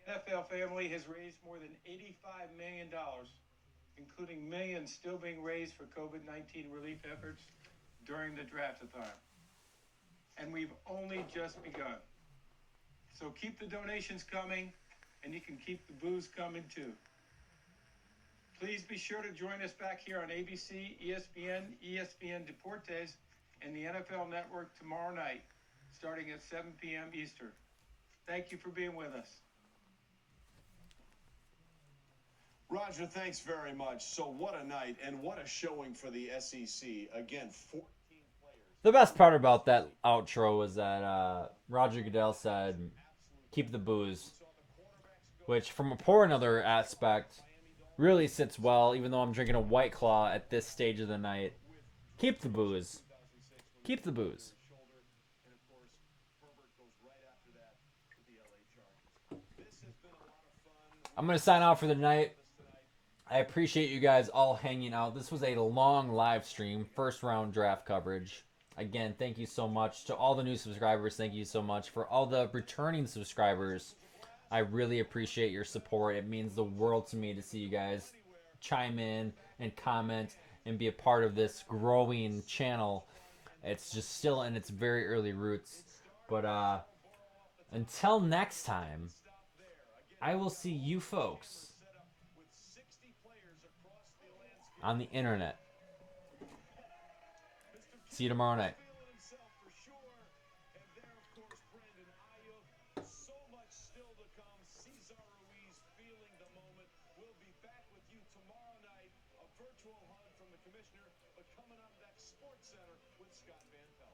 NFL family has raised more than $85 million, including millions still being raised for COVID-19 relief efforts during the draft-a-thon. And we've only just begun. So keep the donations coming, and you can keep the booze coming too. Please be sure to join us back here on ABC, ESPN, ESPN Deportes, and the NFL Network tomorrow night, starting at 7 p.m. Eastern. Thank you for being with us. Roger, thanks very much. So what a night and what a showing for the SEC. Again, 14 players. The best part about that outro was that Roger Goodell said, keep the booze, which from a poor another aspect really sits well, even though I'm drinking a White Claw at this stage of the night. Keep the booze. Keep the booze. I'm going to sign off for the night. I appreciate you guys all hanging out. This was a long live stream, first round draft coverage. Again, thank you so much to all the new subscribers. Thank you so much for all the returning subscribers. I really appreciate your support. It means the world to me to see you guys chime in and comment and be a part of this growing channel. It's just still in its very early roots. But until next time, I will see you folks on the internet. See you tomorrow night. Virtual hug from the commissioner, but coming up next, Sports Center with Scott Van Pelt.